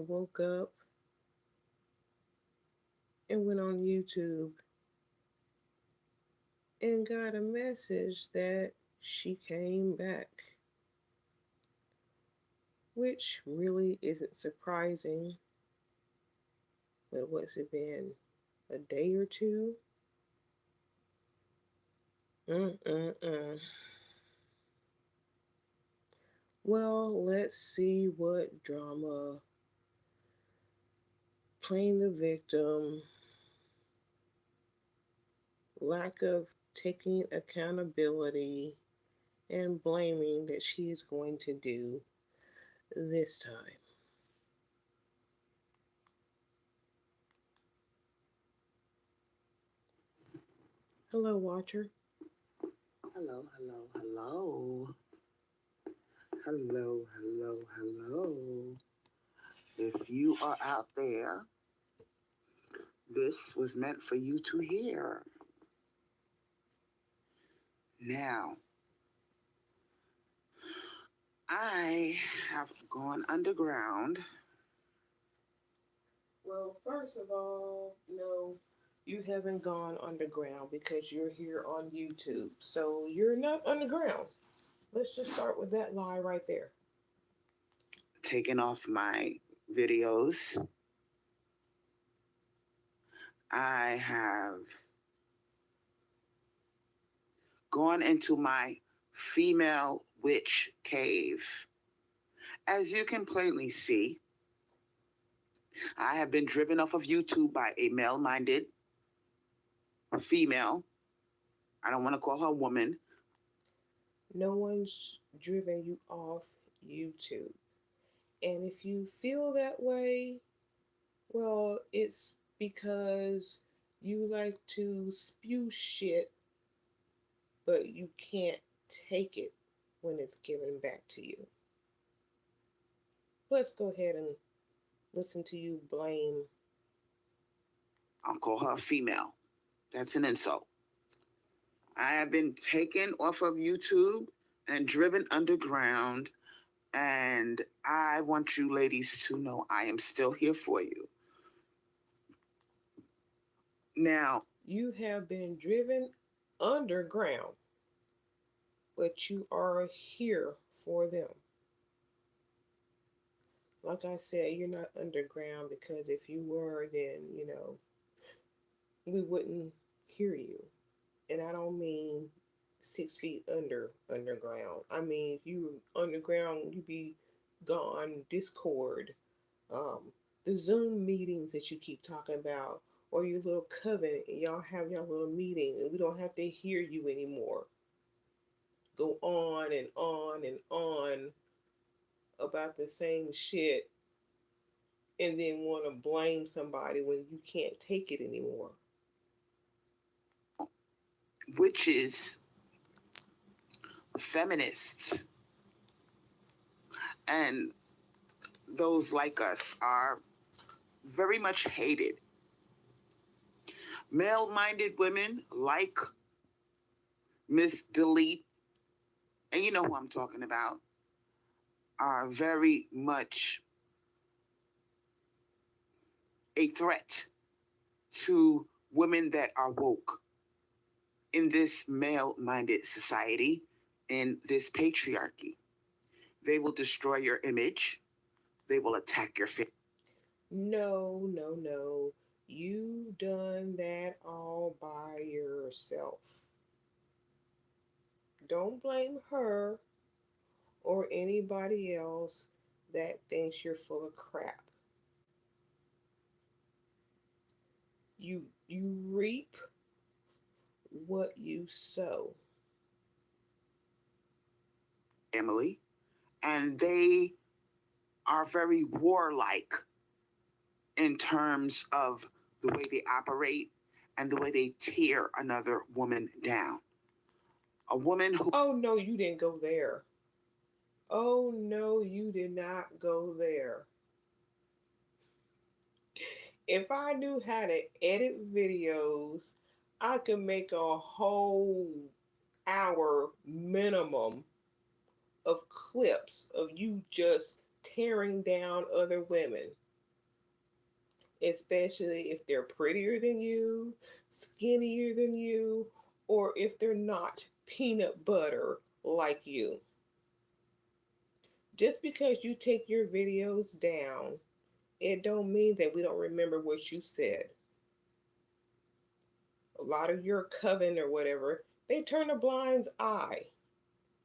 woke up and went on YouTube and got a message that she came back, which really isn't surprising. But what's it been? A day or two? Mm-mm-mm. Well, let's see what drama, playing the victim, lack of taking accountability, and blaming that she is going to do this time. Hello, Watcher. Hello, hello, hello. Hello, hello, hello. If you are out there, this was meant for you to hear. Now, I have gone underground. Well, first of all, no, you haven't gone underground because you're here on YouTube. So you're not underground. Let's just start with that lie right there. Taken off my videos. I have gone into my female witch cave. As you can plainly see, I have been driven off of YouTube by a male minded female. I don't want to call her a woman. No one's driven you off YouTube. And if you feel that way, well, it's because you like to spew shit, but you can't take it when it's given back to you. Let's go ahead and listen to you blame. I'll call her a female. That's an insult. I have been taken off of YouTube and driven underground, and I want you ladies to know I am still here for you. Now, You have been driven underground, but you are here for them. Like I said, you're not underground because if you were, then, we wouldn't hear you. And I don't mean 6 feet underground. I mean, if you were underground, you'd be gone. Discord, um, the Zoom meetings that you keep talking about, or your little covenant, and y'all have your little meeting, and we don't have to hear you anymore. Go on and on and on about the same shit, and then want to blame somebody when you can't take it anymore. witches, feminists, and those like us are very much hated. Male minded women like Miss Delete, and you know who I'm talking about, are very much a threat to women that are woke in this male minded society, in this patriarchy. They will destroy your image, they will attack your family. No, no, no. You've done that all by yourself. Don't blame her or anybody else that thinks you're full of crap. You reap what you sow. And they are very warlike in terms of the way they operate and the way they tear another woman down. A woman who Oh no, you didn't go there. Oh no, you did not go there. If I knew how to edit videos, I could make a whole hour minimum of clips of you just tearing down other women. especially if they're prettier than you, skinnier than you, or if they're not peanut butter like you. Just because you take your videos down, it don't mean that we don't remember what you said. A lot of your coven or whatever, they turn a blind eye.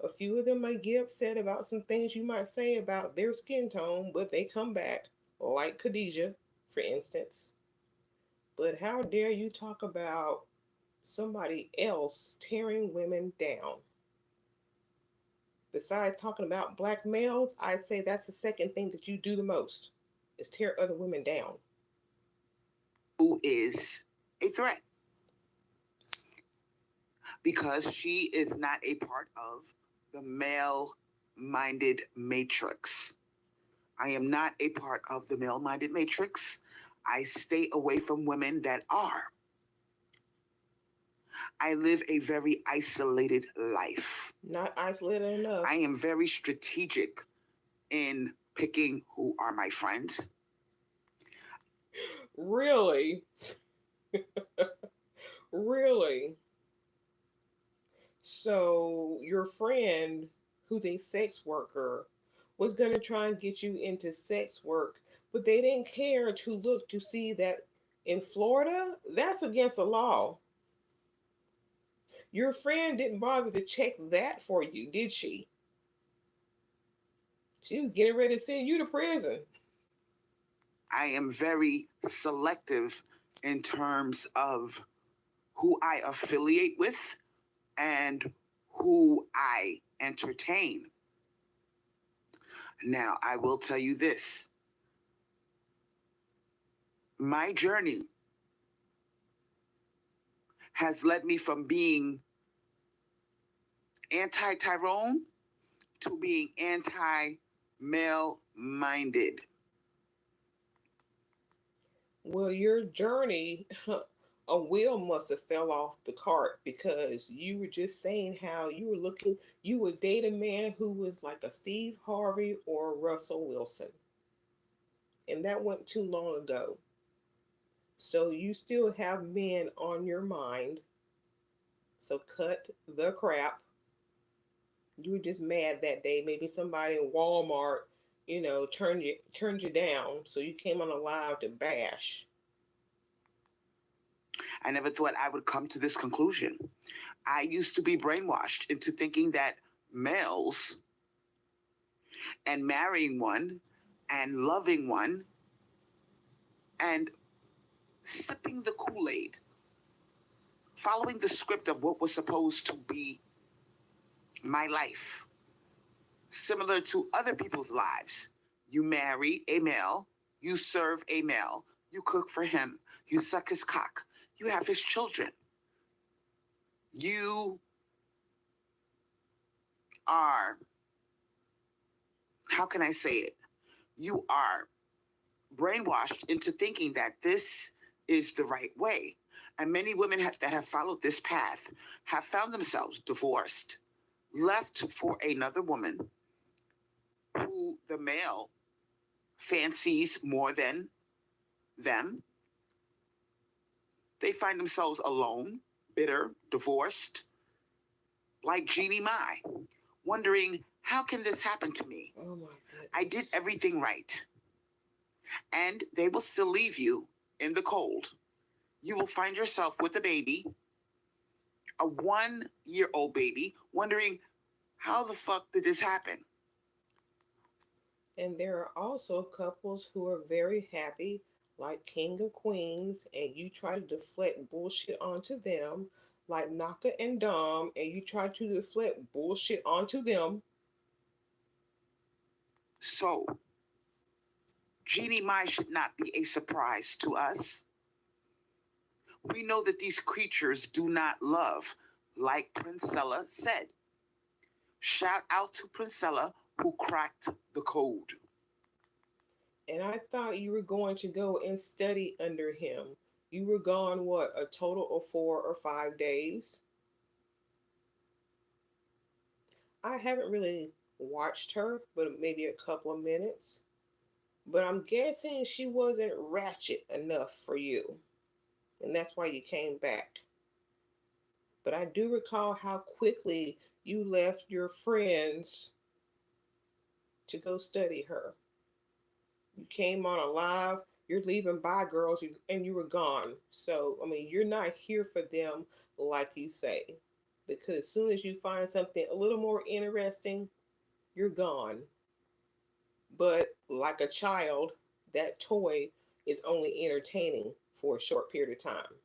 A few of them might get upset about some things you might say about their skin tone, but they come back, like Khadijah, for instance. But how dare you talk about somebody else tearing women down? Besides talking about black males, I'd say that's the second thing that you do the most is tear other women down. Who is a threat because she is not a part of the male minded matrix. I am not a part of the male minded matrix. I stay away from women that are. I live a very isolated life. Not isolated enough. I am very strategic in picking who are my friends. Really? Really? So your friend, who's a sex worker, was going to try and get you into sex work, but they didn't care to look to see that in Florida, that's against the law. Your friend didn't bother to check that for you, did she? She was getting ready to send you to prison. I am very selective in terms of who I affiliate with and who I entertain. Now, I will tell you this, my journey has led me from being anti Tyrone to being anti male minded. Well, your journey, a wheel must have fell off the cart because you were just saying how you were looking, you would date a man who was like a Steve Harvey or a Russell Wilson. And that wasn't too long ago. So you still have men on your mind. So cut the crap. You were just mad that day. Maybe somebody in Walmart, turned you down. So you came on a live to bash. I never thought I would come to this conclusion. I used to be brainwashed into thinking that males and marrying one and loving one and sipping the Kool Aid, following the script of what was supposed to be my life, similar to other people's lives. You marry a male, you serve a male, you cook for him, you suck his cock, you have his children. You are, how can I say it? You are brainwashed into thinking that this is the right way. And many women that have followed this path have found themselves divorced, left for another woman who the male fancies more than them. They find themselves alone, bitter, divorced, like Jeannie Mai, wondering, how can this happen to me? Oh my goodness. I did everything right. And they will still leave you in the cold. You will find yourself with a baby, a 1-year-old baby, wondering, how the fuck did this happen? And there are also couples who are very happy, like King of Queens, and you try to deflect bullshit onto them, like Naka and Dom, and you try to deflect bullshit onto them. So, Jeannie Mai should not be a surprise to us. We know that these creatures do not love, like Princella said. Shout out to Princella who cracked the code. And I thought you were going to go and study under him. You were gone, what, a total of 4 or 5 days? I haven't really watched her, but maybe a couple of minutes. But I'm guessing she wasn't ratchet enough for you, and that's why you came back. But I do recall how quickly you left your friends to go study her. You came on a live, you're leaving Bye Girls, and you were gone. So, I mean, you're not here for them like you say. Because as soon as you find something a little more interesting, you're gone. But like a child, that toy is only entertaining for a short period of time.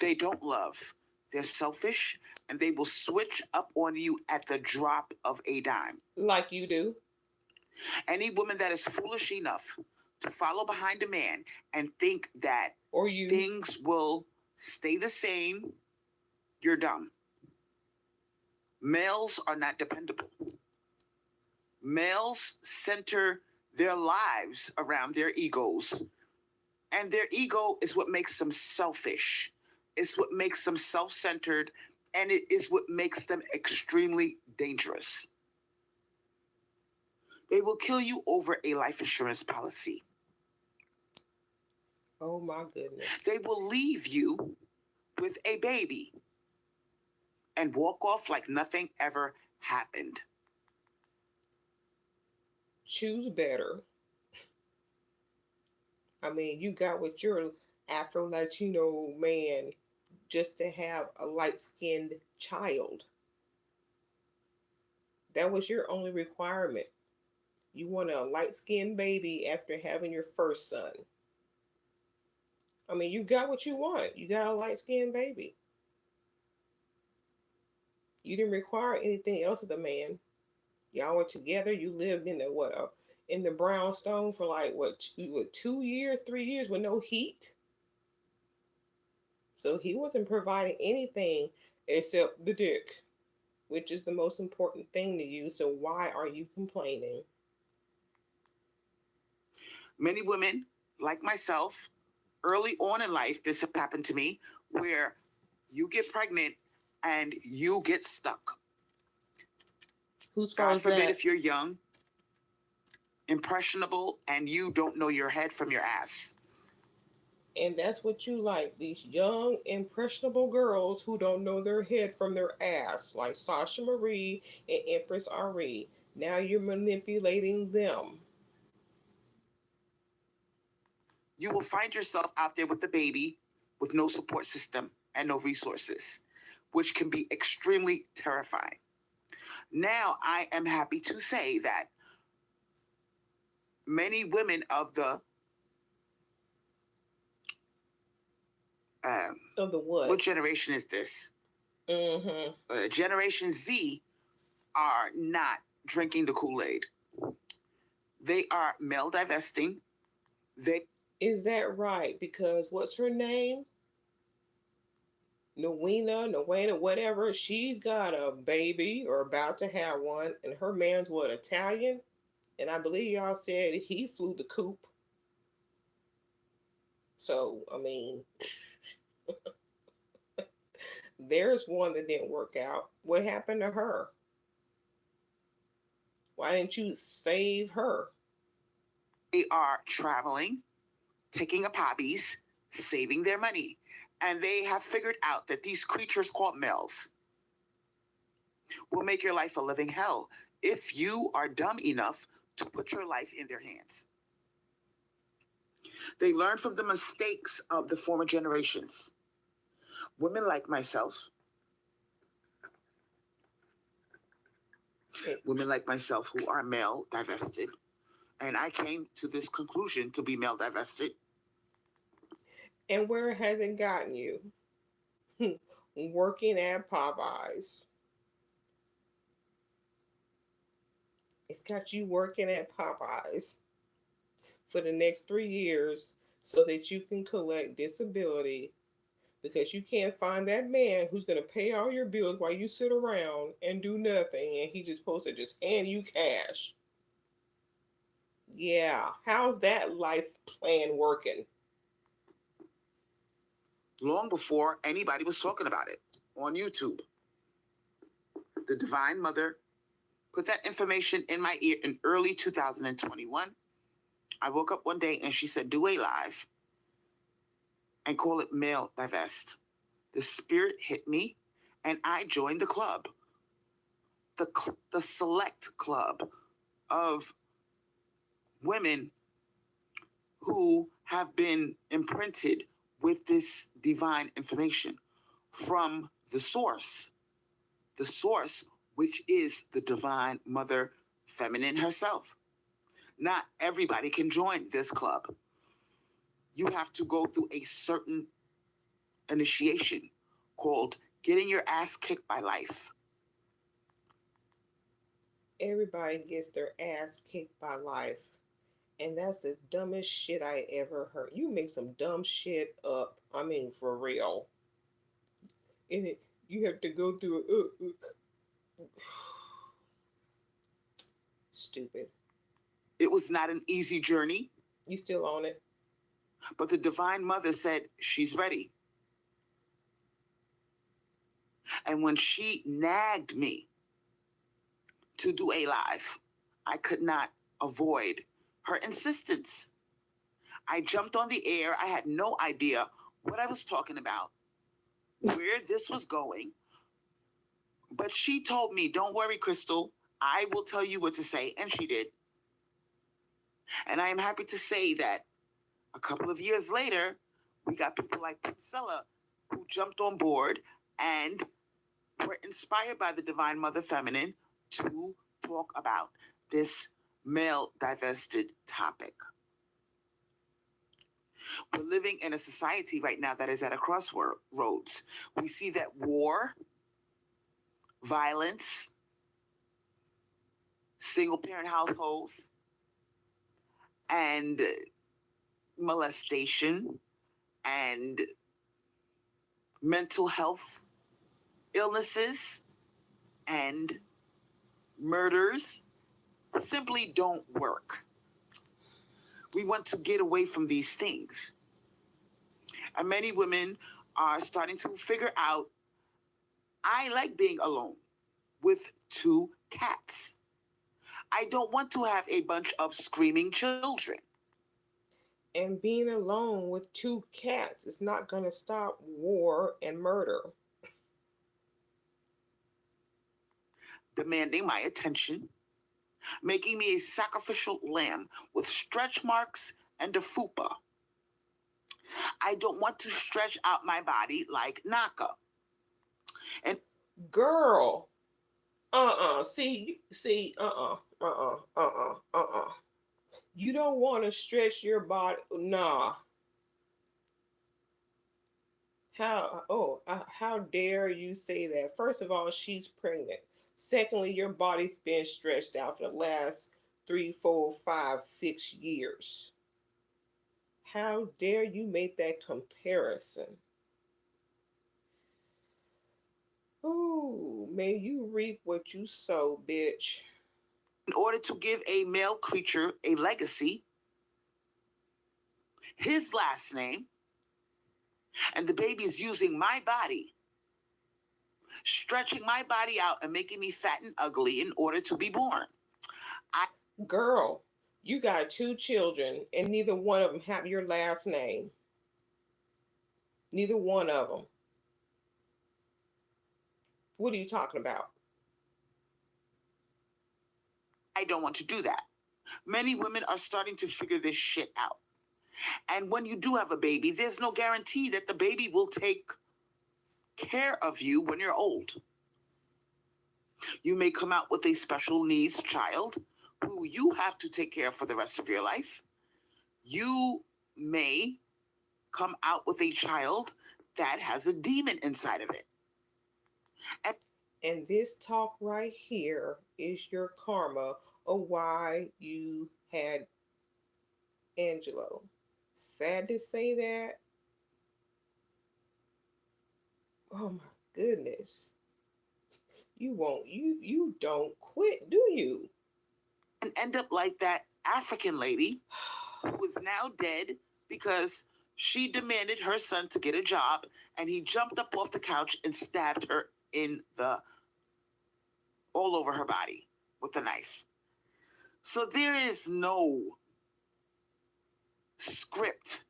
They don't love. They're selfish and they will switch up on you at the drop of a dime. Like you do. Any woman that is foolish enough to follow behind a man and think that Or you. things will stay the same, you're dumb. Males are not dependable. Males center their lives around their egos, and their ego is what makes them selfish. It's what makes them self centered, and it is what makes them extremely dangerous. They will kill you over a life insurance policy. Oh my goodness. They will leave you with a baby and walk off like nothing ever happened. Choose better. I mean, you got with your Afro Latino man just to have a light skinned child. That was your only requirement. You wanted a light skinned baby after having your first son. I mean, you got what you wanted. You got a light skinned baby. You didn't require anything else of the man. Y'all were together. You lived in the in the brownstone for like what 2 years, 3 years with no heat. So he wasn't providing anything except the dick, which is the most important thing to you. So why are you complaining? Many women, like myself, early on in life, this happened to me, where you get pregnant and you get stuck. Whose fault God is forbid that? if you're young, impressionable, and you don't know your head from your ass. And that's what you like, these young, impressionable girls who don't know their head from their ass, like Sasha Marie and Empress Ari. Now you're manipulating them. You will find yourself out there with the baby with no support system and no resources, which can be extremely terrifying. Now, I am happy to say that many women of the Of the what what? generation is this? Mm-hmm. Generation Z are not drinking the Kool-Aid. They are male divesting. They Is that right? Because what's her name? Nowena, whatever. She's got a baby or about to have one, and her man's what, Italian? And I believe y'all said he flew the coop. So, I mean, there's one that didn't work out. What happened to her? Why didn't you save her? they are traveling, taking up hobbies, saving their money. And they have figured out that these creatures called males will make your life a living hell if you are dumb enough to put your life in their hands. They learn from the mistakes of the former generations. Women like myself, women like myself who are male divested, and I came to this conclusion to be male divested. And where has it gotten you? Working at Popeyes. It's got you working at Popeyes for the next 3 years so that you can collect disability because you can't find that man who's going to pay all your bills while you sit around and do nothing and he just supposed to just hand you cash. Yeah, how's that life plan working? Long before anybody was talking about it on YouTube, the Divine Mother put that information in my ear in early 2021. I woke up one day and she said, do a live and call it Male Divest. The spirit hit me and I joined the club, the select club of women who have been imprinted with this divine information from the source, which is the divine mother feminine herself. Not everybody can join this club. You have to go through a certain initiation called getting your ass kicked by life. Everybody gets their ass kicked by life. And that's the dumbest shit I ever heard. You make some dumb shit up. I mean, for real. And you have to go through stupid. It was not an easy journey, You still on it? but the divine mother said she's ready. And when she nagged me to do a live, I could not avoid her insistence. I jumped on the air. I had no idea what I was talking about, where this was going. But she told me, don't worry, Crystal, I will tell you what to say. And she did. And I am happy to say that a couple of years later, we got people like Priscilla who jumped on board and were inspired by the Divine Mother Feminine to talk about this male divested topic. We're living in a society right now that is at a crossroads. We see that war, violence, single parent households, and molestation and mental health illnesses and murders simply don't work. We want to get away from these things. And many women are starting to figure out, I like being alone with 2 cats. I don't want to have a bunch of screaming children. And being alone with 2 cats is not going to stop war and murder. Demanding my attention, making me a sacrificial lamb with stretch marks and a fupa. I don't want to stretch out my body like Naka. And Girl, see, you don't want to stretch your body. Nah. How dare you say that? First of all, she's pregnant. Secondly, your body's been stretched out for the last 3, 4, 5, 6 years. How dare you make that comparison? Ooh, may you reap what you sow, bitch. in order to give a male creature a legacy, his last name, and the baby is using my body, stretching my body out and making me fat and ugly in order to be born. I Girl, you got 2 children and neither one of them have your last name. Neither one of them. What are you talking about? I don't want to do that. Many women are starting to figure this shit out. And when you do have a baby, there's no guarantee that the baby will take care of you when you're old. You may come out with a special needs child who you have to take care of for the rest of your life. You may come out with a child that has a demon inside of it. And And this talk right here is your karma of why you had Angelo. Sad to say that. Oh my goodness. You don't quit, do you? end up like that African lady who is now dead because she demanded her son to get a job and he jumped up off the couch and stabbed her in the all over her body with a knife. So there is no script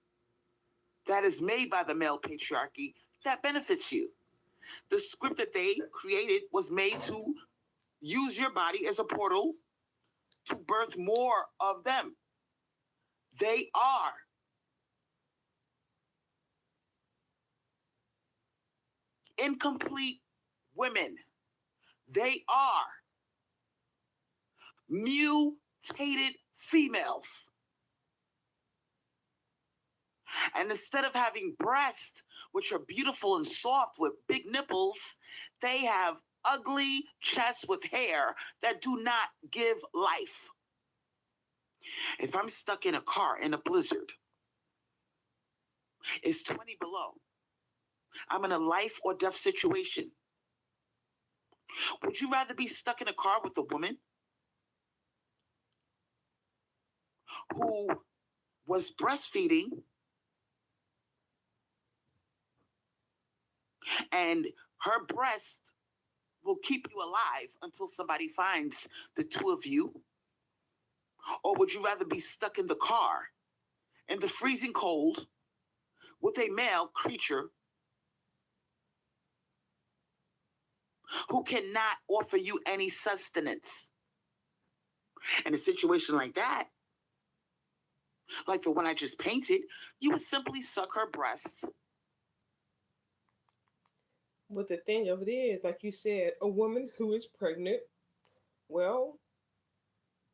that is made by the male patriarchy that benefits you. The script that they created was made to use your body as a portal to birth more of them. They are incomplete women. They are mutated females. And instead of having breasts, which are beautiful and soft with big nipples, they have ugly chests with hair that do not give life. If I'm stuck in a car in a blizzard, it's 20 below. I'm in a life or death situation. Would you rather be stuck in a car with a woman who was breastfeeding and her breast will keep you alive until somebody finds the two of you? Or would you rather be stuck in the car in the freezing cold with a male creature who cannot offer you any sustenance? In a situation like that, like the one I just painted, you would simply suck her breasts. But the thing of it is, like you said, a woman who is pregnant, well,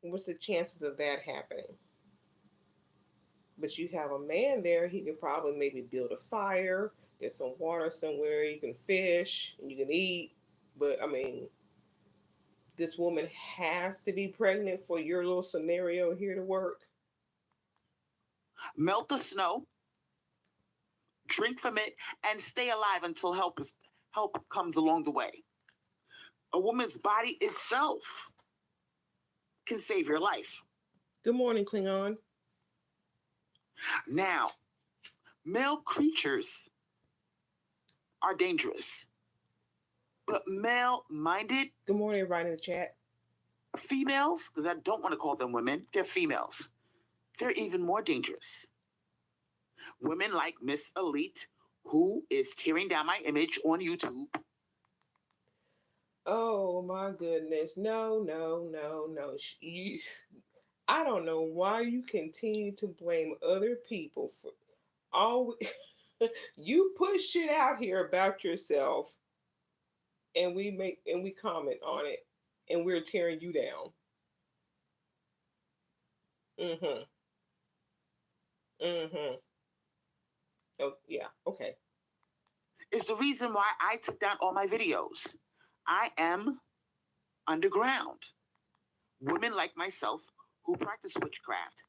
what's the chances of that happening? But you have a man there, he can probably maybe build a fire, there's some water somewhere, you can fish, and you can eat. But I mean, this woman has to be pregnant for your little scenario here to work. Melt the snow, drink from it, and stay alive until help comes along the way. A woman's body itself can save your life. Good morning, Klingon. Now, male creatures are dangerous, but male-minded Good morning, everybody in the chat. females, because I don't want to call them women, they're females. They're even more dangerous. Women like Miss Elite, who is tearing down my image on YouTube. Oh my goodness. No, no, no, no. I don't know why you continue to blame other people for all you put shit out here about yourself and we comment on it and we're tearing you down. Mhm. Mhm. Oh, yeah. Okay. Is the reason why I took down all my videos. I am underground. Women like myself who practice witchcraft.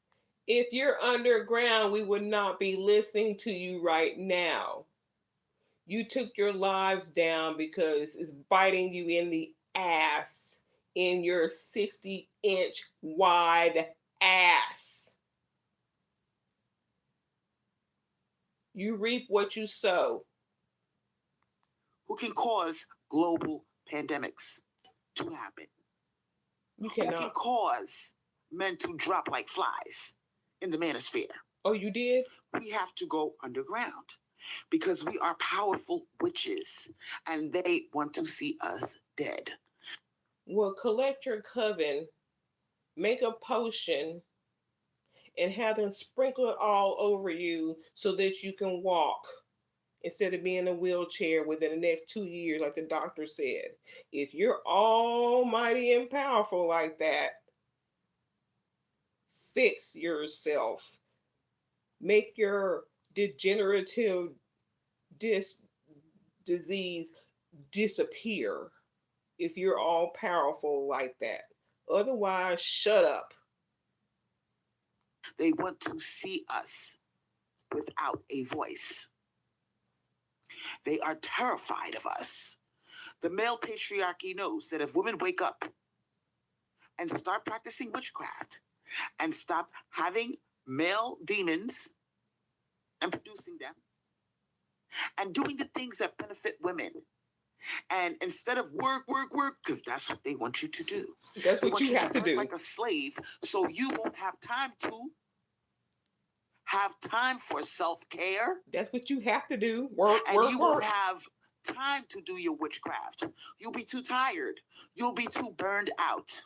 If you're underground, we would not be listening to you right now. You took your lives down because it's biting you in the ass in your 60-inch wide ass. You reap what you sow. Who can cause global pandemics to happen? You Who can cannot. cause men to drop like flies in the manosphere? Oh, you did? We have to go underground because we are powerful witches and they want to see us dead. Well, collect your coven, make a potion, and have them sprinkle it all over you so that you can walk instead of being in a wheelchair within the next 2 years, like the doctor said. If you're almighty and powerful like that, fix yourself. Make your degenerative disease disappear if you're all powerful like that. Otherwise, shut up. They want to see us without a voice. They are terrified of us. The male patriarchy knows that if women wake up and start practicing witchcraft and stop having male demons and producing them and doing the things that benefit women, And instead of work, work, work, because that's what they want you to do, That's they what want you you to have to work do. like a slave so you won't have time for self care, That's what you have to do. Work, and work, you won't work. have time to do your witchcraft. You'll be too tired. You'll be too burned out.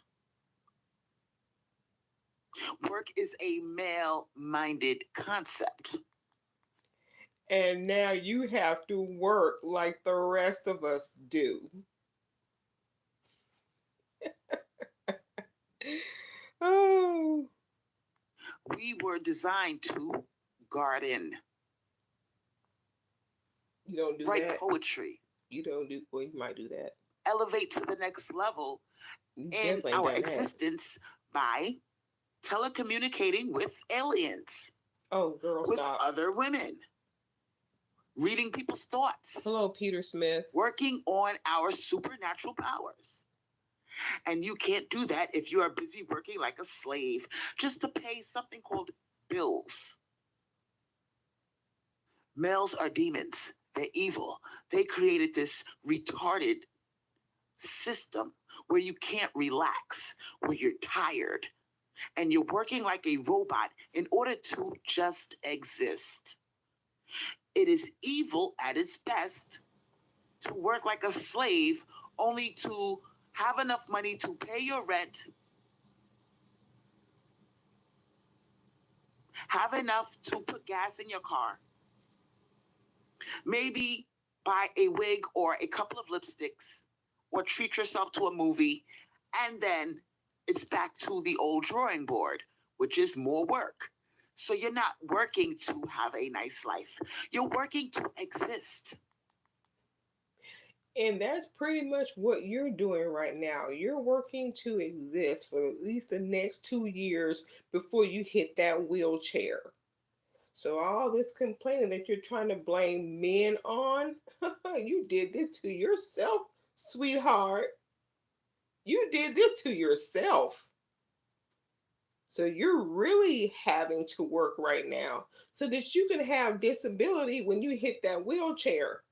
Work is a male minded concept. And now you have to work like the rest of us do. Oh, We were designed to garden, you don't do write that. poetry, You don't do, well, you might do that. elevate to the next level You in definitely ain't our done that. existence by telecommunicating with aliens, Oh, girl, with stop. other women, reading people's thoughts, Hello, Peter Smith. working on our supernatural powers. And you can't do that if you are busy working like a slave just to pay something called bills. Males are demons. They're evil. They created this retarded system where you can't relax, where you're tired, and you're working like a robot in order to just exist. It is evil at its best to work like a slave only to have enough money to pay your rent, have enough to put gas in your car, maybe buy a wig or a couple of lipsticks, or treat yourself to a movie, and then it's back to the old drawing board, which is more work. So you're not working to have a nice life, you're working to exist. And that's pretty much what you're doing right now. You're working to exist for at least the next 2 years before you hit that wheelchair. So, all this complaining that you're trying to blame men on, you did this to yourself, sweetheart. You did this to yourself. So, you're really having to work right now so that you can have disability when you hit that wheelchair.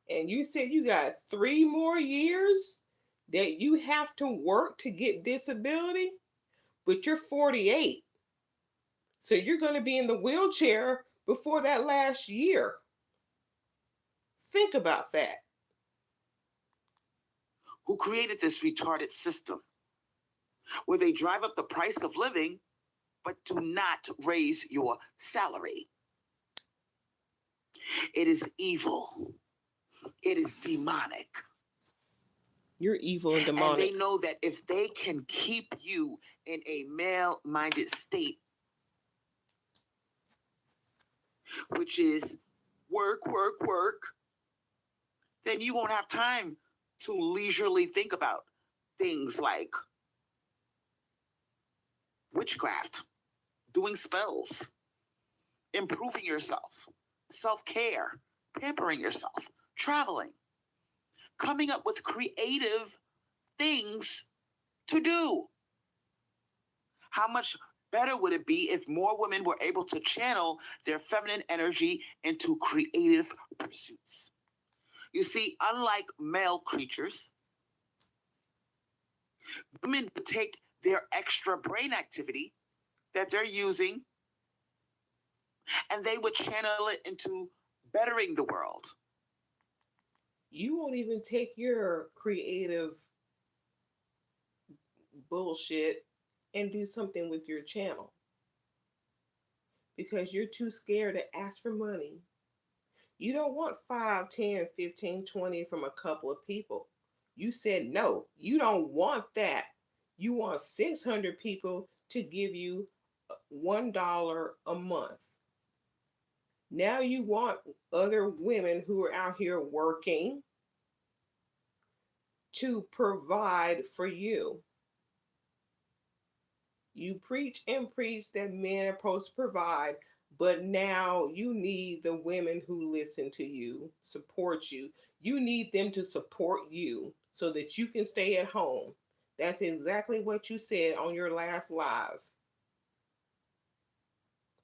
And you said you got 3 more years that you have to work to get disability, but you're 48. So you're going to be in the wheelchair before that last year. Think about that. Who created this retarded system where they drive up the price of living but do not raise your salary? It is evil. It is demonic. You're evil and And demonic. they know that if they can keep you in a male minded state, which is work, work, work, then you won't have time to leisurely think about things like witchcraft, doing spells, improving yourself, self care, pampering yourself, traveling, coming up with creative things to do. How much better would it be if more women were able to channel their feminine energy into creative pursuits? You see, unlike male creatures, women would take their extra brain activity that they're using and they would channel it into bettering the world. You won't even take your creative bullshit and do something with your channel because you're too scared to ask for money. You don't want 5, 10, 15, 20 from a couple of people. You said no. You don't want that. You want 600 people to give you $1 a month. Now you want other women who are out here working to provide for you. You preach and preach that men are supposed to provide, but now you need the women who listen to you, support you. You need them to support you so that you can stay at home. That's exactly what you said on your last live.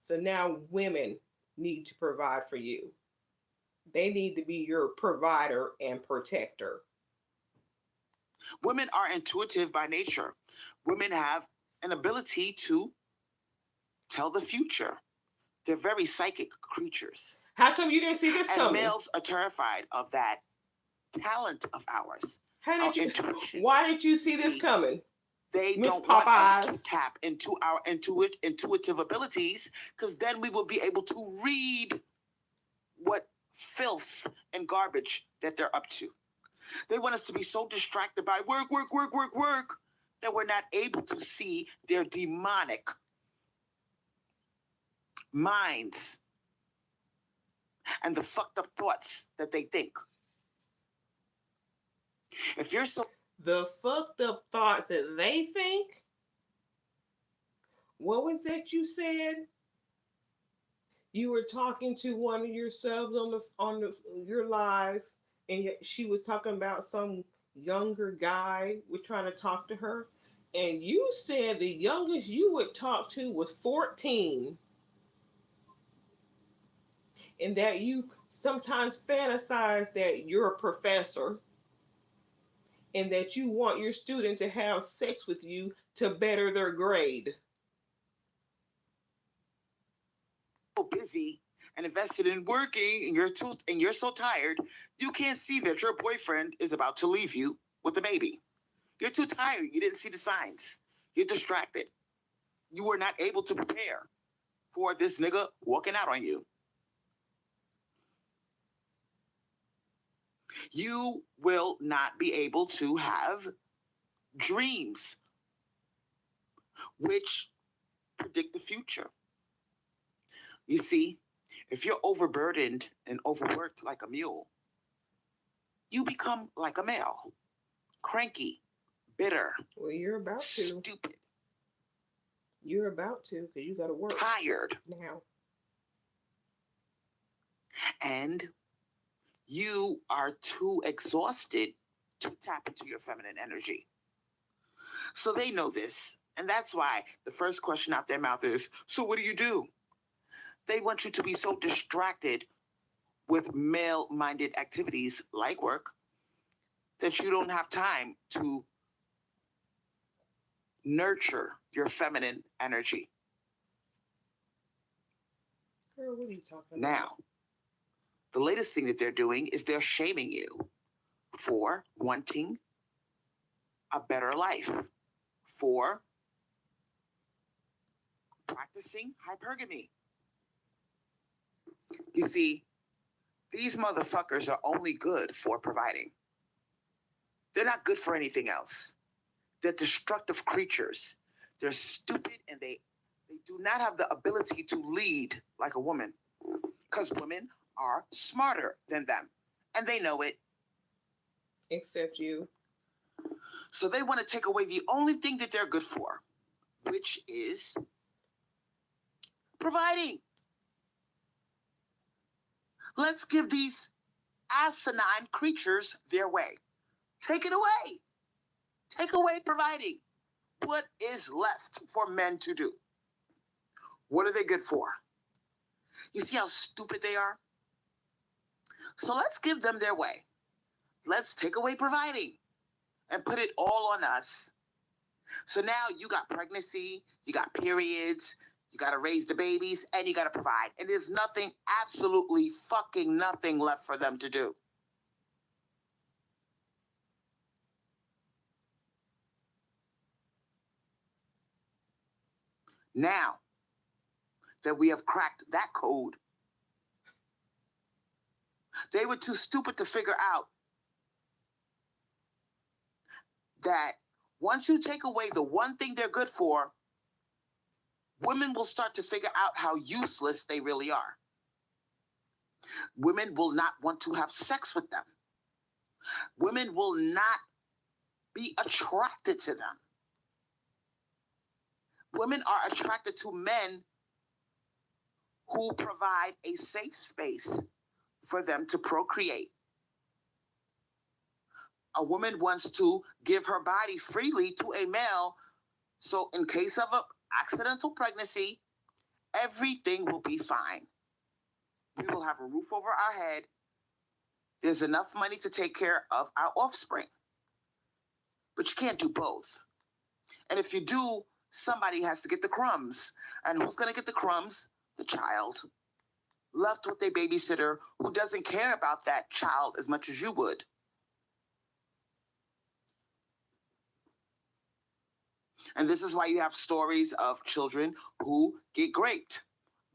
So now women need to provide for you. They need to be your provider and protector. Women are intuitive by nature. Women have an ability to tell the future. They're very psychic creatures. How come you didn't see this And coming? males are terrified of that talent of ours, How our did you? intuition. Why did you see this See, coming, they Miss don't want us to Popeyes? tap into our intuitive abilities because then we will be able to read what filth and garbage that they're up to. They want us to be so distracted by work, work, work, work, work that we're not able to see their demonic minds and the fucked up thoughts that they think. If you're so The fucked up thoughts that they think. What was that you said? You were talking to one of yourselves on your live, and she was talking about some younger guy was trying to talk to her, and you said the youngest you would talk to was 14, and that you sometimes fantasize that you're a professor and that you want your student to have sex with you to better their grade. busy and invested in working and you're so tired, you can't see that your boyfriend is about to leave you with the baby. You're too tired. You didn't see the signs. You're distracted. You were not able to prepare for this nigga walking out on you. You will not be able to have dreams which predict the future. You see, if you're overburdened and overworked like a mule, you become like a male, cranky, bitter, Well, you're about to. stupid, You're about to, because you got to work tired, now. and you are too exhausted to tap into your feminine energy. So they know this. And that's why the first question out their mouth is, so what do you do? They want you to be so distracted with male minded activities like work that you don't have time to nurture your feminine energy. Girl, what are you talking about? Now, the latest thing that they're doing is they're shaming you for wanting a better life, for practicing hypergamy. You see, these motherfuckers are only good for providing. They're not good for anything else. They're destructive creatures. They're stupid and they do not have the ability to lead like a woman because women are smarter than them and they know it. Except you. So they want to take away the only thing that they're good for, which is providing. Let's give these asinine creatures their way. Take it away. Take away providing. What is left for men to do? What are they good for? You see how stupid they are? So let's give them their way. Let's take away providing and put it all on us. So now you got pregnancy, you got periods, you got to raise the babies, and you got to provide. And there's nothing, absolutely fucking nothing left for them to do. Now that we have cracked that code, they were too stupid to figure out that once you take away the one thing they're good for, women will start to figure out how useless they really are. Women will not want to have sex with them. Women will not be attracted to them. Women are attracted to men who provide a safe space for them to procreate. A woman wants to give her body freely to a male, so in case of an accidental pregnancy, everything will be fine. We will have a roof over our head There's enough money to take care of our offspring, but you can't do both. And if you do, somebody has to get the crumbs. And who's going to get the crumbs? The child. Left with a babysitter who doesn't care about that child as much as you would. And this is why you have stories of children who get raped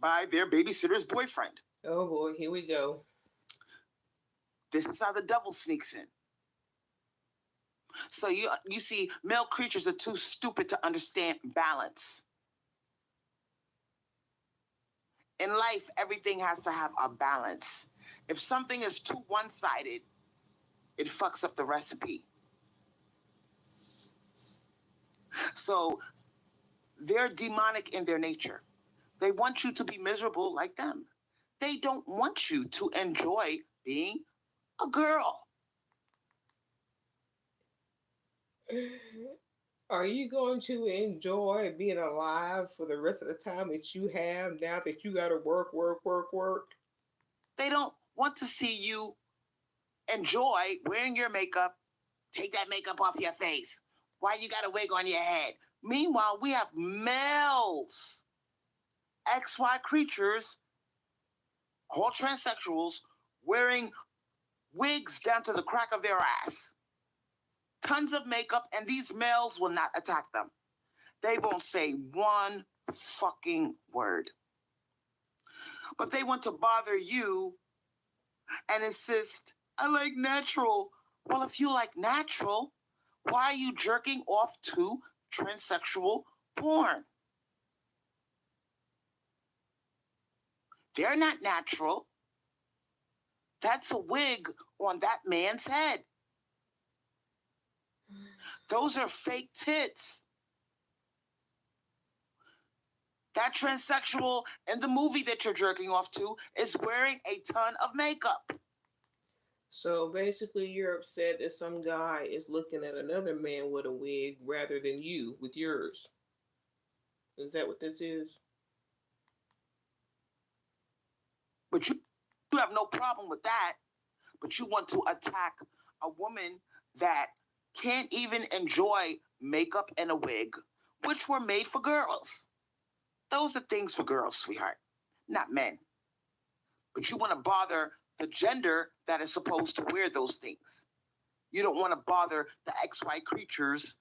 by their babysitter's boyfriend. Oh boy, here we go. This is how the devil sneaks in. So you see, male creatures are too stupid to understand balance. In life, everything has to have a balance. If something is too one-sided, it fucks up the recipe. So they're demonic in their nature. They want you to be miserable like them. They don't want you to enjoy being a girl. Are you going to enjoy being alive for the rest of the time that you have now that you got to work, work, work, work? They don't want to see you enjoy wearing your makeup. Take that makeup off your face. Why you got a wig on your head? Meanwhile, we have males, XY creatures, whole transsexuals, wearing wigs down to the crack of their ass. Tons of makeup, and these males will not attack them. They won't say one fucking word. But they want to bother you and insist, I like natural. Well, if you like natural, why are you jerking off to transsexual porn? They're not natural. That's a wig on that man's head. Those are fake tits. That transsexual in the movie that you're jerking off to is wearing a ton of makeup. So basically, you're upset that some guy is looking at another man with a wig rather than you with yours. Is that what this is? But you have no problem with that. But you want to attack a woman that can't even enjoy makeup and a wig, which were made for girls. Those are things for girls, sweetheart, not men. But you want to bother the gender that is supposed to wear those things. You don't want to bother the XY creatures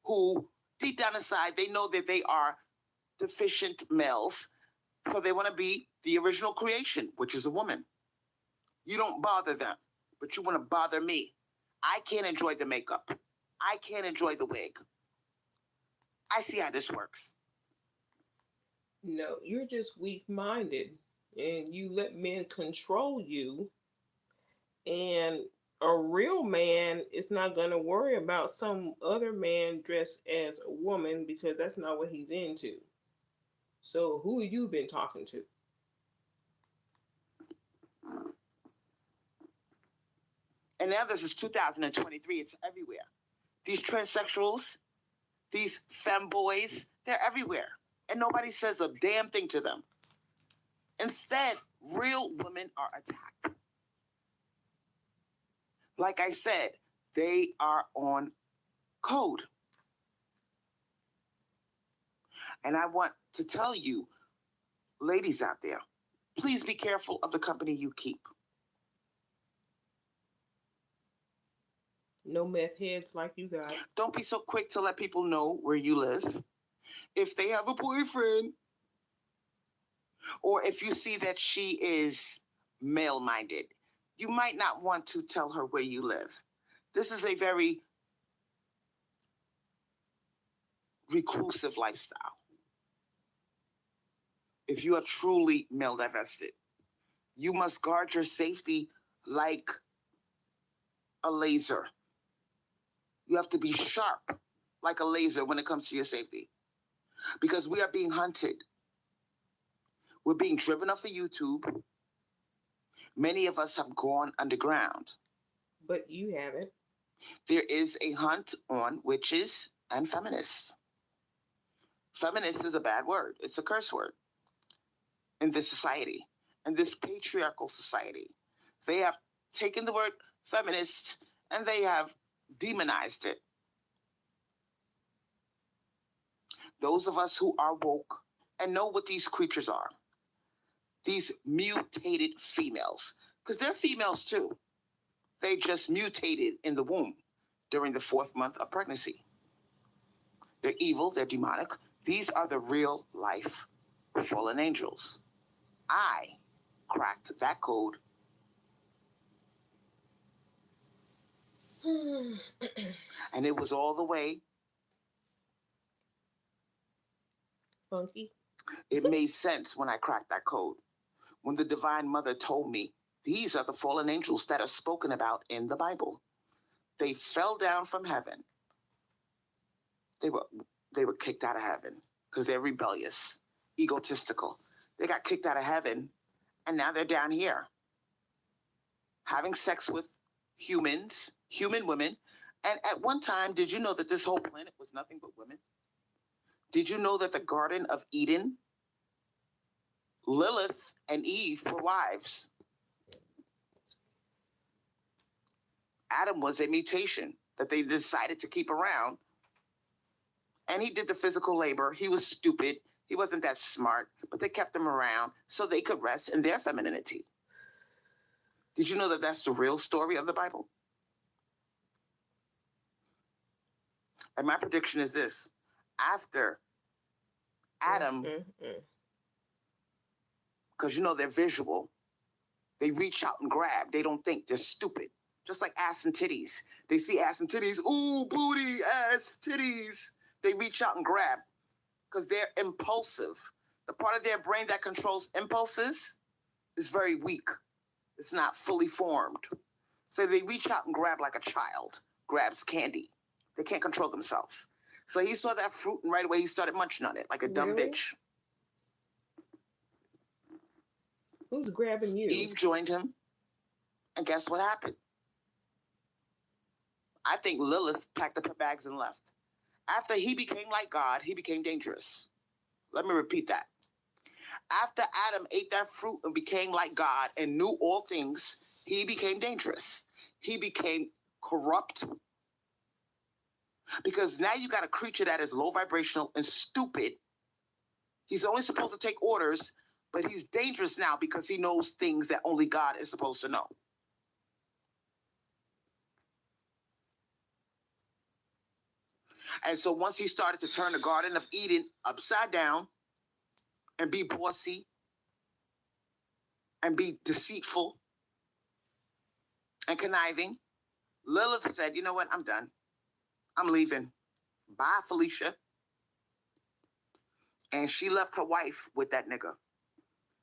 who, deep down inside, they know that they are deficient males, so they want to be the original creation, which is a woman. You don't bother them, but you want to bother me. I can't enjoy the makeup. I can't enjoy the wig. I see how this works. No, you're just weak minded and you let men control you. And a real man is not going to worry about some other man dressed as a woman because that's not what he's into. So, who have you been talking to? And now this is 2023. It's everywhere. These transsexuals, these femboys, they're everywhere. And nobody says a damn thing to them. Instead, real women are attacked. Like I said, they are on code. And I want to tell you, ladies out there, please be careful of the company you keep. No meth heads like you got. Don't be so quick to let people know where you live. If they have a boyfriend, or if you see that she is male minded, you might not want to tell her where you live. This is a very reclusive lifestyle. If you are truly male divested, you must guard your safety like a laser. You have to be sharp like a laser when it comes to your safety. Because we are being hunted. We're being driven off of YouTube. Many of us have gone underground. But you haven't. There is a hunt on witches and feminists. Feminist is a bad word. It's a curse word in this society, in this patriarchal society. They have taken the word feminist and they have demonized it. Those of us who are woke and know what these creatures are, these mutated females, because they're females too. They just mutated in the womb during the 4th month of pregnancy. They're evil, they're demonic. These are the real life fallen angels. I cracked that code. And it was all the way. Funky. It made sense when I cracked that code. When the Divine Mother told me, these are the fallen angels that are spoken about in the Bible. They fell down from heaven. They were they were kicked out of heaven because they're rebellious, egotistical. They got kicked out of heaven, and now they're down here having sex with humans, human women. And at one time, did you know that this whole planet was nothing but women? Did you know that the Garden of Eden, Lilith and Eve were wives? Adam was a mutation that they decided to keep around. And he did the physical labor. He was stupid. He wasn't that smart, but they kept him around so they could rest in their femininity. Did you know that that's the real story of the Bible? And my prediction is this. After Adam, because you know they're visual, they reach out and grab. They don't think. They're stupid. Just like ass and titties. They see ass and titties. Ooh, booty, ass, titties. They reach out and grab because they're impulsive. The part of their brain that controls impulses is very weak. It's not fully formed. So they reach out and grab like a child grabs candy. They can't control themselves. So he saw that fruit and right away he started munching on it like a dumb bitch. Who's grabbing you? Eve joined him. And guess what happened? I think Lilith packed up her bags and left. After he became like God, he became dangerous. Let me repeat that. After Adam ate that fruit and became like God and knew all things, he became dangerous. He became corrupt. Because now you got a creature that is low vibrational and stupid. He's only supposed to take orders, but he's dangerous now because he knows things that only God is supposed to know. And so once he started to turn the Garden of Eden upside down and be bossy and be deceitful and conniving, Lilith said, you know what, I'm done. I'm leaving. Bye, Felicia. And she left her wife with that nigga.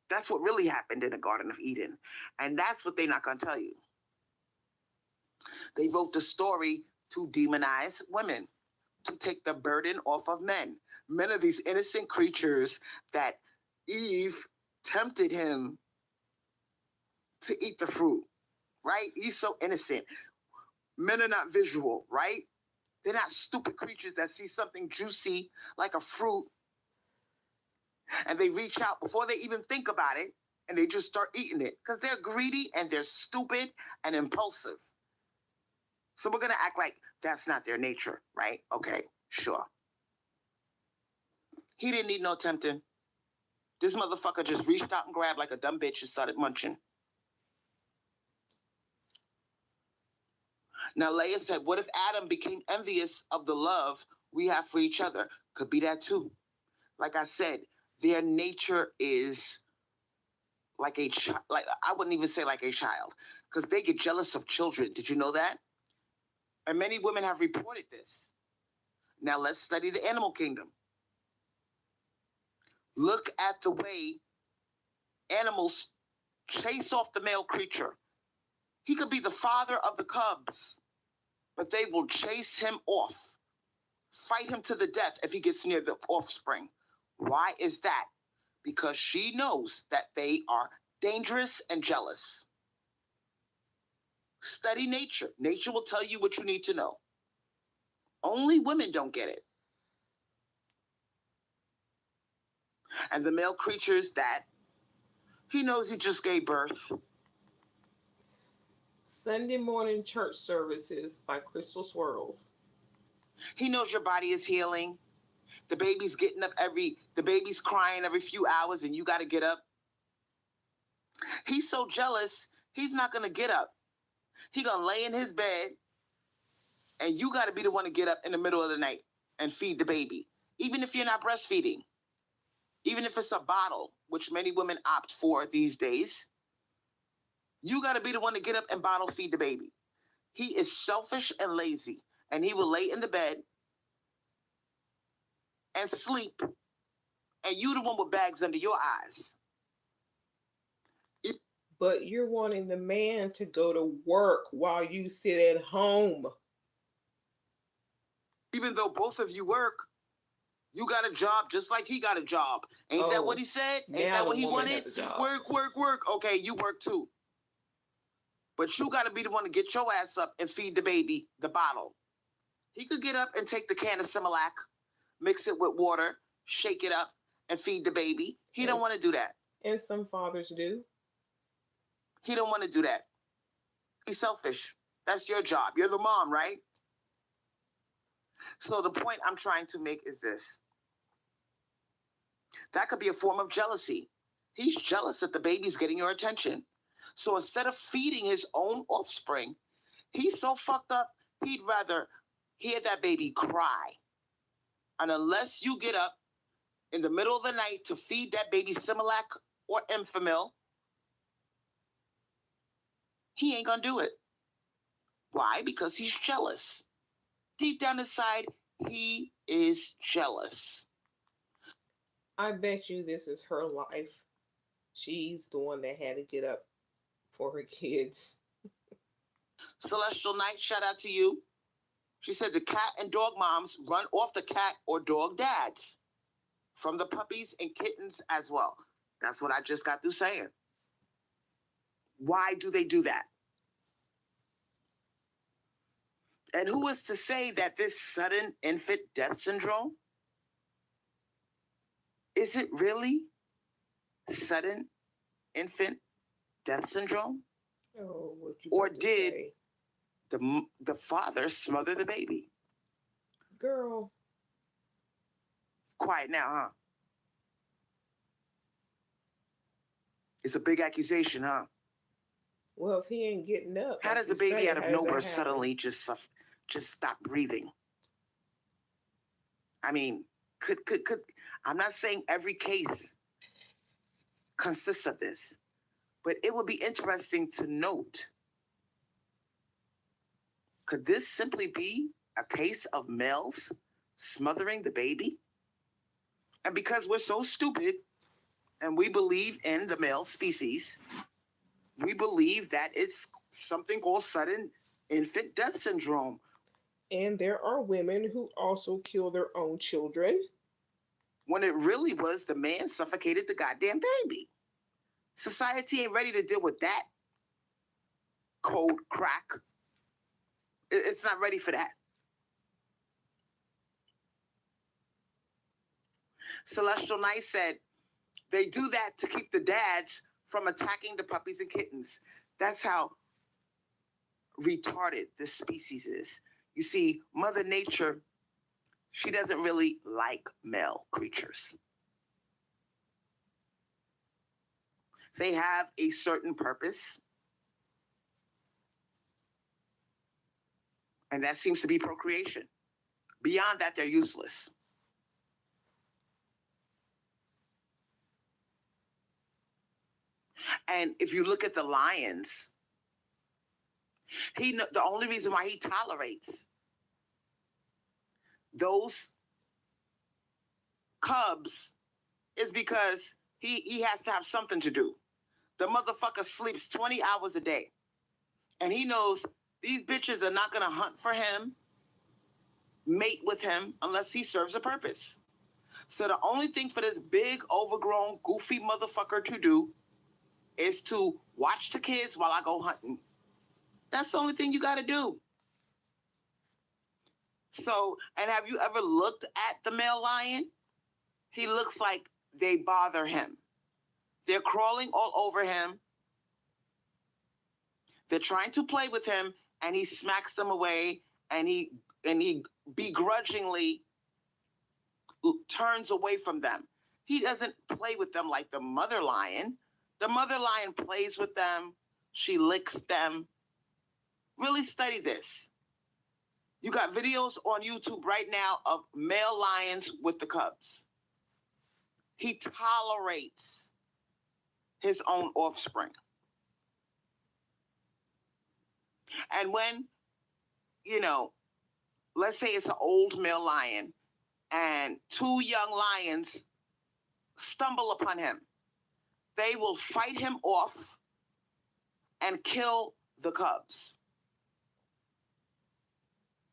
That's what really happened in the Garden of Eden. And that's what they're not going to tell you. They wrote the story to demonize women, to take the burden off of men. Men are these innocent creatures that Eve tempted him to eat the fruit, right? He's so innocent. Men are not visual, right? They're not stupid creatures that see something juicy like a fruit and they reach out before they even think about it and they just start eating it because they're greedy and they're stupid and impulsive. So we're going to act like that's not their nature, right? Okay, sure. He didn't need no tempting. This motherfucker just reached out and grabbed like a dumb bitch and started munching. Now, Leah said, what if Adam became envious of the love we have for each other? Could be that too. Like I said, their nature is like a child. Like I wouldn't even say like a child because they get jealous of children. Did you know that? And many women have reported this. Now let's study the animal kingdom. Look at the way animals chase off the male creature. He could be the father of the cubs, but they will chase him off, fight him to the death if he gets near the offspring. Why is that? Because she knows that they are dangerous and jealous. Study nature. Nature will tell you what you need to know. Only women don't get it. And the male creatures that he knows he just gave birth. Sunday morning church services by Crystal Swirls. He knows your body is healing. The baby's crying every few hours and you got to get up. He's so jealous, he's not going to get up. He going to lay in his bed and you got to be the one to get up in the middle of the night and feed the baby. Even if you're not breastfeeding, even if it's a bottle, which many women opt for these days, you got to be the one to get up and bottle feed the baby. He is selfish and lazy, and he will lay in the bed and sleep, and you the one with bags under your eyes. But you're wanting the man to go to work while you sit at home. Even though both of you work, you got a job just like he got a job. Ain't that what he said? Ain't that what he wanted? Work, work, work. Okay, you work too. But you got to be the one to get your ass up and feed the baby the bottle. He could get up and take the can of Similac, mix it with water, shake it up, and feed the baby. He don't want to do that. And some fathers do. He don't want to do that. He's selfish. That's your job. You're the mom, right? So the point I'm trying to make is this. That could be a form of jealousy. He's jealous that the baby's getting your attention. So instead of feeding his own offspring, he's so fucked up, he'd rather hear that baby cry. And unless you get up in the middle of the night to feed that baby Similac or Enfamil, he ain't gonna do it. Why? Because he's jealous. Deep down inside, he is jealous. I bet you this is her life. She's the one that had to get up for her kids. Celestial Knight, shout out to you. She said the cat and dog moms run off the cat or dog dads from the puppies and kittens as well. That's what I just got through saying. Why do they do that? And who is to say that this sudden infant death syndrome, is it really sudden infant death syndrome? Oh, what you or about to did say? the father smother the baby? Girl, Quiet now, huh? It's a big accusation, huh? well, if he ain't getting up, How like does a you baby say, out of how does that nowhere happen? suddenly just stop breathing? I mean, could I'm not saying every case consists of this, but it would be interesting to note. Could this simply be a case of males smothering the baby? And because we're so stupid and we believe in the male species, we believe that it's something called sudden infant death syndrome. And there are women who also kill their own children. When it really was the man suffocated the goddamn baby. Society ain't ready to deal with that cold crack. It's not ready for that. Celestial Knight said they do that to keep the dads from attacking the puppies and kittens. That's how retarded this species is. You see, Mother Nature, she doesn't really like male creatures. They have a certain purpose, and that seems to be procreation. Beyond that, they're useless. And if you look at the lions, the only reason why he tolerates those cubs is because he has to have something to do. The motherfucker sleeps 20 hours a day. And he knows these bitches are not going to hunt for him, mate with him, unless he serves a purpose. So the only thing for this big, overgrown, goofy motherfucker to do is to watch the kids while I go hunting. That's the only thing you got to do. So, and have you ever looked at the male lion? He looks like they bother him. They're crawling all over him. They're trying to play with him, and he smacks them away, and he begrudgingly turns away from them. He doesn't play with them like the mother lion. The mother lion plays with them. She licks them. Really study this. You got videos on YouTube right now of male lions with the cubs. He tolerates his own offspring. And when, you know, let's say it's an old male lion and two young lions stumble upon him, they will fight him off and kill the cubs.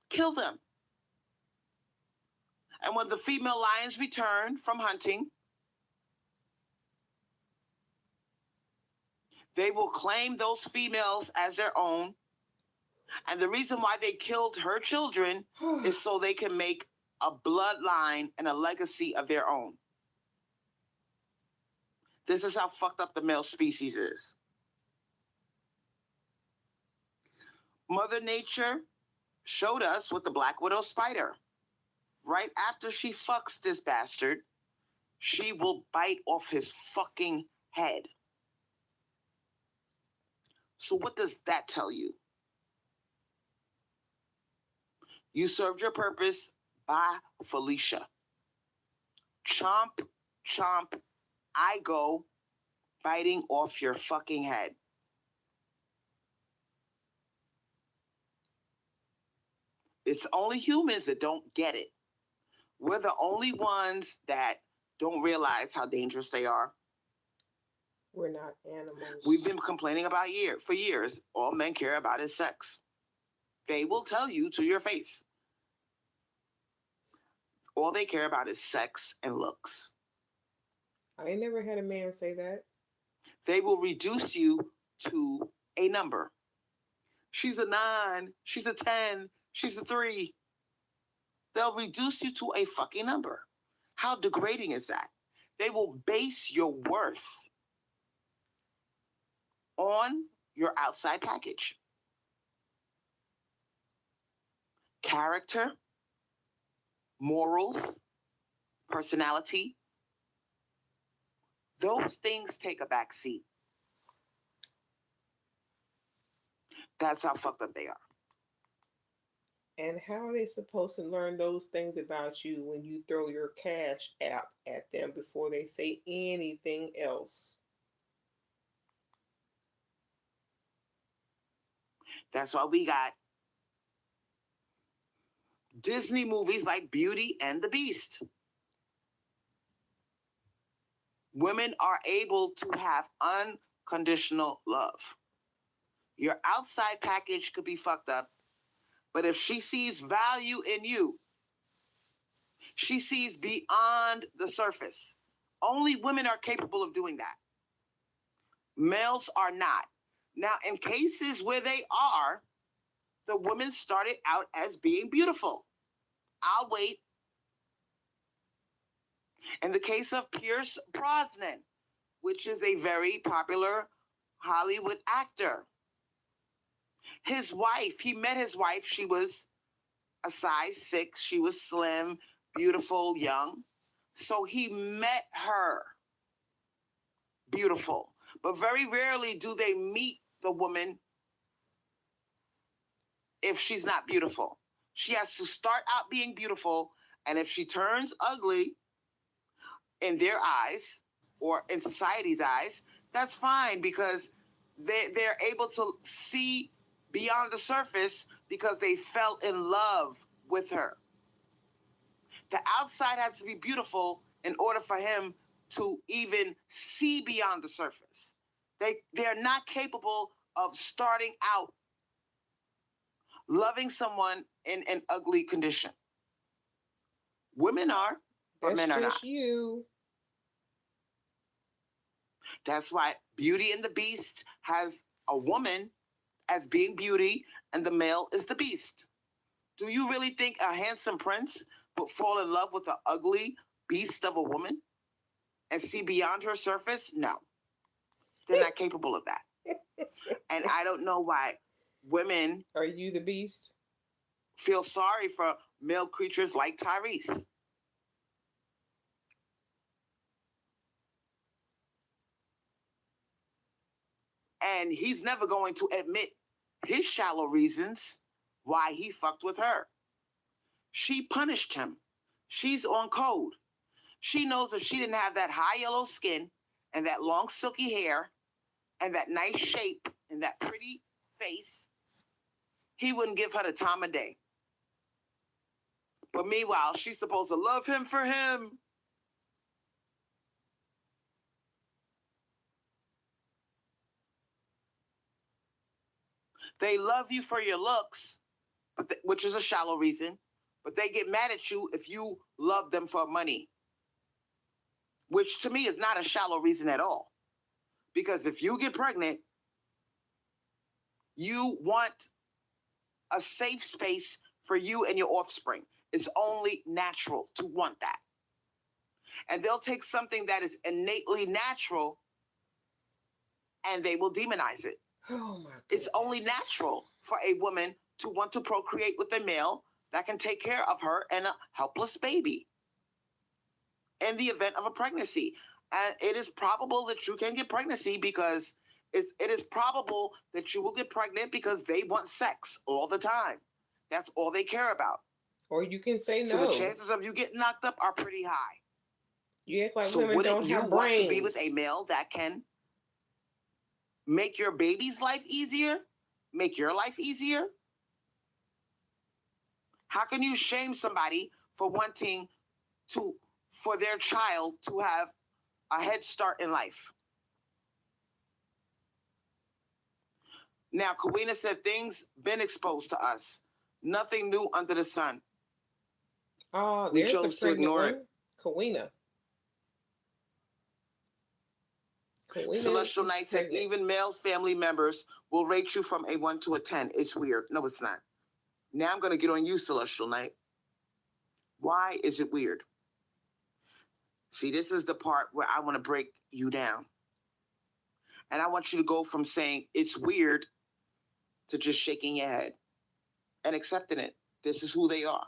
Kill them. And when the female lions return from hunting, they will claim those females as their own. And the reason why they killed her children is so they can make a bloodline and a legacy of their own. This is how fucked up the male species is. Mother Nature showed us with the black widow spider. Right after she fucks this bastard, she will bite off his fucking head. So what does that tell you? You served your purpose. Bye, Felicia. Chomp, chomp, I go, biting off your fucking head. It's only humans that don't get it. We're the only ones that don't realize how dangerous they are. We're not animals. We've been complaining about for years. All men care about is sex. They will tell you to your face. All they care about is sex and looks. I ain't never had a man say that. They will reduce you to a number. She's a 9. She's a 10. She's a 3. They'll reduce you to a fucking number. How degrading is that? They will base your worth on your outside package. Character, morals, personality, those things take a back seat. That's how fucked up they are. And how are they supposed to learn those things about you when you throw your cash app at them before they say anything else? That's why we got Disney movies like Beauty and the Beast. Women are able to have unconditional love. Your outside package could be fucked up, but if she sees value in you, she sees beyond the surface. Only women are capable of doing that. Males are not. Now, in cases where they are, the women started out as being beautiful. I'll wait. In the case of Pierce Brosnan, which is a very popular Hollywood actor, his wife, he met his wife. She was a size 6. She was slim, beautiful, young. So he met her beautiful. But very rarely do they meet the woman if she's not beautiful. She has to start out being beautiful. And if she turns ugly in their eyes or in society's eyes, that's fine because they're able to see beyond the surface because they fell in love with her. The outside has to be beautiful in order for him to even see beyond the surface. They're not capable of starting out loving someone in an ugly condition. Women are, but men are not. That's just you. That's why Beauty and the Beast has a woman as being beauty and the male is the beast. Do you really think a handsome prince would fall in love with an ugly beast of a woman and see beyond her surface? No. They're not capable of that. And I don't know why women Are you the beast? feel sorry for male creatures like Tyrese. And he's never going to admit his shallow reasons why he fucked with her. She punished him. She's on code. She knows if she didn't have that high yellow skin and that long silky hair and that nice shape and that pretty face, he wouldn't give her the time of day. But meanwhile, she's supposed to love him for him. They love you for your looks, which is a shallow reason, but they get mad at you if you love them for money, which to me is not a shallow reason at all. Because if you get pregnant, you want a safe space for you and your offspring. It's only natural to want that. And they'll take something that is innately natural and they will demonize it. Oh my goodness. It's only natural for a woman to want to procreate with a male that can take care of her and a helpless baby in the event of a pregnancy. And it is probable that you can get pregnancy because it is probable that you will get pregnant because they want sex all the time. That's all they care about. Or you can say no. So the chances of you getting knocked up are pretty high. You act like so women don't have brains. Want to be with a male that can make your baby's life easier, make your life easier? How can you shame somebody for wanting for their child to have a head start in life? Now, Kawina said things been exposed to us. Nothing new under the sun. Oh, there's the pregnant one. Kawina. Celestial Knight said even male family members will rate you from a 1 to a 10. It's weird. No, it's not. Now I'm going to get on you, Celestial Knight. Why is it weird? See, this is the part where I want to break you down. And I want you to go from saying it's weird to just shaking your head and accepting it. This is who they are.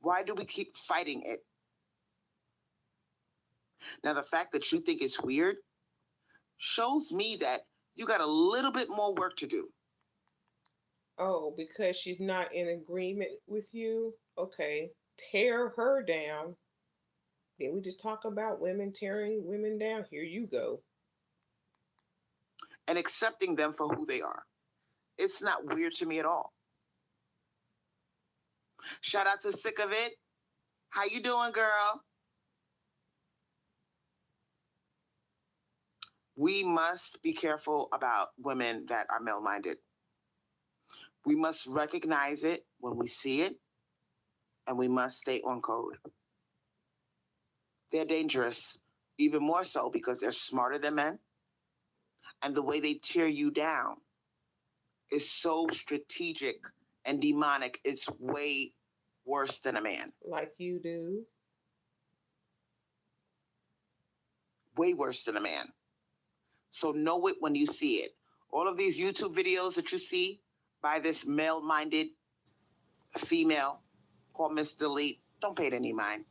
Why do we keep fighting it? Now, the fact that you think it's weird shows me that you got a little bit more work to do. Oh, because she's not in agreement with you? Okay, tear her down. Then we just talk about women tearing women down. Here you go. And accepting them for who they are. It's not weird to me at all. Shout out to Sick of It. How you doing, girl? We must be careful about women that are male-minded. We must recognize it when we see it, and we must stay on code. They're dangerous, even more so because they're smarter than men, and the way they tear you down is so strategic and demonic. It's way worse than a man. Like you do. Way worse than a man. So know it when you see it. All of these YouTube videos that you see by this male-minded female called Miss Delete, don't pay it any mind.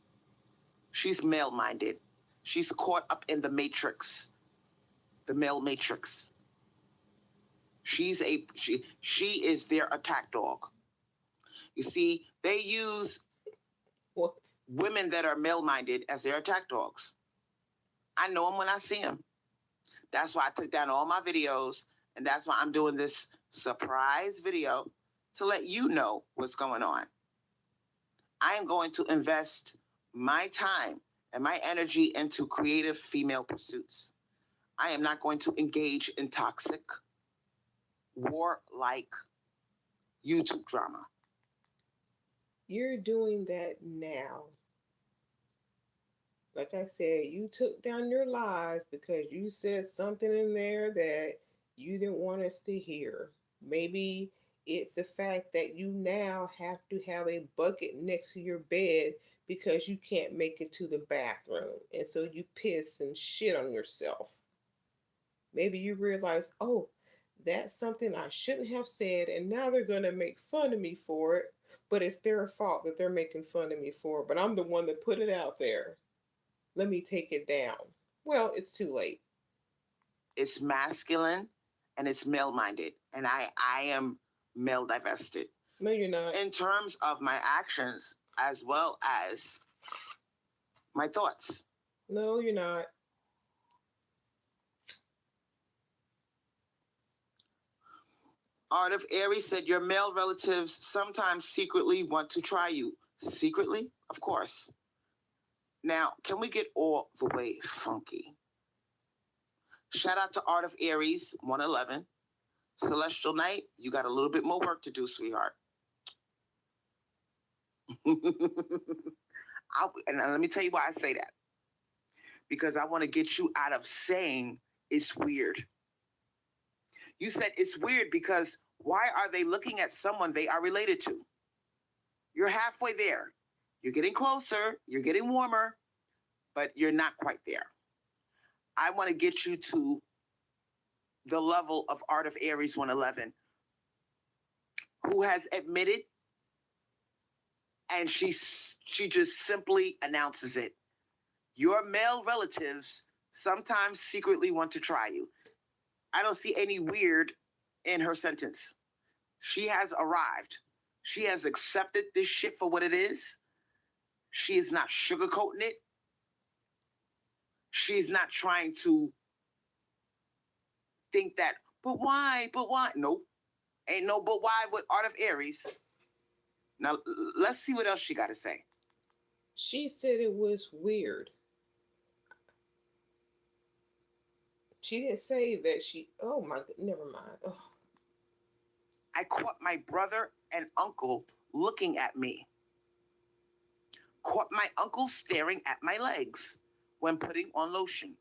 She's male-minded. She's caught up in the matrix, the male matrix. She is their attack dog. You see, they use women that are male-minded as their attack dogs. I know them when I see them. That's why I took down all my videos, and that's why I'm doing this surprise video to let you know what's going on. I am going to invest my time and my energy into creative female pursuits. I am not going to engage in toxic, war-like YouTube drama. You're doing that now. Like I said, you took down your live because you said something in there that you didn't want us to hear. Maybe it's the fact that you now have to have a bucket next to your bed because you can't make it to the bathroom. And so you piss and shit on yourself. Maybe you realize, oh, that's something I shouldn't have said, and now they're going to make fun of me for it. But it's their fault that they're making fun of me for it. But I'm the one that put it out there. Let me take it down. Well, it's too late. It's masculine and it's male minded. And I am male divested No, you're not. in terms of my actions as well as my thoughts. No, you're not. Art of Aries said your male relatives sometimes secretly want to try you. Secretly? Of course. Now, can we get all the way funky? Shout out to Art of Aries 111. Celestial Night, you got a little bit more work to do, sweetheart. And let me tell you why I say that. Because I want to get you out of saying it's weird. You said it's weird because why are they looking at someone they are related to? You're halfway there. You're getting closer. You're getting warmer, but you're not quite there. I want to get you to the level of Art of Aries 111, who has admitted, and she just simply announces it. Your male relatives sometimes secretly want to try you. I don't see any weird in her sentence. She has arrived. She has accepted this shit for what it is. She is not sugarcoating it. She's not trying to think that, but why? But why? Nope. Ain't no but why with Art of Aries. Now, let's see what else she got to say. She said it was weird. She didn't say that she. Oh my. Never mind. Oh. I caught my brother and uncle looking at me. Caught my uncle staring at my legs when putting on lotion.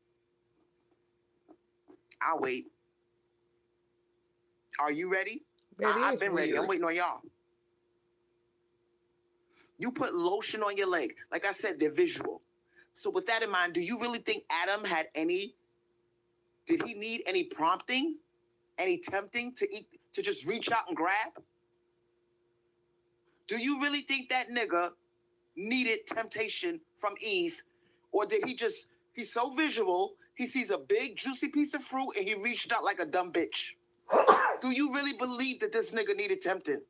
I'll wait. Are you ready? I've been ready. I'm waiting on y'all. You put lotion on your leg. Like I said, they're visual. So with that in mind, do you really think Adam had did he need any prompting, any tempting to just reach out and grab? Do you really think that nigga needed temptation from Eve? Or did he's so visual, he sees a big juicy piece of fruit and he reached out like a dumb bitch? Do you really believe that this nigga needed tempting?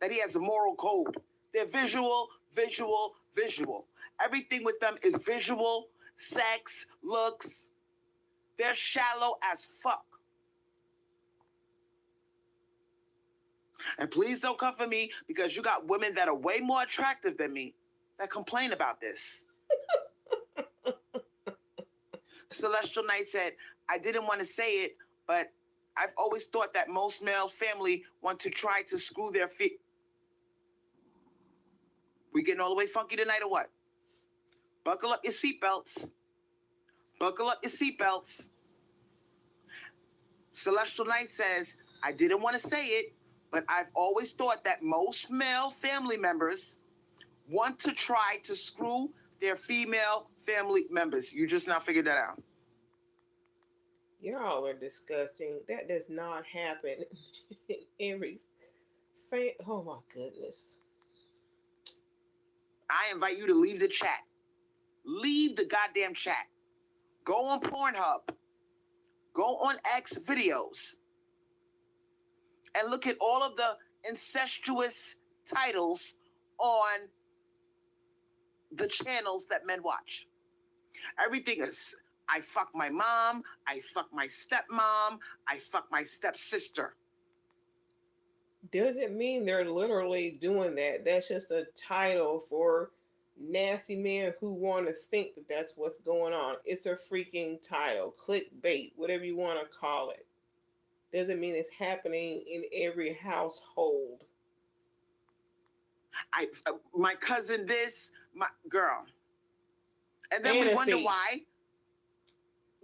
That he has a moral code? They're visual, visual, visual. Everything with them is visual, sex, looks. They're shallow as fuck. And please don't come for me because you got women that are way more attractive than me that complain about this. Celestial Night said, I didn't want to say it, but I've always thought that most male family want to try to screw their feet. We getting all the way funky tonight or what? Buckle up your seatbelts. Buckle up your seatbelts. Celestial Night says, I didn't want to say it, but I've always thought that most male family members want to try to screw their female family members. You just now figured that out. Y'all are disgusting. That does not happen in every oh my goodness. I invite you to leave the chat. Leave the goddamn chat. Go on Pornhub. Go on X videos. And look at all of the incestuous titles on the channels that men watch. Everything is, I fuck my mom, I fuck my stepmom, I fuck my stepsister. Doesn't mean they're literally doing that. That's just a title for nasty men who want to think that that's what's going on. It's a freaking title, clickbait, whatever you want to call it. Doesn't mean it's happening in every household. My cousin this, my girl. And then we wonder why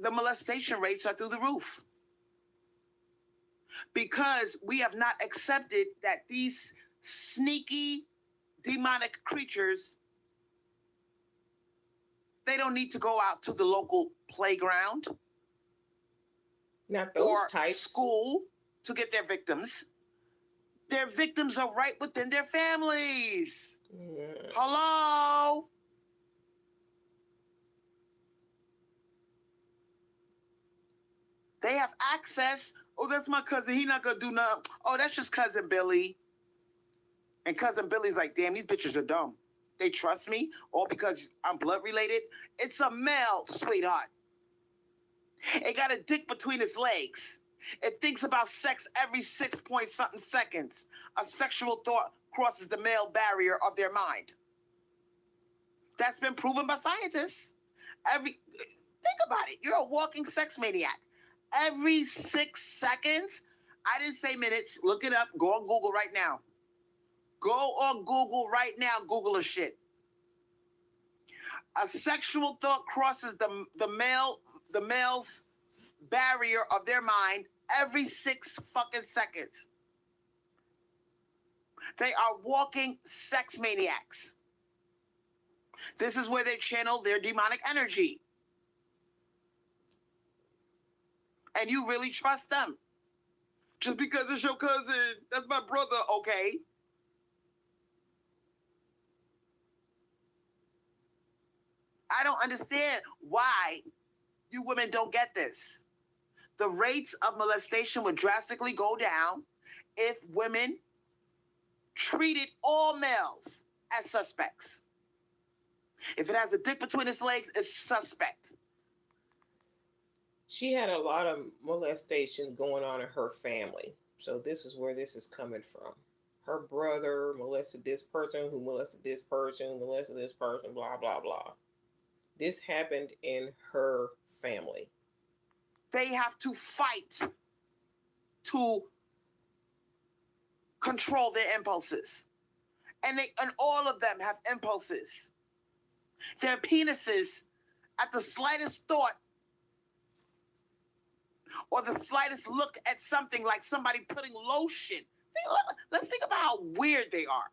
the molestation rates are through the roof. Because we have not accepted that these sneaky, demonic creatures, they don't need to go out to the local playground. Not those or types. school to get their victims. Their victims are right within their families. Mm. Hello? They have access. Oh, that's my cousin. He not gonna do nothing. Oh, that's just cousin Billy. And cousin Billy's like, damn, these bitches are dumb. They trust me all because I'm blood related. It's a male, sweetheart. It got a dick between its legs. It thinks about sex every 6 point something seconds. A sexual thought crosses the male barrier of their mind. That's been proven by scientists. Think about it. You're a walking sex maniac. Every 6 seconds, I didn't say minutes. Look it up. Go on Google right now. Go on Google right now. Google a shit. A sexual thought crosses the male's barrier of their mind every 6 fucking seconds. They are walking sex maniacs. This is where they channel their demonic energy. And you really trust them. Just because it's your cousin, that's my brother, okay? I don't understand why you women don't get this. The rates of molestation would drastically go down if women treated all males as suspects. If it has a dick between its legs, it's suspect. She had a lot of molestation going on in her family. So this is where this is coming from. Her brother molested this person, who molested this person, who molested this person, blah, blah, blah. This happened in her family. They have to fight to control their impulses. And all of them have impulses. Their penises, at the slightest thought or the slightest look at something like somebody putting lotion. Let's think about how weird they are.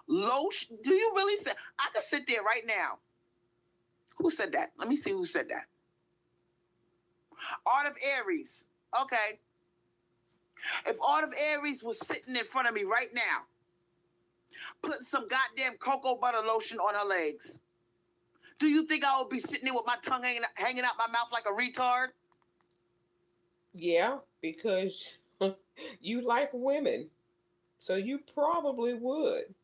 Lotion? Do you really say? I could sit there right now. Who said that? Let me see who said that. Art of Aries. Okay. If Art of Aries was sitting in front of me right now, putting some goddamn cocoa butter lotion on her legs, do you think I would be sitting there with my tongue hanging out my mouth like a retard? Yeah, because you like women. So you probably would.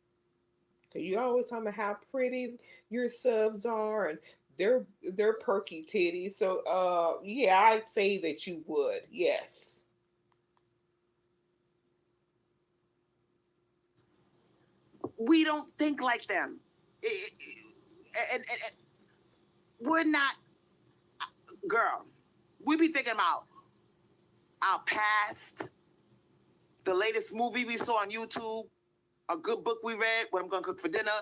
Because you always talking about how pretty your subs are and they're perky titties. So yeah, I'd say that you would. Yes. We don't think like them. And we're not, girl, we be thinking about our past, the latest movie we saw on YouTube, a good book we read, what I'm gonna cook for dinner.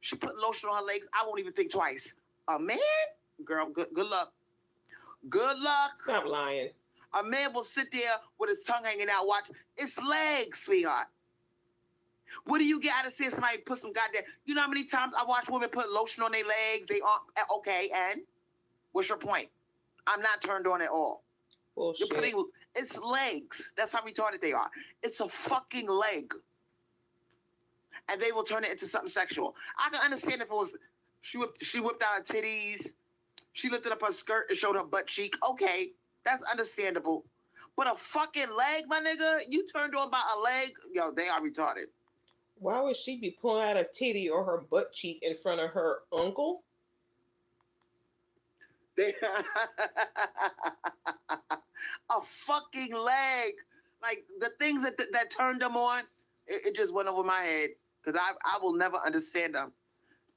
She put lotion on her legs. I won't even think twice. A man? Girl, good luck. Good luck. Stop lying. A man will sit there with his tongue hanging out, watch. It's legs, sweetheart. What do you get out of seeing somebody put some goddamn... You know how many times I watch women put lotion on their legs? They are... Okay, and? What's your point? I'm not turned on at all. Bullshit. You're putting... It's legs. That's how retarded they are. It's a fucking leg. And they will turn it into something sexual. I can understand if it was... She whipped out her titties. She lifted up her skirt and showed her butt cheek. Okay, that's understandable. But a fucking leg, my nigga? You turned on by a leg? Yo, they are retarded. Why would she be pulling out a titty or her butt cheek in front of her uncle? They a fucking leg. Like the things that turned them on, it just went over my head because I will never understand them.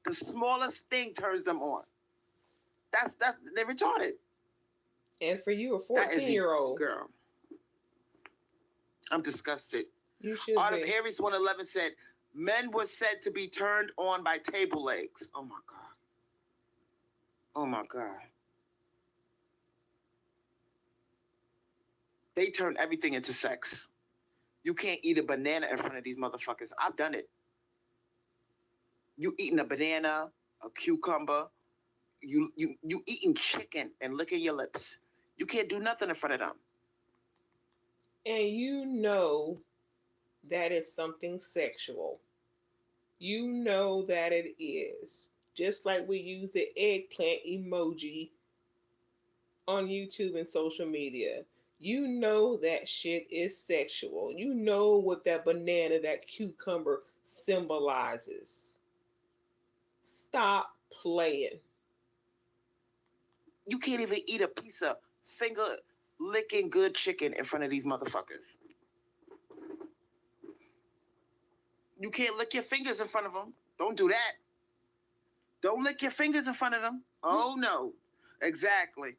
The smallest thing turns them on. That's they're retarded. And for you, a 14-year-old girl, I'm disgusted. You should Art be. of Aries 111 said, men were said to be turned on by table legs. Oh my God. Oh my God. They turn everything into sex. You can't eat a banana in front of these motherfuckers. I've done it. You eating a banana, a cucumber, you eating chicken and licking your lips. You can't do nothing in front of them. And you know that is something sexual. You know that it is. Just like we use the eggplant emoji on YouTube and social media. You know that shit is sexual. You know what that banana, that cucumber symbolizes. Stop playing. You can't even eat a piece of finger licking good chicken in front of these motherfuckers. You can't lick your fingers in front of them. Don't do that. Don't lick your fingers in front of them. Oh no. Exactly.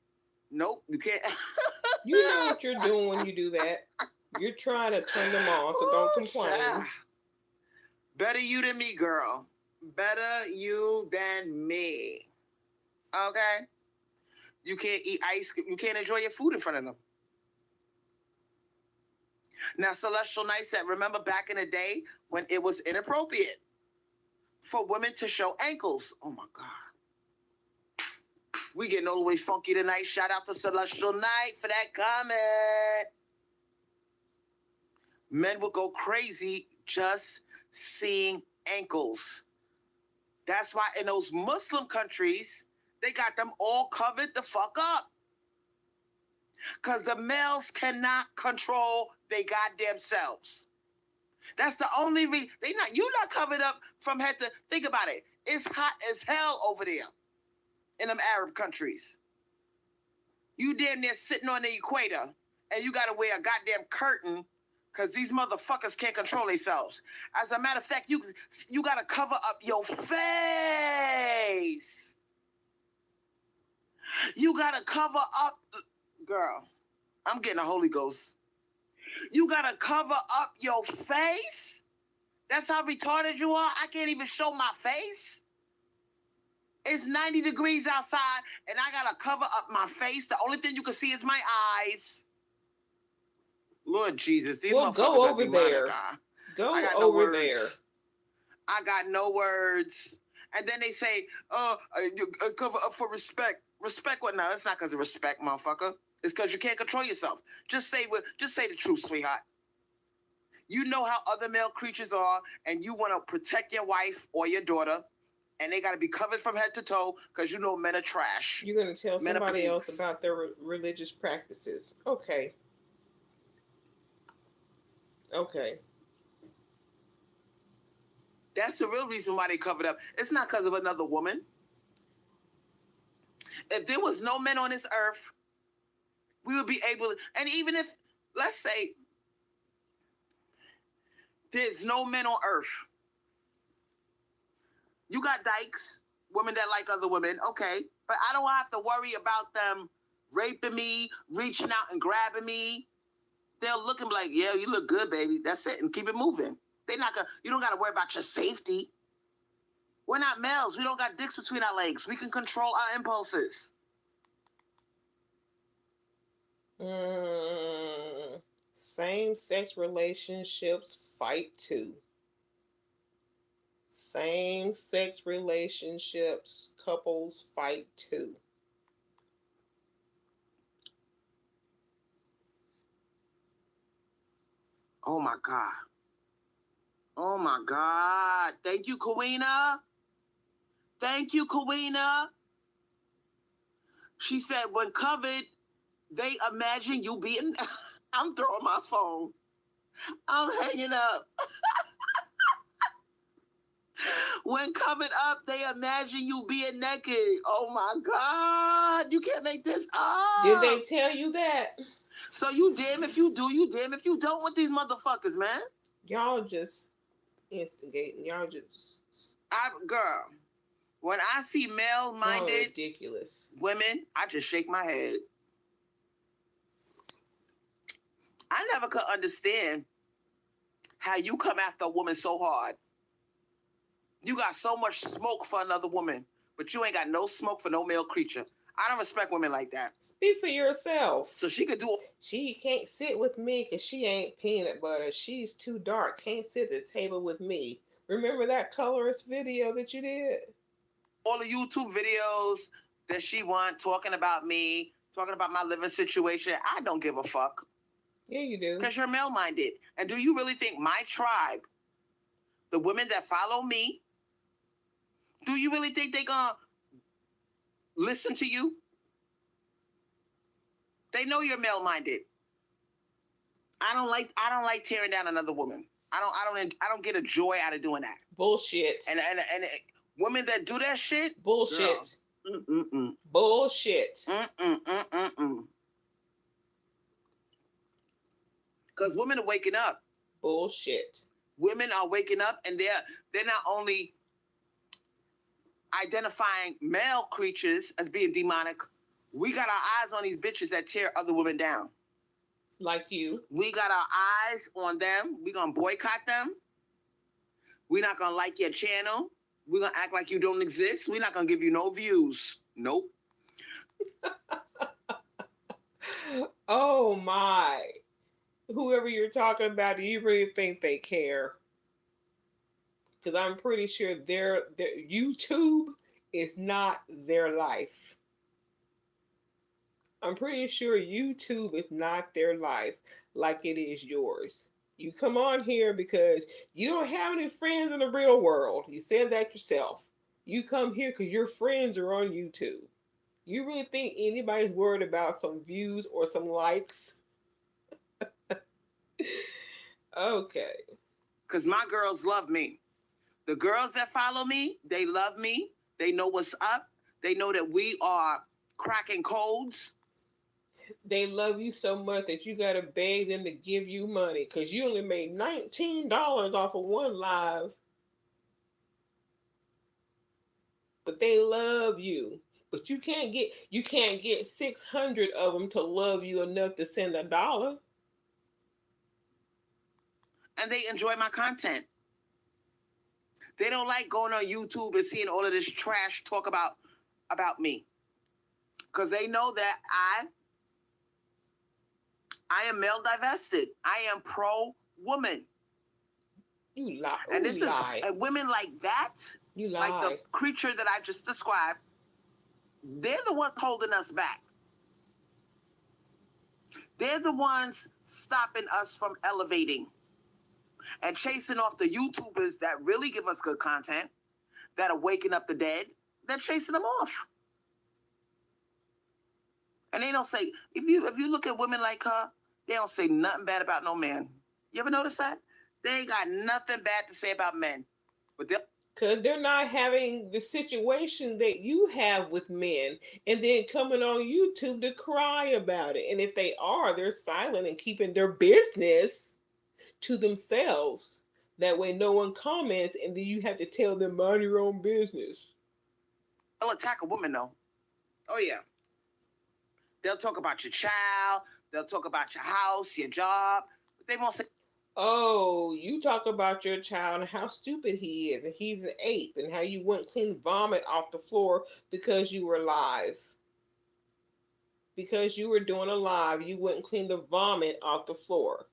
Nope, you can't. You know what you're doing when you do that. You're trying to turn them on, so don't complain. Better you than me, girl. Better you than me. Okay? You can't eat ice cream. You can't enjoy your food in front of them. Now, Celestial Night said, remember back in the day when it was inappropriate for women to show ankles? Oh my God. We getting all the way funky tonight. Shout out to Celestial Night for that comment. Men will go crazy just seeing ankles. That's why in those Muslim countries, they got them all covered the fuck up. Because the males cannot control their goddamn selves. That's the only reason. You're not covered up from head to. Think about it. It's hot as hell over there in them Arab countries. You damn near sitting on the equator, and you got to wear a goddamn curtain because these motherfuckers can't control themselves. As a matter of fact, you got to cover up your face. You got to cover up. Girl, I'm getting a Holy Ghost. You got to cover up your face? That's how retarded you are? I can't even show my face? It's 90 degrees outside, and I got to cover up my face. The only thing you can see is my eyes. Lord Jesus, these motherfuckers go over are demonic, there. Go I got over no there. I got no words. And then they say, you cover up for respect. Respect what? No, it's not because of respect, motherfucker. It's because you can't control yourself. Just say the truth, sweetheart. You know how other male creatures are, and you want to protect your wife or your daughter, and they got to be covered from head to toe because you know men are trash. You're going to tell somebody else about their religious practices. Okay. Okay. That's the real reason why they covered up. It's not because of another woman. If there was no men on this earth, we would be able to, and even if, let's say, there's no men on earth. You got dykes, women that like other women, okay, but I don't have to worry about them raping me, reaching out and grabbing me. They'll look and be like, yeah, you look good, baby. That's it, and keep it moving. You don't got to worry about your safety. We're not males. We don't got dicks between our legs. We can control our impulses. Same-sex relationships fight too. Same-sex relationships, couples fight too. Oh my God. Oh my God. Thank you, Kawina. Thank you, Kawina. She said, when covered, they imagine you being. I'm throwing my phone. I'm hanging up. When covered up, they imagine you being naked. Oh my God. You can't make this up. Did they tell you that? So you damn if you do, you damn if you don't with these motherfuckers, man. Y'all just instigating. Y'all just. Girl, when I see male-minded ridiculous women, I just shake my head. I never could understand how you come after a woman so hard. You got so much smoke for another woman, but you ain't got no smoke for no male creature. I don't respect women like that. Speak for yourself. So she could do. She can't sit with me because she ain't peanut butter. She's too dark. Can't sit at the table with me. Remember that colorist video that you did? All the YouTube videos that she want talking about me, talking about my living situation. I don't give a fuck. Yeah, you do. Because you're male minded. And do you really think my tribe, the women that follow me, do you really think they gonna listen to you? They know you're male minded. I don't like tearing down another woman. I don't get a joy out of doing that. Bullshit. And women that do that shit, bullshit. Bullshit. Because women are waking up. Bullshit. Women are waking up, and they're not only identifying male creatures as being demonic. We got our eyes on these bitches that tear other women down. Like you. We got our eyes on them. We're going to boycott them. We're not going to like your channel. We're going to act like you don't exist. We're not going to give you no views. Nope. Oh, my. Whoever you're talking about, do you really think they care? Because I'm pretty sure their YouTube is not their life. I'm pretty sure YouTube is not their life like it is yours. You come on here because you don't have any friends in the real world. You said that yourself. You come here because your friends are on YouTube. You really think anybody's worried about some views or some likes? Okay. Because my girls love me. The girls that follow me, they love me. They know what's up. They know that we are cracking codes. They love you so much that you got to beg them to give you money because you only made $19 off of one live. But they love you. But you can't get 600 of them to love you enough to send $1. And they enjoy my content. They don't like going on YouTube and seeing all of this trash talk about me. Because they know that I am male divested. I am pro-woman. You lie. And this is and women like that, you lie. like the creature that I just described, they're the ones holding us back. They're the ones stopping us from elevating and chasing off the YouTubers that really give us good content, that are waking up the dead. They're chasing them off. And they don't say, if you look at women like her, they don't say nothing bad about no man. You ever notice that? They ain't got nothing bad to say about men. But because they're not having the situation that you have with men and then coming on YouTube to cry about it. And if they are, they're silent and keeping their business to themselves. That way no one comments and then you have to tell them, mind your own business. They'll attack a woman though. Oh yeah. They'll talk about your child. They'll talk about your house, your job. But they won't say, oh, you talk about your child and how stupid he is, and he's an ape, and how you wouldn't clean vomit off the floor because you were live. Because you were doing a live, you wouldn't clean the vomit off the floor.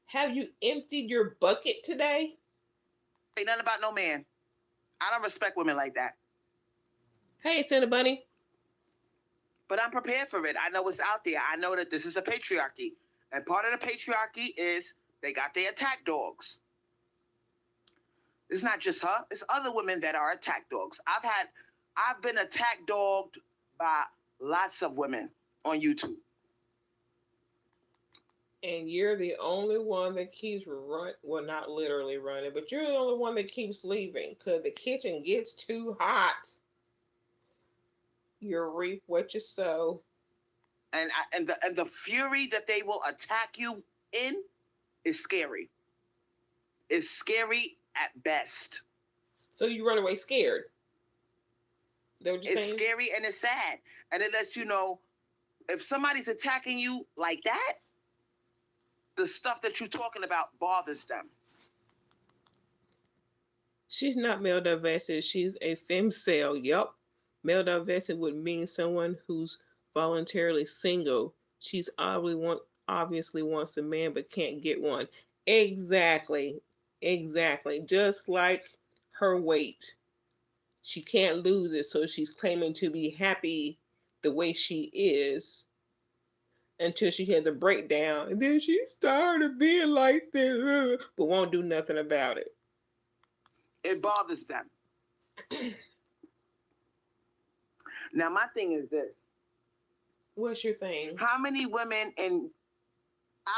Have you emptied your bucket today? Say nothing about no man. I don't respect women like that. Hey, Santa Bunny. But I'm prepared for it. I know what's out there. I know that this is a patriarchy. And part of the patriarchy is they got their attack dogs. It's not just her. It's other women that are attack dogs. I've been attack dogged by lots of women on YouTube. And you're the only one that keeps running. Well, not literally running, but you're the only one that keeps leaving because the kitchen gets too hot. You reap what you sow. And the fury that they will attack you in is scary. It's scary at best. So you run away scared. That what you're saying? It's scary and it's sad. And it lets you know if somebody's attacking you like that, the stuff that you're talking about bothers them. She's not male divested. She's a femcel. Yup. Male divested would mean someone who's voluntarily single. She's obviously wants a man but can't get one. Exactly. Just like her weight. She can't lose it, so she's claiming to be happy the way she is until she had the breakdown, and then she's tired of being like this, but won't do nothing about it. It bothers them. Now, my thing is this. What's your thing? How many women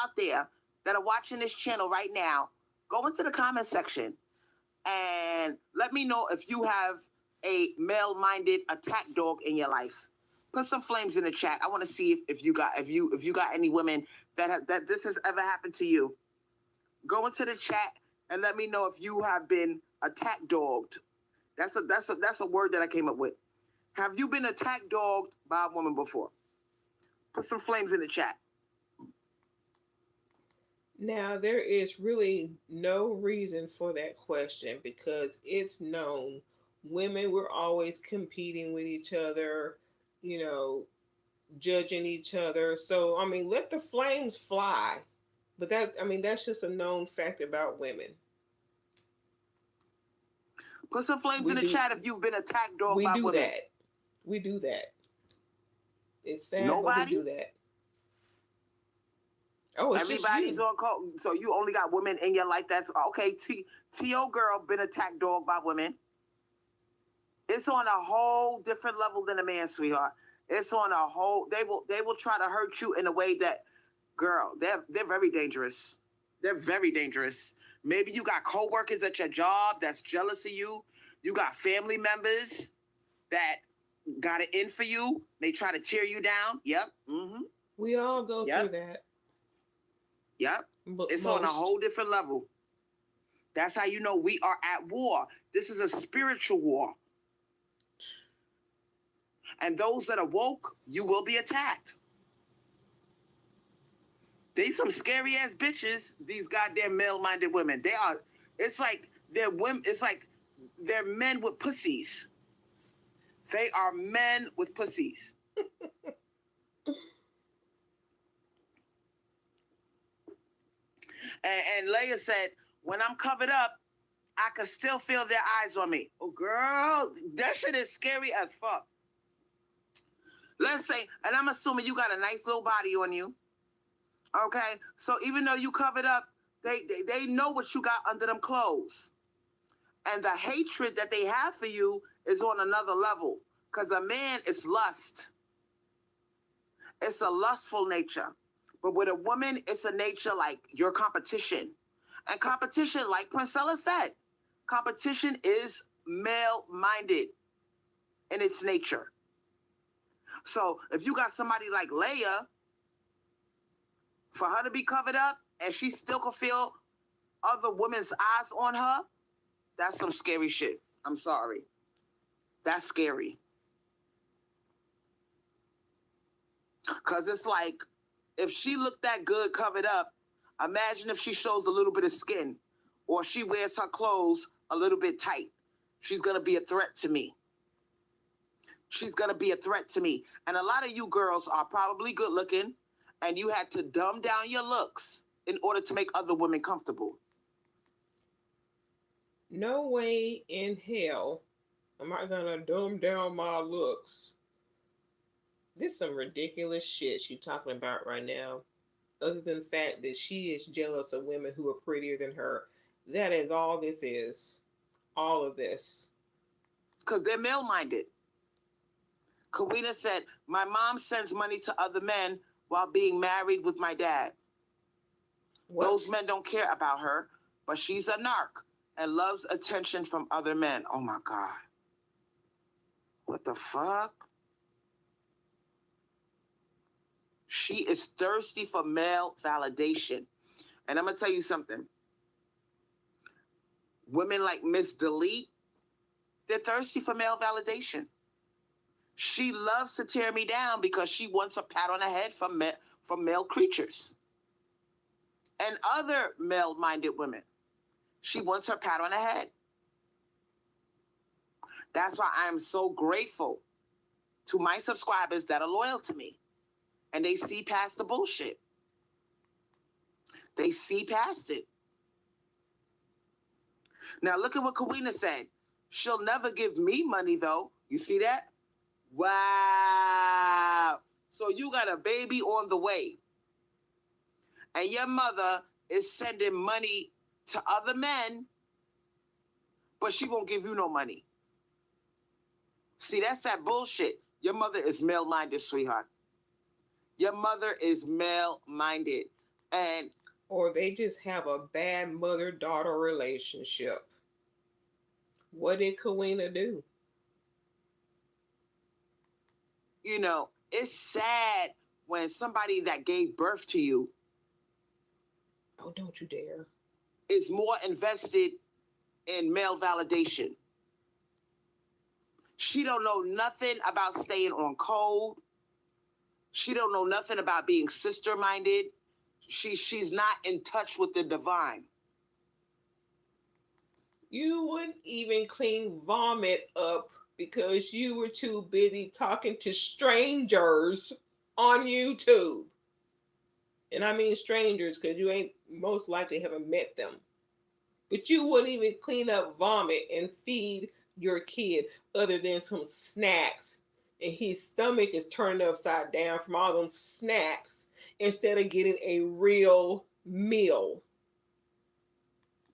out there that are watching this channel right now, go into the comment section and let me know if you have a male-minded attack dog in your life. Put some flames in the chat. I want to see if you got any women that this has ever happened to you. Go into the chat and let me know if you have been attack dogged. That's a word that I came up with. Have you been attack dogged by a woman before? Put some flames in the chat. Now, there is really no reason for that question because it's known women were always competing with each other, judging each other. So, I mean, let the flames fly. But that's just a known fact about women. Put some flames in the chat if you've been attacked dog by women. We do that. It's sad, Nobody? but we do that. Oh, it's everybody's on call. So you only got women in your life. That's okay. T.O. girl been attacked dog by women. It's on a whole different level than a man, sweetheart. It's on a whole. They will try to hurt you in a way that, girl, they're very dangerous. They're very dangerous. Maybe you got coworkers at your job that's jealous of you. You got family members that got it in for you. They try to tear you down. Yep. Mm-hmm. We all go through that. Yep. It's on a whole different level. That's how you know we are at war. This is a spiritual war. And those that are woke, you will be attacked. They some scary ass bitches, these goddamn male-minded women. They are, it's like they're women, it's like they're men with pussies. They are men with pussies. And Leia said, when I'm covered up, I can still feel their eyes on me. Oh, girl, that shit is scary as fuck. Let's say, and I'm assuming you got a nice little body on you. Okay? So even though you covered up, they know what you got under them clothes. And the hatred that they have for you is on another level. Because a man is lust. It's a lustful nature. But with a woman, it's a nature like your competition. And competition, like Princella said, competition is male-minded in its nature. So if you got somebody like Leia, for her to be covered up and she still can feel other women's eyes on her, that's some scary shit. I'm sorry. That's scary. Because it's like, if she looked that good covered up, imagine if she shows a little bit of skin or she wears her clothes a little bit tight. She's going to be a threat to me. She's going to be a threat to me. And a lot of you girls are probably good looking and you had to dumb down your looks in order to make other women comfortable. No way in hell am I going to dumb down my looks. This is some ridiculous shit she's talking about right now. Other than the fact that she is jealous of women who are prettier than her. That is all this is. All of this. Because they're male-minded. Kawina said, my mom sends money to other men while being married with my dad. What? Those men don't care about her, but she's a narc and loves attention from other men. Oh my God. What the fuck? She is thirsty for male validation. And I'm going to tell you something. Women like Miss Delete, they're thirsty for male validation. She loves to tear me down because she wants a pat on the head from male creatures. And other male-minded women, she wants her pat on the head. That's why I am so grateful to my subscribers that are loyal to me. And they see past the bullshit. They see past it. Now look at what Kawina said. She'll never give me money though. You see that? Wow. So you got a baby on the way, and your mother is sending money to other men, but she won't give you no money. See, that's that bullshit. Your mother is male-minded, sweetheart. Your mother is male-minded. And or they just have a bad mother-daughter relationship. What did Kawina do? you know, it's sad when somebody that gave birth to you Oh, don't you dare. is more invested in male validation. She don't know nothing about staying on code. She don't know nothing about being sister-minded. She's not in touch with the divine. You wouldn't even clean vomit up because you were too busy talking to strangers on YouTube. And I mean strangers because you ain't most likely haven't met them. But you wouldn't even clean up vomit and feed your kid other than some snacks. And his stomach is turning upside down from all them snacks instead of getting a real meal.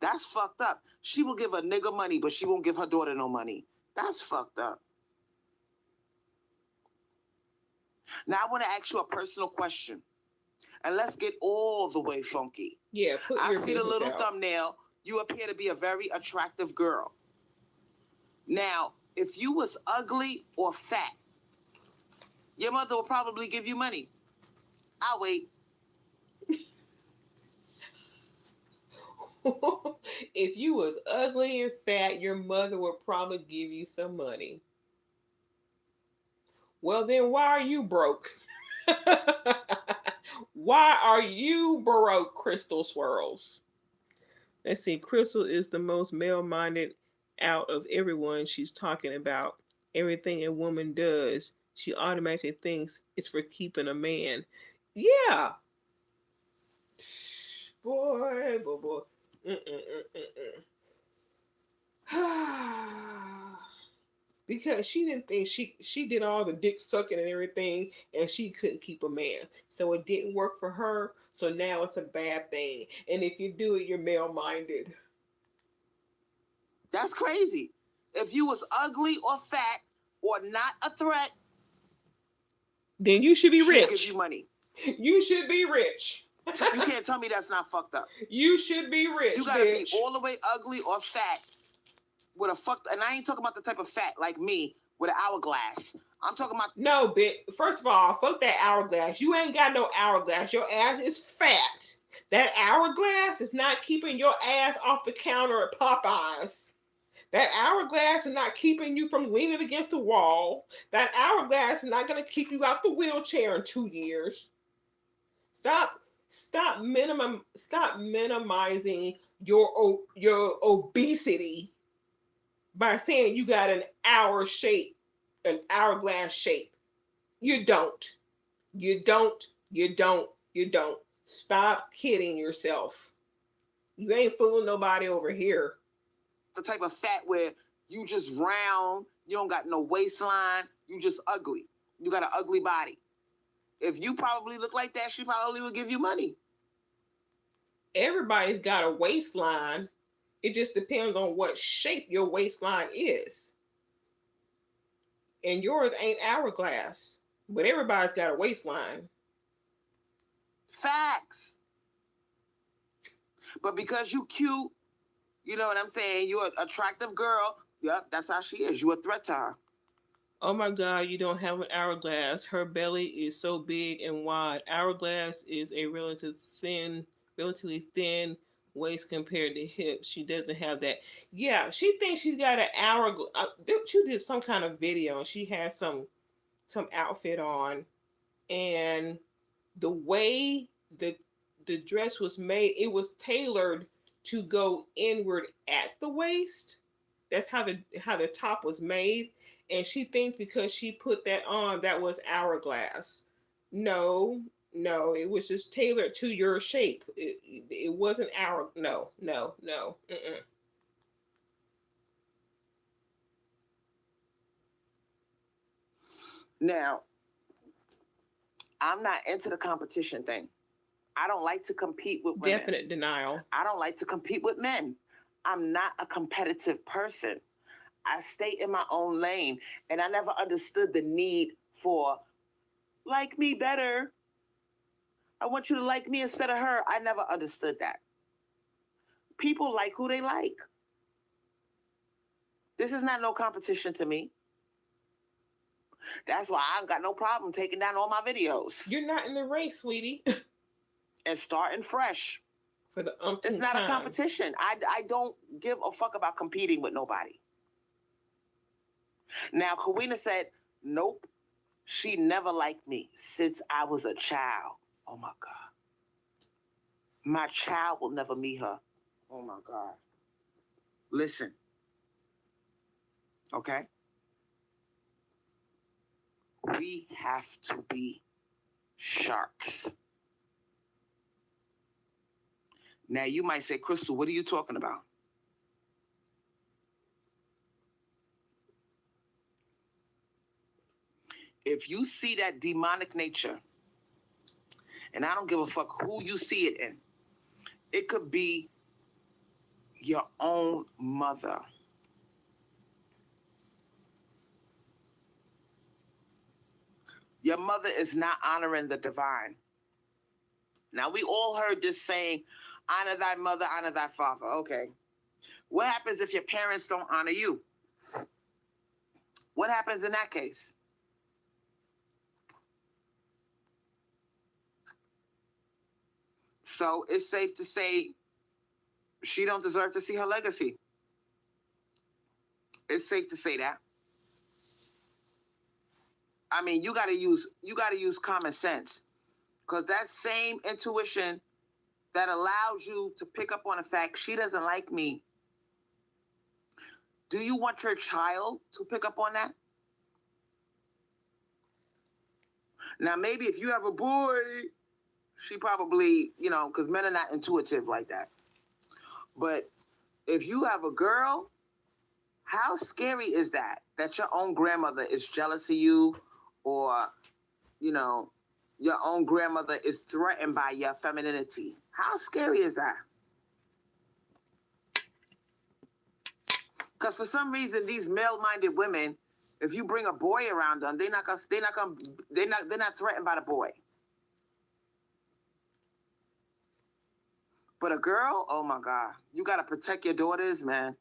That's fucked up. She will give a nigga money, but she won't give her daughter no money. That's fucked up. Now I want to ask you a personal question. And let's get all the way funky. Yeah, put I your see the business little out. thumbnail. You appear to be a very attractive girl. Now, if you was ugly or fat, your mother will probably give you money. I'll wait. If you was ugly and fat, your mother would probably give you some money. Well, then why are you broke? Why are you broke, Crystal Swirls? Let's see. Crystal is the most male-minded out of everyone she's talking about. Everything a woman does, she automatically thinks it's for keeping a man. Yeah. Boy, boy, boy. Because she didn't think she did all the dick sucking and everything and she couldn't keep a man, so it didn't work for her, so now it's a bad thing, and if you do it, you're male-minded. That's crazy. If you was ugly or fat or not a threat, then you should be she'll give rich. you money. You should be rich. You can't tell me that's not fucked up. You should be rich. You gotta bitch. be all the way ugly or fat with a fucked, and I ain't talking about the type of fat like me with an hourglass. I'm talking about no, bitch. First of all, fuck that hourglass. You ain't got no hourglass. Your ass is fat. That hourglass is not keeping your ass off the counter at Popeyes. That hourglass is not keeping you from leaning against the wall. That hourglass is not going to keep you out the wheelchair in 2 years. Stop minimizing your obesity by saying you got an hourglass shape. You don't. You don't. You don't. You don't. Stop kidding yourself. You ain't fooling nobody over here. the type of fat where you just round, you don't got no waistline, you just ugly. You got an ugly body. If you probably look like that, she probably would give you money. Everybody's got a waistline. It just depends on what shape your waistline is. And yours ain't hourglass, but everybody's got a waistline. Facts. But because you cute, you know what I'm saying? You're an attractive girl. Yep, that's how she is. You a threat to her. Oh my God, you don't have an hourglass. Her belly is so big and wide. Hourglass is a relatively thin waist compared to hips. She doesn't have that. Yeah, she thinks she's got an hourglass. She did some kind of video and she has some outfit on, and the way the dress was made, it was tailored to go inward at the waist. That's how the top was made, and she thinks because she put that on, that was hourglass. No, no, it was just tailored to your shape. It wasn't hour. No, no, no. Mm-mm. Now, I'm not into the competition thing. I don't like to compete with women. Definite denial. I don't like to compete with men. I'm not a competitive person. I stay in my own lane, and I never understood the need for like me better. I want you to like me instead of her. I never understood that. People like who they like. This is not no competition to me. That's why I ain't got no problem taking down all my videos. You're not in the race, sweetie. And starting fresh. For the umpteenth It's not time. a competition. I don't give a fuck about competing with nobody. Now, Kawina said, nope, she never liked me since I was a child. Oh my God. My child will never meet her. Oh my God. Listen. Okay? We have to be sharks. Now, you might say, Crystal, what are you talking about? If you see that demonic nature, and I don't give a fuck who you see it in, it could be your own mother. Your mother is not honoring the divine. Now, we all heard this saying, honor thy mother, honor thy father. Okay. What happens if your parents don't honor you? What happens in that case? So it's safe to say she don't deserve to see her legacy. It's safe to say that. I mean, you gotta use common sense. Because that same intuition that allows you to pick up on the fact she doesn't like me. Do you want your child to pick up on that? Now, maybe if you have a boy, she probably, because men are not intuitive like that. But if you have a girl, how scary is that? That your own grandmother is jealous of you, or, your own grandmother is threatened by your femininity. How scary is that? Because for some reason, these male-minded women, if you bring a boy around them, they're not threatened by the boy. But a girl, oh my God, you got to protect your daughters, man.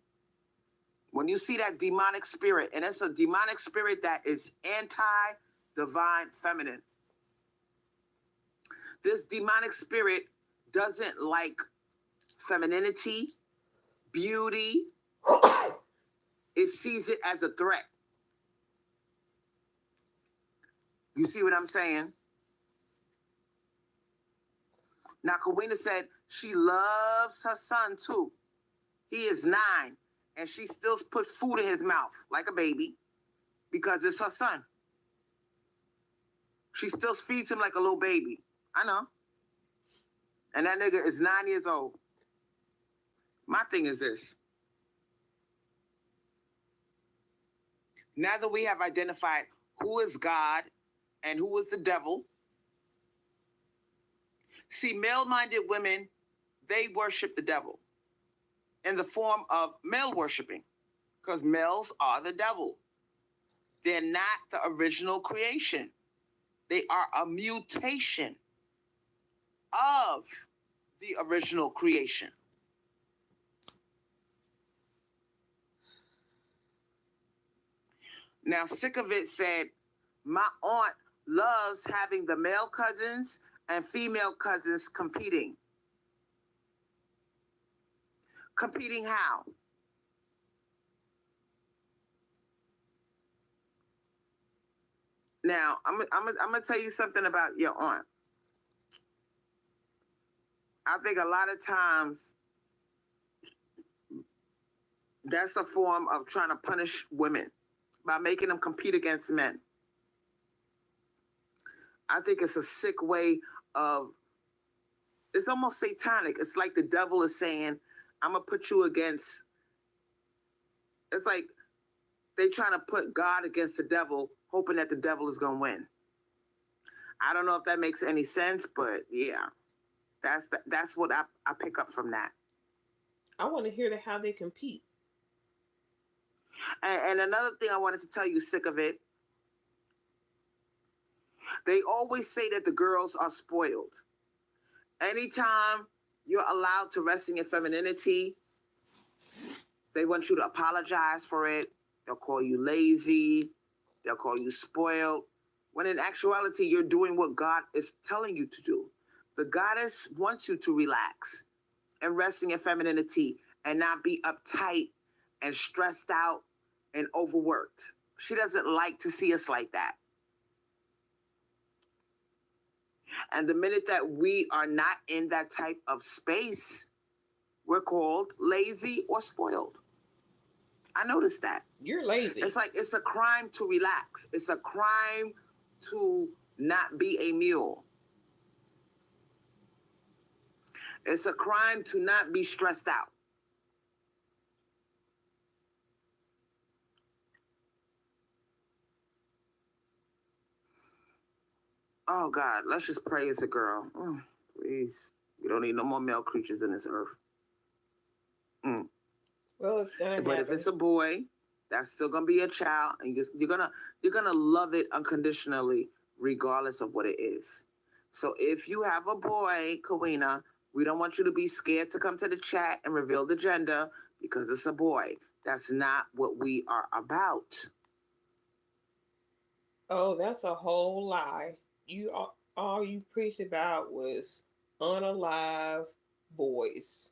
When you see that demonic spirit, and it's a demonic spirit that is anti-divine feminine. This demonic spirit doesn't like femininity, beauty. It sees it as a threat. You see what I'm saying? Now, Kawina said she loves her son too. He is 9, and she still puts food in his mouth like a baby because it's her son. She still feeds him like a little baby. I know. And that nigga is 9 years old. My thing is this. Now that we have identified who is God and who is the devil, see, male-minded women, they worship the devil in the form of male worshiping, because males are the devil. They're not the original creation. They are a mutation of the original creation. Now, Sick of It said, my aunt loves having the male cousins and female cousins competing. Competing how? Now, I'm going to tell you something about your aunt. I think a lot of times that's a form of trying to punish women by making them compete against men. I think it's a sick way of, it's almost satanic. It's like the devil is saying, I'm going to put you against, it's like they trying to put God against the devil, hoping that the devil is going to win. I don't know if that makes any sense, but yeah, that's what I pick up from that. I want to hear how they compete. And another thing I wanted to tell you, sick of it, they always say that the girls are spoiled. Anytime you're allowed to rest in your femininity, they want you to apologize for it. They'll call you lazy. They'll call you spoiled. When in actuality, you're doing what God is telling you to do. The goddess wants you to relax and rest in your femininity and not be uptight and stressed out and overworked. She doesn't like to see us like that. And the minute that we are not in that type of space, we're called lazy or spoiled. I noticed that. You're lazy. It's like it's a crime to relax. It's a crime to not be a mule. It's a crime to not be stressed out. Oh God, let's just pray as a girl. Please. We don't need no more male creatures in this earth. Well, it's gonna happen. But if it's a boy, that's still gonna be a child, and you're gonna love it unconditionally, regardless of what it is. So if you have a boy, Kawina, we don't want you to be scared to come to the chat and reveal the gender because it's a boy. That's not what we are about. Oh, that's a whole lie. You all you preached about was unalive boys.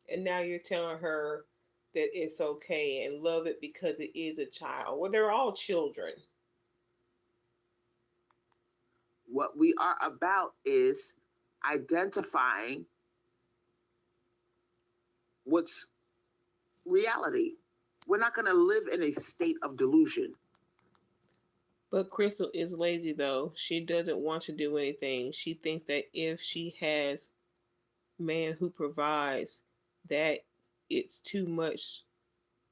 And now you're telling her that it's okay and love it because it is a child. Well, they're all children. What we are about is identifying what's reality. We're not going to live in a state of delusion. But Crystal is lazy though. She doesn't want to do anything. She thinks that if she has man who provides, that it's too much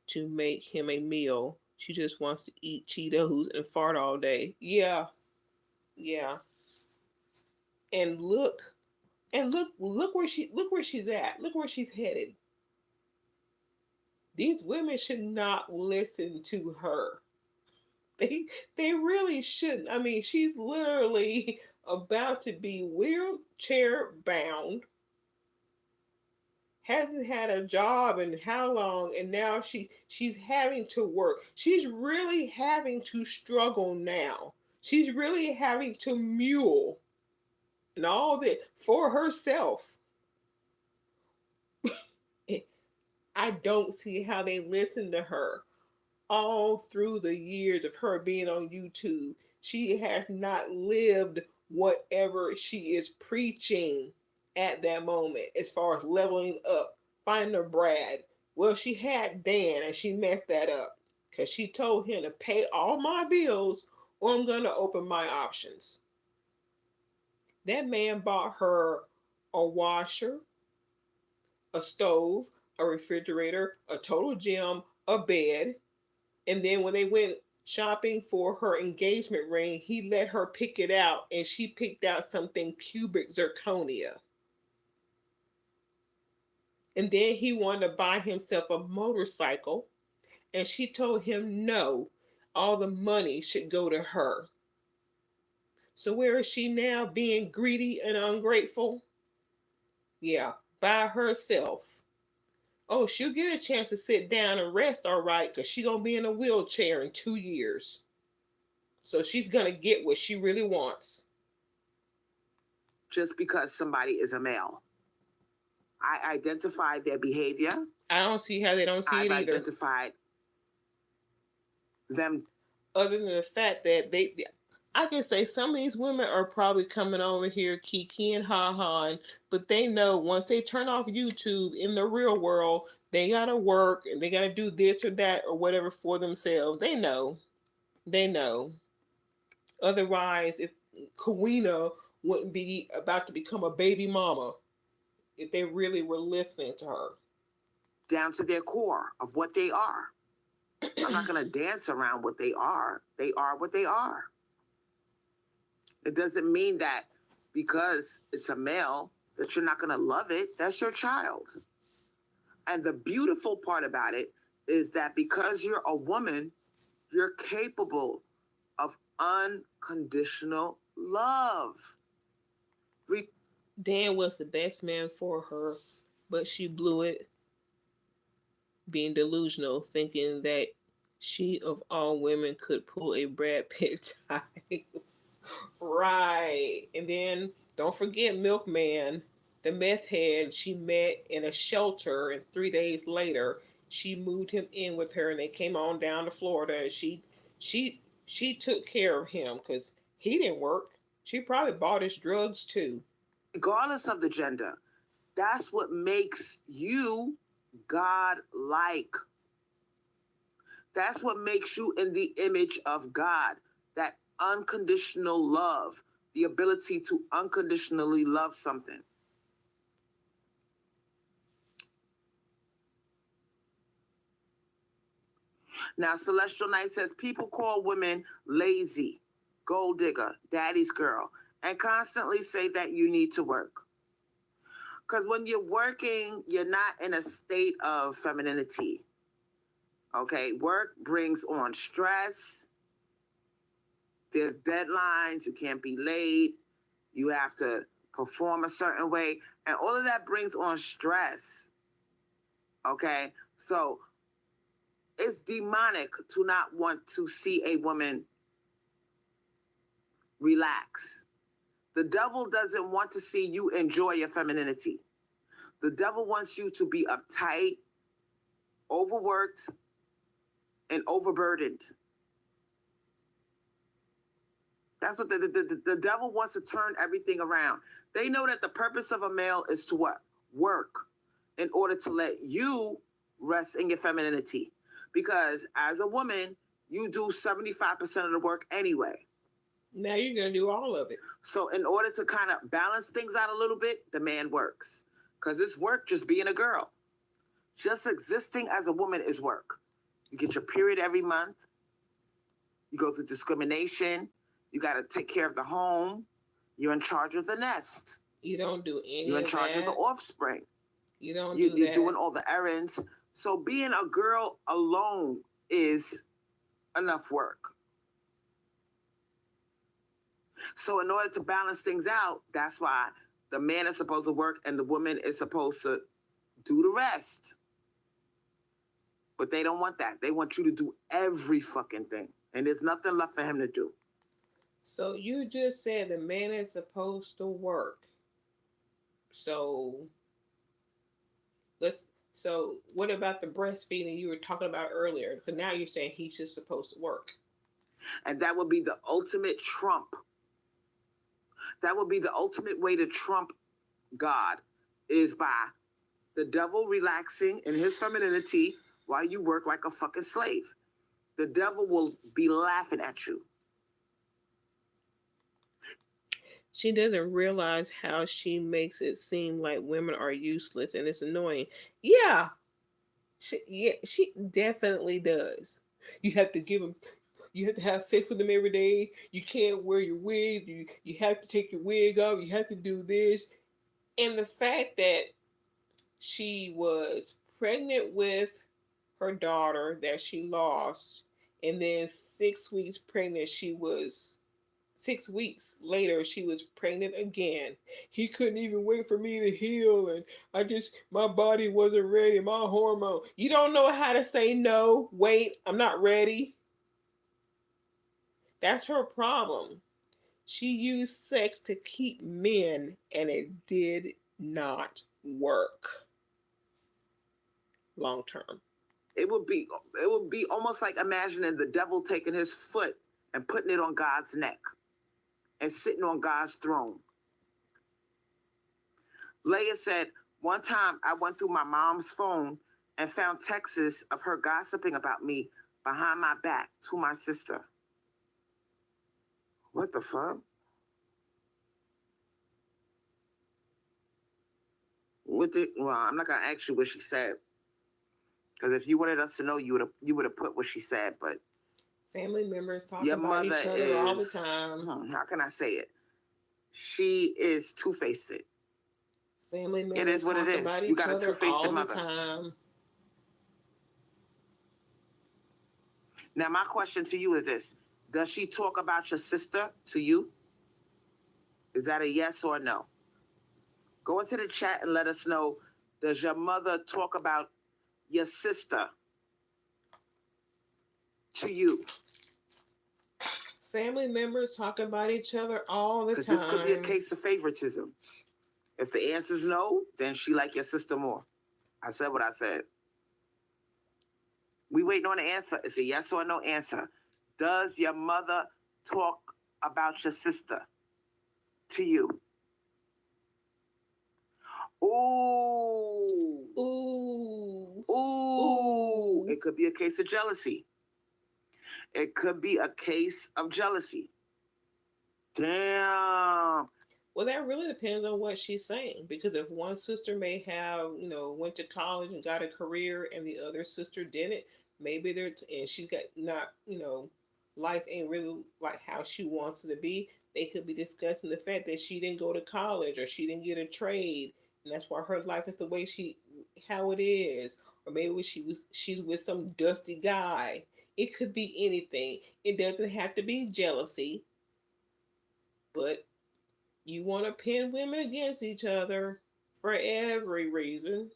to make him a meal. She just wants to eat Cheetos and fart all day. Yeah. Yeah. And look where she's at. Look where she's headed. These women should not listen to her. They really shouldn't. I mean, she's literally about to be wheelchair bound. Hasn't had a job in how long, and now she's having to work. She's really having to struggle now. She's really having to mule and all that for herself. I don't see how they listen to her. All through the years of her being on YouTube, she has not lived whatever she is preaching at that moment as far as leveling up, finding a Brad. Well, she had Dan and she messed that up because she told him to pay all my bills or I'm going to open my options. That man bought her a washer, a stove, a refrigerator, a total gym, a bed. And then when they went shopping for her engagement ring, he let her pick it out and she picked out something cubic zirconia. And then he wanted to buy himself a motorcycle and she told him no, all the money should go to her. So where is she now, being greedy and ungrateful? Yeah, by herself. Oh, she'll get a chance to sit down and rest, all right, because she's going to be in a wheelchair in 2 years. So she's going to get what she really wants. Just because somebody is a male. I identify their behavior. I don't see how they don't see it either. I've identified them. Other than the fact that I can say some of these women are probably coming over here kiki and ha-ha, but they know once they turn off YouTube in the real world, they gotta work and they gotta do this or that or whatever for themselves. They know. They know. Otherwise, if Kawina wouldn't be about to become a baby mama if they really were listening to her. Down to their core of what they are. I'm not going to dance around what they are. They are what they are. It doesn't mean that because it's a male that you're not going to love it. That's your child. And the beautiful part about it is that because you're a woman, you're capable of unconditional love. Dan was the best man for her, but she blew it, being delusional, thinking that she of all women could pull a Brad Pitt type. Right. And then don't forget Milkman, the meth head she met in a shelter, and 3 days later she moved him in with her, and they came on down to Florida, and she took care of him because he didn't work. She probably bought his drugs too. Regardless of the gender, that's what makes you God like. That's what makes you in the image of God. That unconditional love, the ability to unconditionally love something. Now, Celestial Knight says people call women lazy, gold digger, daddy's girl, and constantly say that you need to work. Because when you're working, you're not in a state of femininity. Okay, work brings on stress. There's deadlines. You can't be late. You have to perform a certain way. And all of that brings on stress. Okay, so it's demonic to not want to see a woman relax. The devil doesn't want to see you enjoy your femininity. The devil wants you to be uptight, overworked, and overburdened. That's what the devil wants to turn everything around. They know that the purpose of a male is to what? Work in order to let you rest in your femininity. Because as a woman, you do 75% of the work anyway. Now you're going to do all of it. So in order to kind of balance things out a little bit, the man works. Because it's work just being a girl. Just existing as a woman is work. You get your period every month. You go through discrimination. You got to take care of the home. You're in charge of the nest. You don't do any You're in of charge that. of the offspring. You don't do that. You're doing all the errands. So being a girl alone is enough work. So in order to balance things out, that's why the man is supposed to work and the woman is supposed to do the rest. But they don't want that. They want you to do every fucking thing. And there's nothing left for him to do. So you just said the man is supposed to work. So what about the breastfeeding you were talking about earlier? Because now you're saying he's just supposed to work. And that would be the ultimate trump. That would be the ultimate way to trump God, is by the devil relaxing in his femininity while you work like a fucking slave. The devil will be laughing at you. She doesn't realize how she makes it seem like women are useless, and it's annoying. Yeah, she definitely does. You have to give them. You have to have sex with them every day. You can't wear your wig. You have to take your wig off. You have to do this. And the fact that she was pregnant with her daughter that she lost, and then 6 weeks pregnant, 6 weeks later, she was pregnant again. He couldn't even wait for me to heal, and my body wasn't ready, my hormone. You don't know how to say no, wait, I'm not ready. That's her problem. She used sex to keep men, and it did not work long term. It would be almost like imagining the devil taking his foot and putting it on God's neck and sitting on God's throne. Leah said, one time I went through my mom's phone and found texts of her gossiping about me behind my back to my sister. What the fuck? Well, I'm not gonna ask you what she said, because if you wanted us to know, you would have put what she said. But Family members talk Your about mother each other all the is, time. how can I say it? She is two-faced. Family It members is what it talk is. about You each got a other two-faced all the mother. time. Now, my question to you is this. Does she talk about your sister to you? Is that a yes or a no? Go into the chat and let us know. Does your mother talk about your sister to you? Family members talk about each other all the Because this could be a time. case of favoritism. If the answer's no, then she like your sister more. I said what I said. We waiting on the answer. It's a yes or no answer. Does your mother talk about your sister to you? Ooh. Ooh. Ooh. It could be a case of jealousy. It could be a case of jealousy. Damn. Well, that really depends on what she's saying. Because if one sister may have, went to college and got a career, and the other sister didn't, maybe and she's got not, life ain't really like how she wants it to be. They could be discussing the fact that she didn't go to college or she didn't get a trade, and that's why her life is the way how it is. Or maybe she's with some dusty guy. It could be anything. It doesn't have to be jealousy, but you want to pin women against each other for every reason.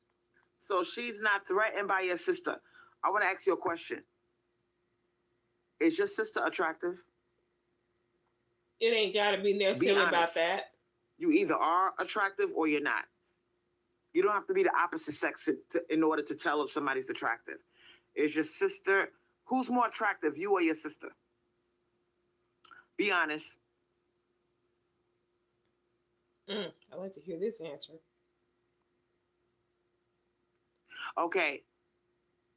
So she's not threatened by your sister. I want to ask you a question. Is your sister attractive? It ain't got to be necessarily about that. You either are attractive or you're not. You don't have to be the opposite sex in order to tell if somebody's attractive. Is your sister, who's more attractive, you or your sister? Be honest. I'd like to hear this answer. Okay.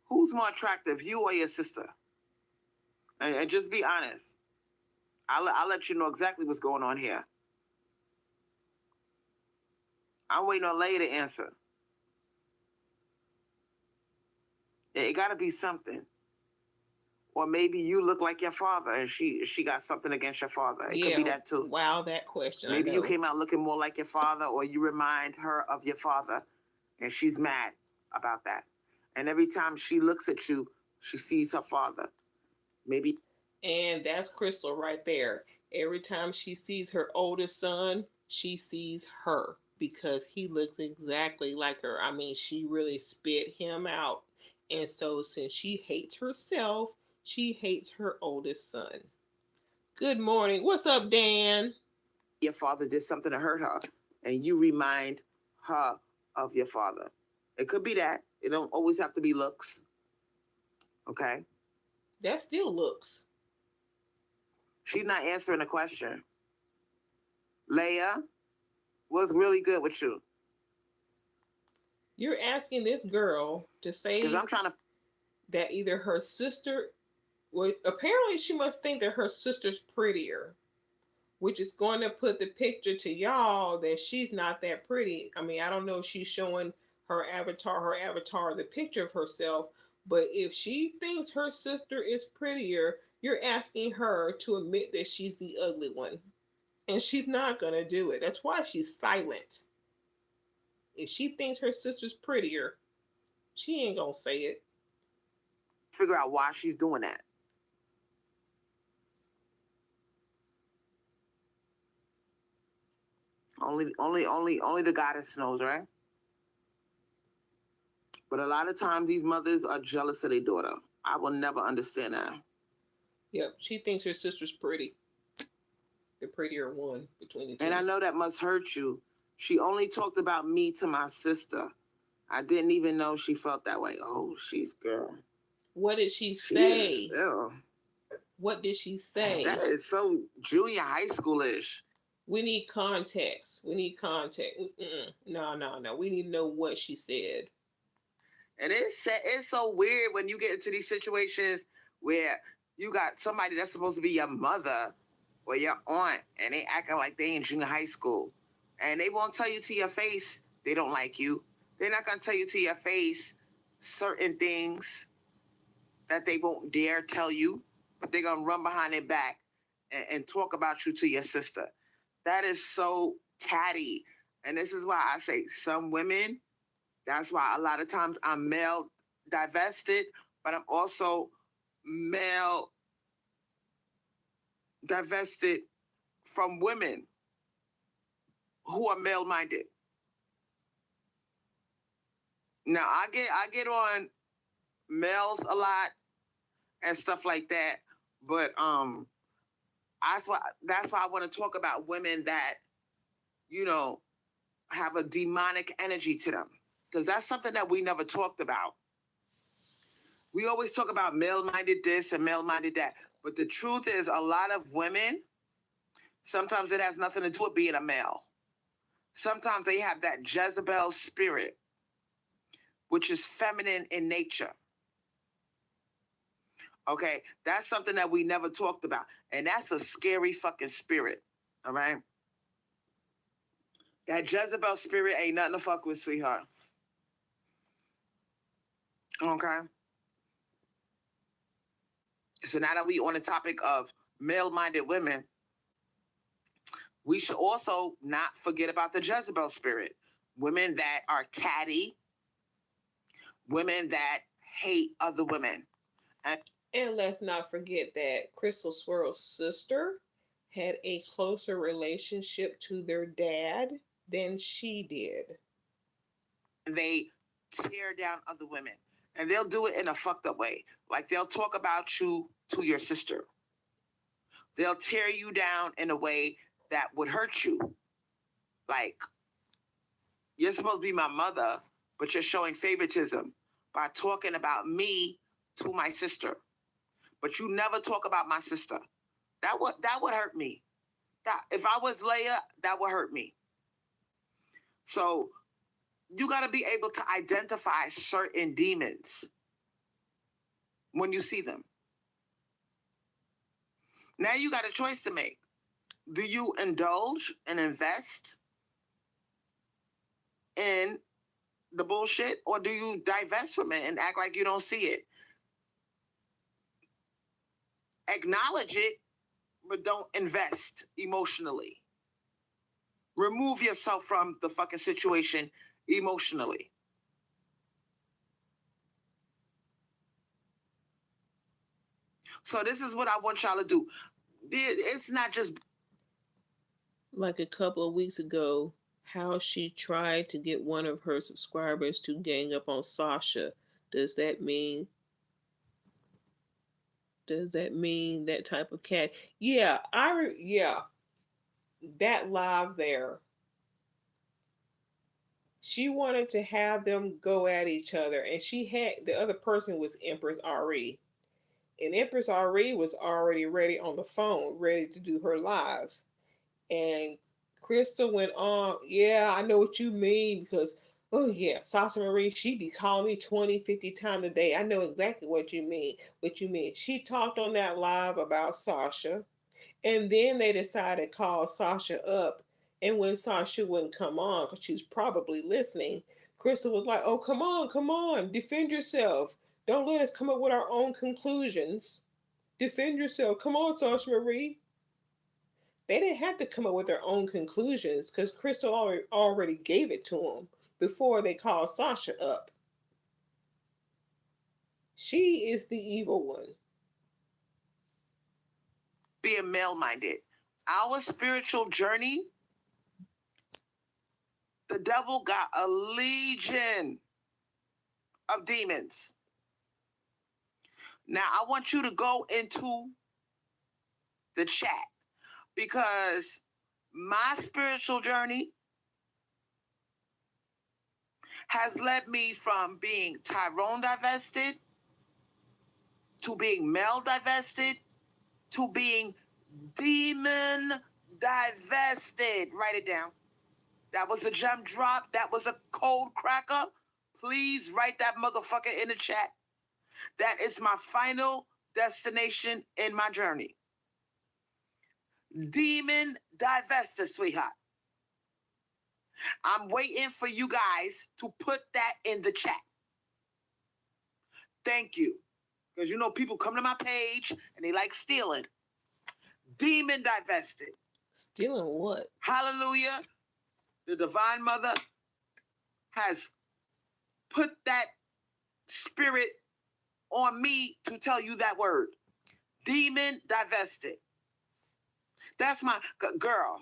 Who's more attractive, you or your sister? And just be honest. I'll let you know exactly what's going on here. I'm waiting on Leia to answer. It got to be something. Or maybe you look like your father and she got something against your father. It could be that too. Wow, that question. Maybe you came out looking more like your father, or you remind her of your father and she's mad about that. And every time she looks at you, she sees her father. Maybe. And that's Crystal right there. Every time she sees her oldest son, she sees her because he looks exactly like her. I mean, she really spit him out. And so, since she hates herself, she hates her oldest son. Good morning. What's up, Dan? Your father did something to hurt her, and you remind her of your father. It could be that. It don't always have to be looks. Okay? That still looks. She's not answering the question. Leia, what's really good with you? You're asking this girl to say because I'm trying to that either her sister, well, apparently she must think that her sister's prettier, which is going to put the picture to y'all that she's not that pretty. I mean, I don't know if she's showing her avatar, the picture of herself, but if she thinks her sister is prettier, you're asking her to admit that she's the ugly one. And she's not going to do it. That's why she's silent. If she thinks her sister's prettier, she ain't going to say it. figure out why she's doing that. Only the goddess knows, right? But a lot of times these mothers are jealous of their daughter. I will never understand that. Yep, she thinks her sister's pretty. The prettier one between the two. And I know that must hurt you. She only talked about me to my sister. I didn't even know she felt that way. Oh, she's girl. What did she say? She is, what did she say? That is so junior high schoolish. We need context. No. We need to know what she said. And it's so weird when you get into these situations where you got somebody that's supposed to be your mother or your aunt, and they acting like they in junior high school. And they won't tell you to your face they don't like you. They're not going to tell you to your face certain things that they won't dare tell you. but they're gonna run behind their back and talk about you to your sister. That is so catty. And this is why I say some women, that's why a lot of times I'm male divested, but I'm also male divested from women who are male minded. Now I get on males a lot and stuff like that, but that's why I want to talk about women that, you know, have a demonic energy to them, because that's something that we never talked about. We always talk about male minded this and male minded that, but the truth is, a lot of women, sometimes it has nothing to do with being a male. Sometimes they have that Jezebel spirit, which is feminine in nature. Okay, that's something that we never talked about, and that's a scary fucking spirit. All right, that Jezebel spirit ain't nothing to fuck with, sweetheart. Okay. So now that we on the topic of male-minded women, we should also not forget about the Jezebel spirit. Women that are catty, women that hate other women. And let's not forget that Crystal Swirl's sister had a closer relationship to their dad than she did. They tear down other women. And they'll do it in a fucked up way. Like they'll talk about you to your sister. They'll tear you down in a way that would hurt you. Like, you're supposed to be my mother, but you're showing favoritism by talking about me to my sister. But you never talk about my sister. That would hurt me. That if I was Leia, that would hurt me. So you got to be able to identify certain demons when you see them. Now you got a choice to make. Do you indulge and invest in the bullshit, or do you divest from it and act like you don't see it? Acknowledge it, but don't invest emotionally. Remove yourself from the fucking situation emotionally. So this is what I want y'all to do. It's not just like a couple of weeks ago, how she tried to get one of her subscribers to gang up on Sasha. Does that mean that type of cat? Yeah, yeah, that live there. She wanted to have them go at each other, and she had the other person was Empress Re, and Empress Re was already ready on the phone, ready to do her live. And Crystal went on, yeah, I know what you mean, because, oh yeah, Sasha Marie, she be calling me 20, 50 times a day. I know exactly what you mean. What you mean. She talked on that live about Sasha, and then they decided to call Sasha up. And when Sasha wouldn't come on, because she was probably listening, Crystal was like, oh, come on, defend yourself. Don't let us come up with our own conclusions. Defend yourself. Come on, Sasha Marie. They didn't have to come up with their own conclusions because Crystal already gave it to them before they called Sasha up. She is the evil one. being male minded. Our spiritual journey, the devil got a legion of demons. Now, I want you to go into the chat, because my spiritual journey has led me from being Tyrone divested to being male divested to being demon divested. Write it down. That was a gem drop. That was a cold cracker. Please write that motherfucker in the chat. That is my final destination in my journey. Demon divested, sweetheart. I'm waiting for you guys to put that in the chat. Thank you. Because you know people come to my page and they like stealing. Demon divested. Stealing what? Hallelujah. The Divine Mother has put that spirit on me to tell you that word. Demon divested. That's my girl.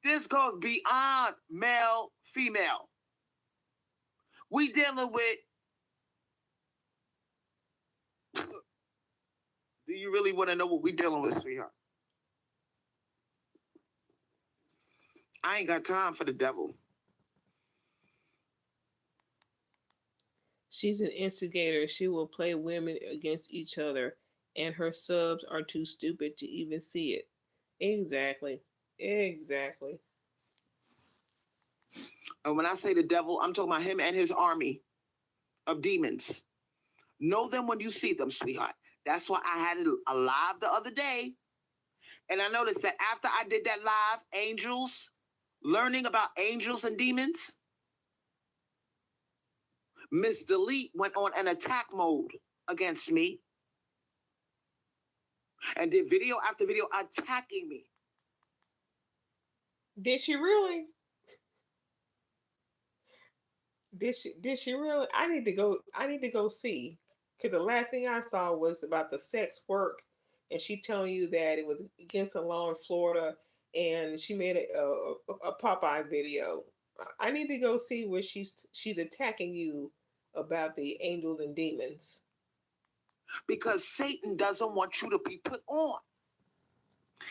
This goes beyond male, female. We dealing with. Do you really want to know what we dealing with, sweetheart? I ain't got time for the devil. She's an instigator. She will play women against each other, and her subs are too stupid to even see it. Exactly. Exactly. And when I say the devil, I'm talking about him and his army of demons. Know them when you see them, sweetheart. That's why I had it a live the other day. And I noticed that after I did that live, angels, learning about angels and demons, Miss Delete went on an attack mode against me and did video after video attacking me. Did she really? Did she really? I need to go see. Cause the last thing I saw was about the sex work, and she telling you that it was against the law in Florida, and she made a Popeye video. I need to go see where she's attacking you about the angels and demons. Because Satan doesn't want you to be put on.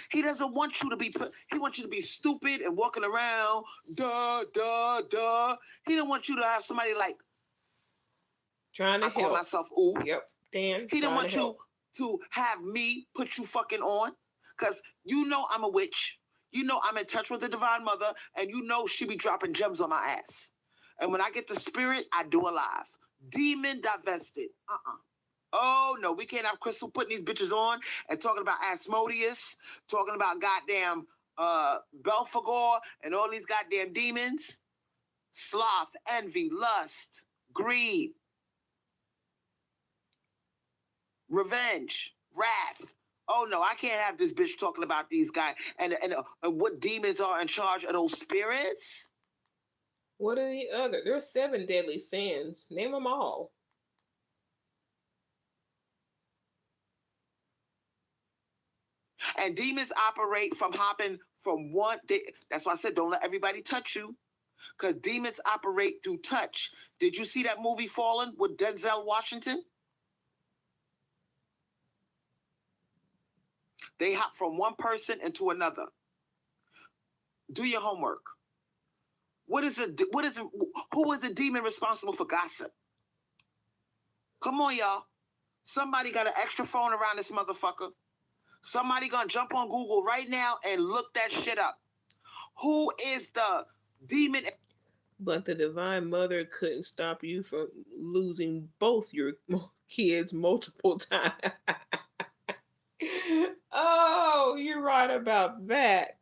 He doesn't want you to be put, he wants you to be stupid and walking around, duh, duh, duh. He don't want you to have somebody like, Trying to I call help. myself ooh. Yep, Dan. He don't trying want to you help. to have me put you fucking on. Because you know I'm a witch. You know I'm in touch with the Divine Mother. And you know she be dropping gems on my ass. And when I get the spirit, I do a live. Demon divested. Oh, no, we can't have Crystal putting these bitches on and talking about Asmodeus, talking about goddamn Belphegor and all these goddamn demons. Sloth, envy, lust, greed, revenge, wrath. Oh, no, I can't have this bitch talking about these guys and what demons are in charge of those spirits. What are the other? There's 7 deadly sins. Name them all. And demons operate from hopping from one. That's why I said don't let everybody touch you. Because demons operate through touch. Did you see that movie Fallen with Denzel Washington? They hop from one person into another. Do your homework. Who is the demon responsible for gossip? Come on, y'all. Somebody got an extra phone around this motherfucker. Somebody gonna jump on Google right now and look that shit up. Who is the demon? But the Divine Mother couldn't stop you from losing both your kids multiple times. Oh, you're right about that.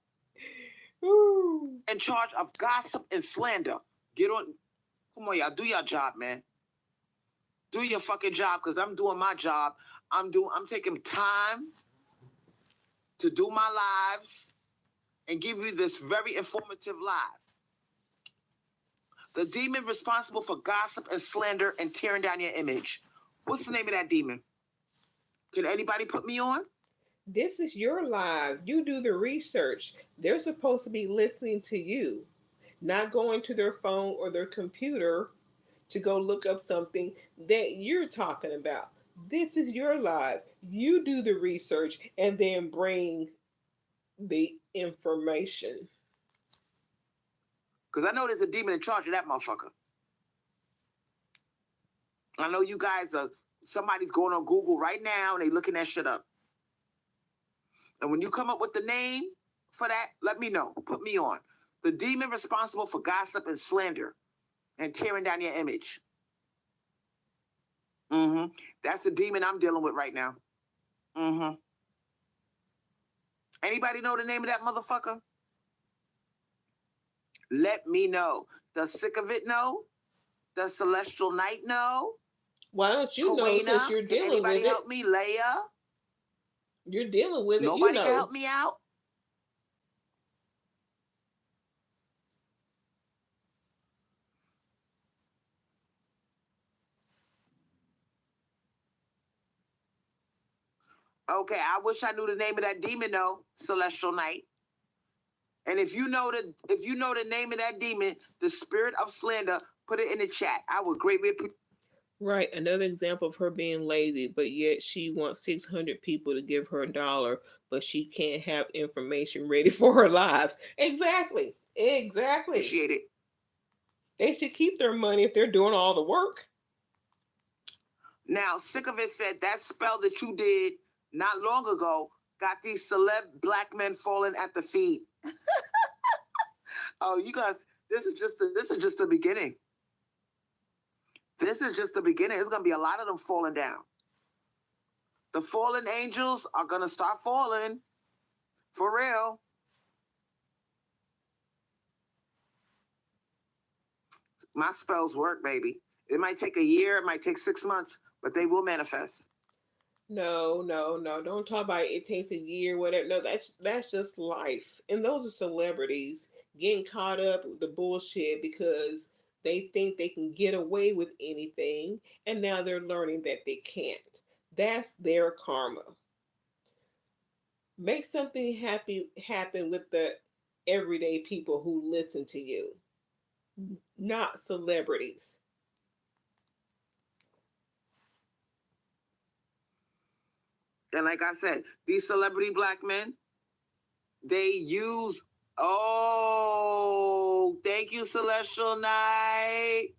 Ooh. In charge of gossip and slander. Get on. Come on, y'all. Do your job, man. Do your fucking job, because I'm doing my job. I'm taking time to do my lives and give you this very informative live. The demon responsible for gossip and slander and tearing down your image. What's the name of that demon? Can anybody put me on? This is your live. You do the research. They're supposed to be listening to you, not going to their phone or their computer to go look up something that you're talking about. This is your live. You do the research and then bring the information. Because I know there's a demon in charge of that motherfucker. I know you guys are, somebody's going on Google right now and they looking that shit up. And when you come up with the name for that, let me know. Put me on. The demon responsible for gossip and slander and tearing down your image. That's the demon I'm dealing with right now. Anybody know the name of that motherfucker? Let me know. Does Sick of It know? Does Celestial Night know? Why don't you know since Kawena, you're can dealing anybody with it? help me? Leia, You're dealing with it, you nobody can know. help me out. Okay, I wish I knew the name of that demon though, Celestial Knight. And if you know the name of that demon, the spirit of slander, put it in the chat. I would greatly appreciate. Right, another example of her being lazy, but yet she wants 600 people to give her $1, but she can't have information ready for her lives. Exactly. Exactly. Appreciate it. They should keep their money if they're doing all the work. Now, Sick of It said that spell that you did not long ago got these celeb black men falling at the feet. Oh, you guys, this is just the beginning. This is just the beginning. There's gonna be a lot of them falling down. The fallen angels are gonna start falling. For real. My spells work, baby. It might take a year, it might take 6 months, but they will manifest. No, no, no. Don't talk about it takes a year, whatever. No, that's just life. And those are celebrities getting caught up with the bullshit because they think they can get away with anything, and now they're learning that they can't. That's their karma. Make something happy happen with the everyday people who listen to you, not celebrities. And like I said, these celebrity black men, they use. Oh, thank you, Celestial Knight.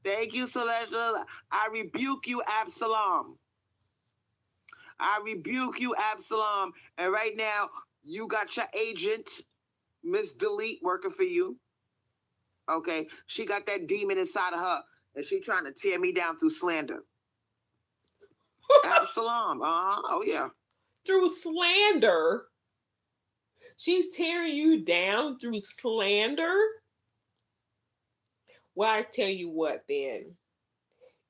Thank you, Celestial. I rebuke you, Absalom. I rebuke you, Absalom. And right now, you got your agent, Miss Delete, working for you. Okay, she got that demon inside of her, and she trying to tear me down through slander. Absalom. Oh yeah. Through slander. She's tearing you down through slander. Well, I tell you what then.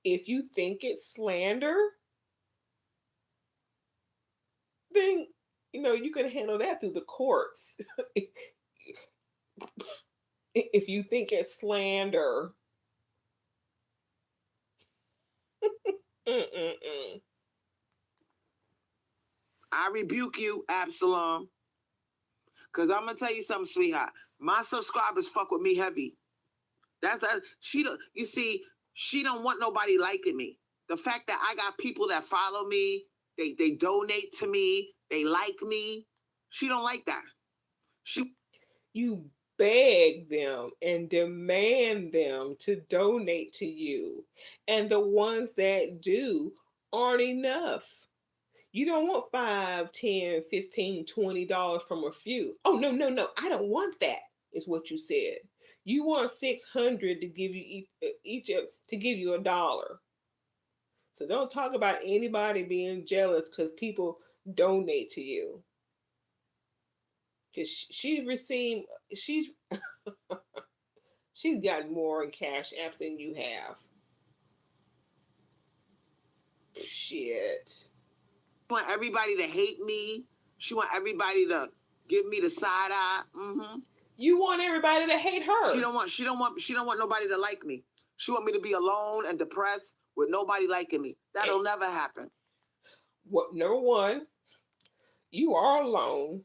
If you think it's slander, then you can handle that through the courts. If you think it's slander. Mm-mm-mm. I rebuke you, Absalom. Cause I'm gonna tell you something, sweetheart. My subscribers fuck with me heavy. That's that. She don't. You see, she don't want nobody liking me. The fact that I got people that follow me, they donate to me, they like me. She don't like that. She. You beg them and demand them to donate to you. And the ones that do aren't enough. You don't want 5, 10, 15, $20 from a few. Oh, no, no, no. I don't want that, is what you said. You want 600 to give you each to give you $1. So don't talk about anybody being jealous because people donate to you. Because she's gotten more in Cash App than you have. Shit. Want everybody to hate me. She want everybody to give me the side eye. Mm-hmm. You want everybody to hate her. She don't want nobody to like me. She want me to be alone and depressed with nobody liking me. That'll never happen. What? Number one, you are alone.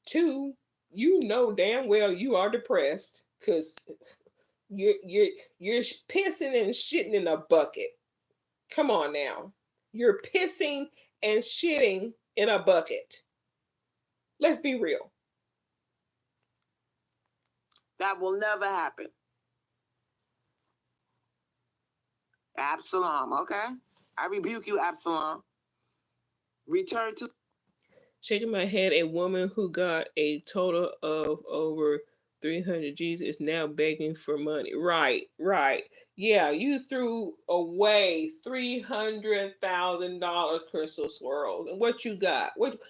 Two, you know damn well you are depressed because you're pissing and shitting in a bucket. Come on now, you're pissing and shitting in a bucket. Let's be real. That will never happen. Absalom, okay? I rebuke you, Absalom. Return to. Shaking my head, a woman who got a total of over 300 G's is now begging for money. Right, right. Yeah, you threw away $300,000, Crystal Swirl. And what you got? What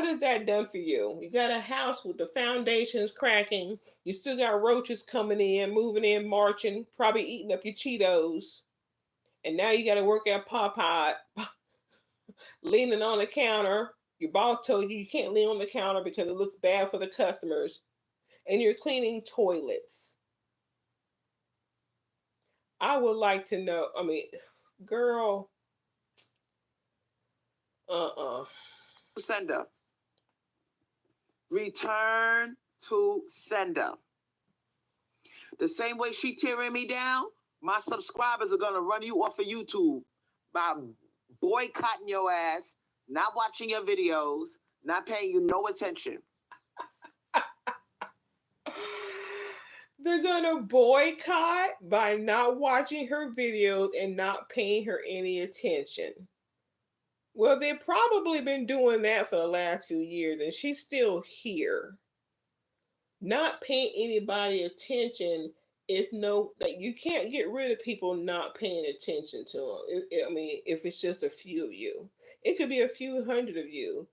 has that done for you? You got a house with the foundations cracking. You still got roaches coming in, moving in, marching, probably eating up your Cheetos. And now you got to work at Popeye, leaning on the counter. Your boss told you can't lean on the counter because it looks bad for the customers. And you're cleaning toilets. I would like to know. I mean, girl, uh-uh. Sender. Return to sender. The same way she tearing me down, my subscribers are gonna run you off of YouTube by boycotting your ass, not watching your videos, not paying you no attention. They're gonna boycott by not watching her videos and not paying her any attention. Well, they've probably been doing that for the last few years, and she's still here. Not paying anybody attention is no that you can't get rid of people not paying attention to them. I mean, if it's just a few of you, it could be a few hundred of you.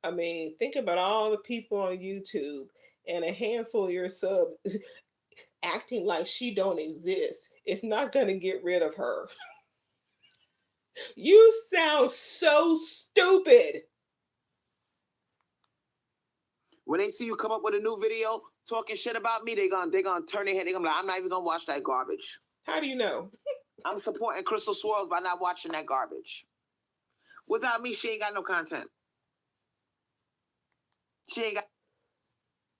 I mean, think about all the people on YouTube and a handful of your subs acting like she don't exist. It's not going to get rid of her. You sound so stupid. When they see you come up with a new video talking shit about me, they gonna turn their head. They gonna be like, I'm not even gonna watch that garbage. How do you know? I'm supporting Crystal Squirrelz by not watching that garbage. Without me, she ain't got no content. She ain't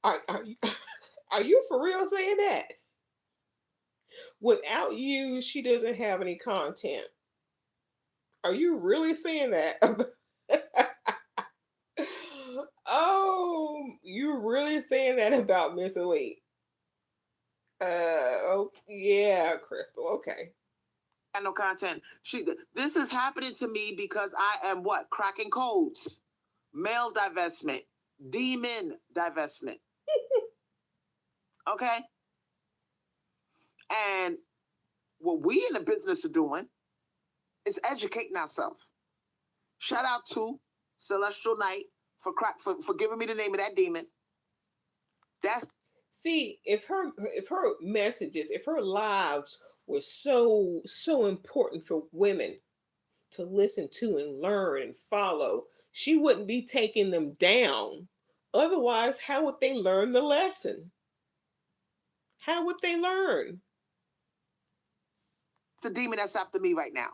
got. Are you for real saying that? Without you, she doesn't have any content. Are you really saying that? Oh, you really saying that about Miss Elite? Yeah, Crystal. Okay. Got no content. This is happening to me because I am what? Cracking codes. Male divestment. Demon divestment. Okay? And what we in the business of doing is educating ourselves. Shout out to Celestial Knight for giving me the name of that demon. See, if her messages, if her lives were so important for women to listen to and learn and follow, she wouldn't be taking them down. Otherwise, how would they learn the lesson? How would they learn? The demon that's after me right now.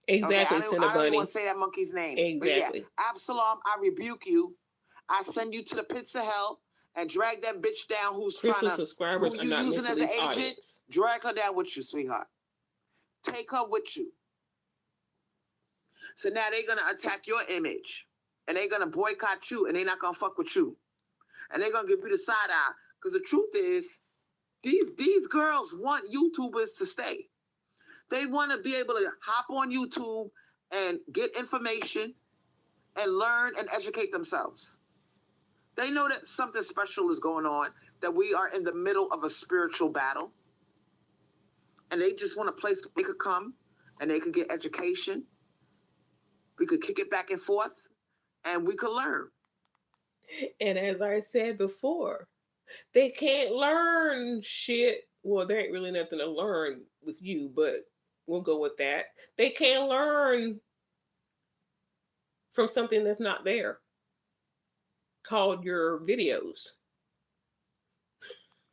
Exactly, okay, I don't even want to say that monkey's name. Exactly. But yeah, Absalom, I rebuke you. I send you to the pits of hell and drag that bitch down who's Crystal trying to subscribers who are you not using as an agent. Audience. Drag her down with you, sweetheart. Take her with you. So now they're gonna attack your image, and they're gonna boycott you, and they're not gonna fuck with you, and they're gonna give you the side eye. Because the truth is, these girls want YouTubers to stay. They want to be able to hop on YouTube and get information and learn and educate themselves. They know that something special is going on, that we are in the middle of a spiritual battle. And they just want a place they could come and they could get education. We could kick it back and forth and we could learn. And as I said before, they can't learn shit. Well, there ain't really nothing to learn with you, but we'll go with that. They can't learn from something that's not there, called your videos.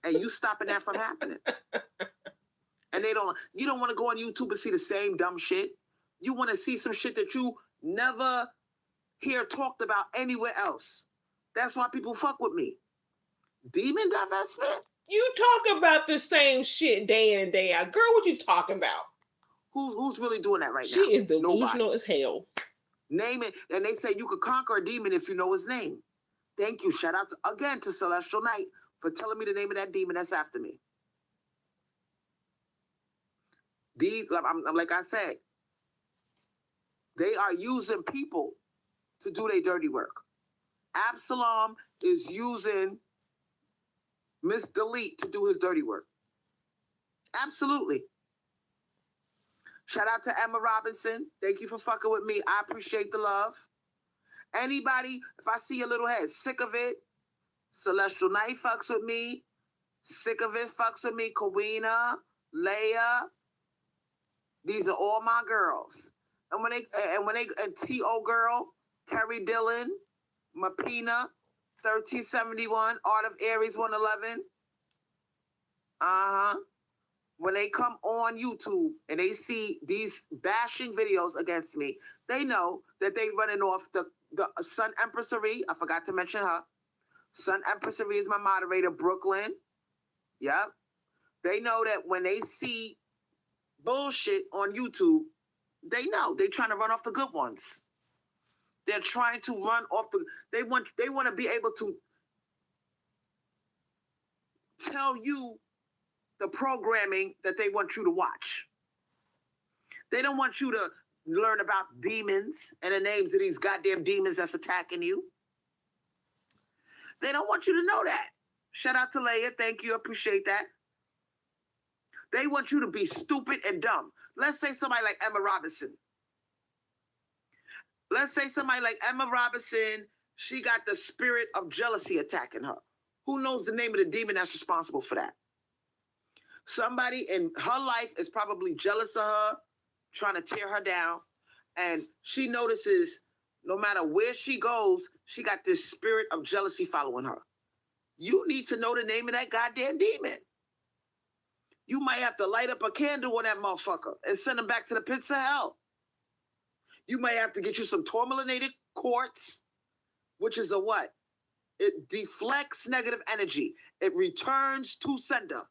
And you stopping that from happening. And you don't want to go on YouTube and see the same dumb shit. You want to see some shit that you never hear talked about anywhere else. That's why people fuck with me. Demon divestment? You talk about the same shit day in and day out. Girl, what you talking about? Who's really doing that right now? She is delusional as hell. Name it, and they say you could conquer a demon if you know his name. Thank you. Shout out again to Celestial Knight for telling me the name of that demon that's after me. Like I said, they are using people to do their dirty work. Absalom is using Miss Delete to do his dirty work. Absolutely. Shout out to Emma Robinson. Thank you for fucking with me. I appreciate the love. Anybody, if I see your little head, sick of it, Celestial Knight fucks with me. Sick of it fucks with me. Kawina, Leia, these are all my girls. And T.O. girl, Kerry Dillon, Mapina, 1371, Art of Aries 111. Uh-huh. When they come on YouTube and they see these bashing videos against me, they know that they running off the Sun Empressary. I forgot to mention her. Sun Empressary is my moderator, Brooklyn. Yep. They know that when they see bullshit on YouTube, they know they're trying to run off the good ones. They're trying to run off they want to be able to tell you the programming that they want you to watch. They don't want you to learn about demons and the names of these goddamn demons that's attacking you. They don't want you to know that. Shout out to Leia. Thank you. Appreciate that. They want you to be stupid and dumb. Let's say somebody like Emma Robinson. She got the spirit of jealousy attacking her. Who knows the name of the demon that's responsible for that? Somebody in her life is probably jealous of her, trying to tear her down. And she notices no matter where she goes, she got this spirit of jealousy following her. You need to know the name of that goddamn demon. You might have to light up a candle on that motherfucker and send him back to the pits of hell. You might have to get you some tourmalinated quartz, which is a what? It deflects negative energy. It returns to sender.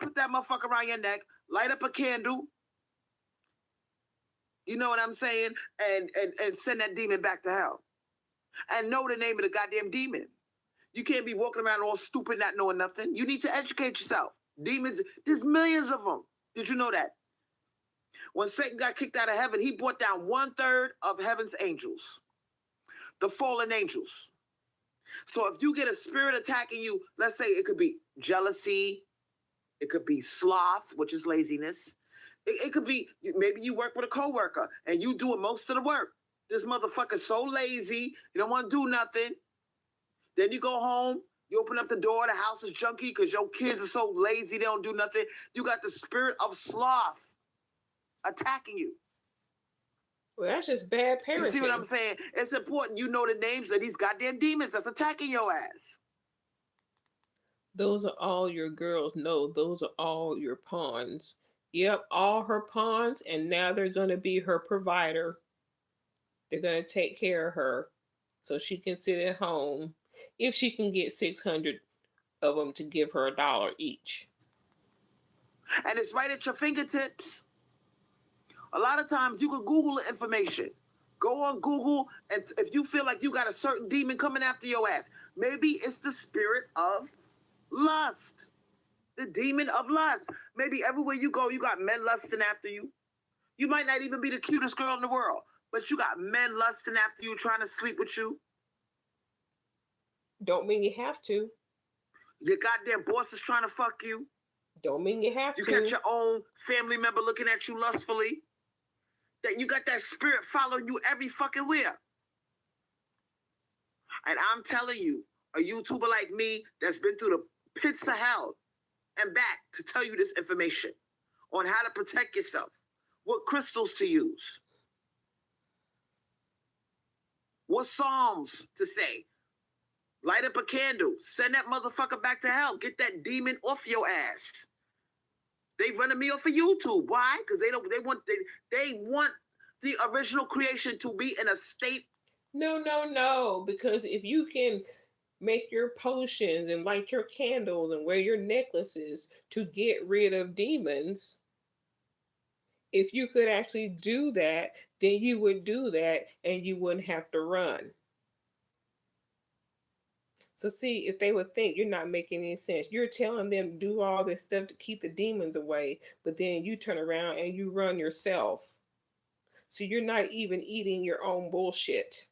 Put that motherfucker around your neck, light up a candle, you know what I'm saying? And send that demon back to hell. And know the name of the goddamn demon. You can't be walking around all stupid, not knowing nothing. You need to educate yourself. Demons, there's millions of them. Did you know that? When Satan got kicked out of heaven, he brought down 1/3 of heaven's angels, the fallen angels. So if you get a spirit attacking you, let's say it could be jealousy, it could be sloth, which is laziness. It could be, maybe you work with a coworker and you doing most of the work. This motherfucker's so lazy, you don't want to do nothing. Then you go home, you open up the door, the house is junky because your kids are so lazy, they don't do nothing. You got the spirit of sloth attacking you. Well, that's just bad parenting. You see what I'm saying? It's important you know the names of these goddamn demons that's attacking your ass. Those are all your girls. No, those are all your pawns. Yep, all her pawns, and now they're going to be her provider. They're going to take care of her so she can sit at home if she can get 600 of them to give her $1 each. And it's right at your fingertips. A lot of times you can Google the information. Go on Google, and if you feel like you got a certain demon coming after your ass, maybe it's the spirit of lust. The demon of lust. Maybe everywhere you go, you got men lusting after you. You might not even be the cutest girl in the world, but you got men lusting after you, trying to sleep with you. Don't mean you have to. Your goddamn boss is trying to fuck you. Don't mean you have to. You catch your own family member looking at you lustfully. That you got that spirit following you every fucking where. And I'm telling you, a YouTuber like me that's been through the pits of hell and back to tell you this information on how to protect yourself, what crystals to use, what psalms to say. Light up a candle, send that motherfucker back to hell, get that demon off your ass. They running me off of YouTube. Why? Because they want the original creation to be in a state. No. Because if you can make your potions and light your candles and wear your necklaces to get rid of demons, if you could actually do that, then you would do that and you wouldn't have to run. So see, if they would think you're not making any sense, you're telling them to do all this stuff to keep the demons away, but then you turn around and you run yourself. So you're not even eating your own bullshit.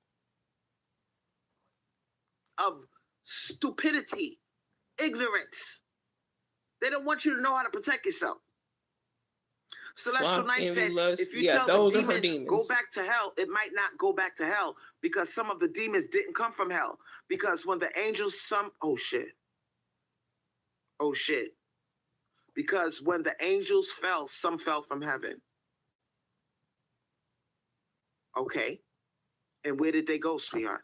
Of stupidity, ignorance. They don't want you to know how to protect yourself. Celestial Knight said, if you tell the demon, go back to hell, it might not go back to hell because some of the demons didn't come from hell. Because when the angels, oh shit. Because when the angels fell, some fell from heaven. Okay. And where did they go, sweetheart?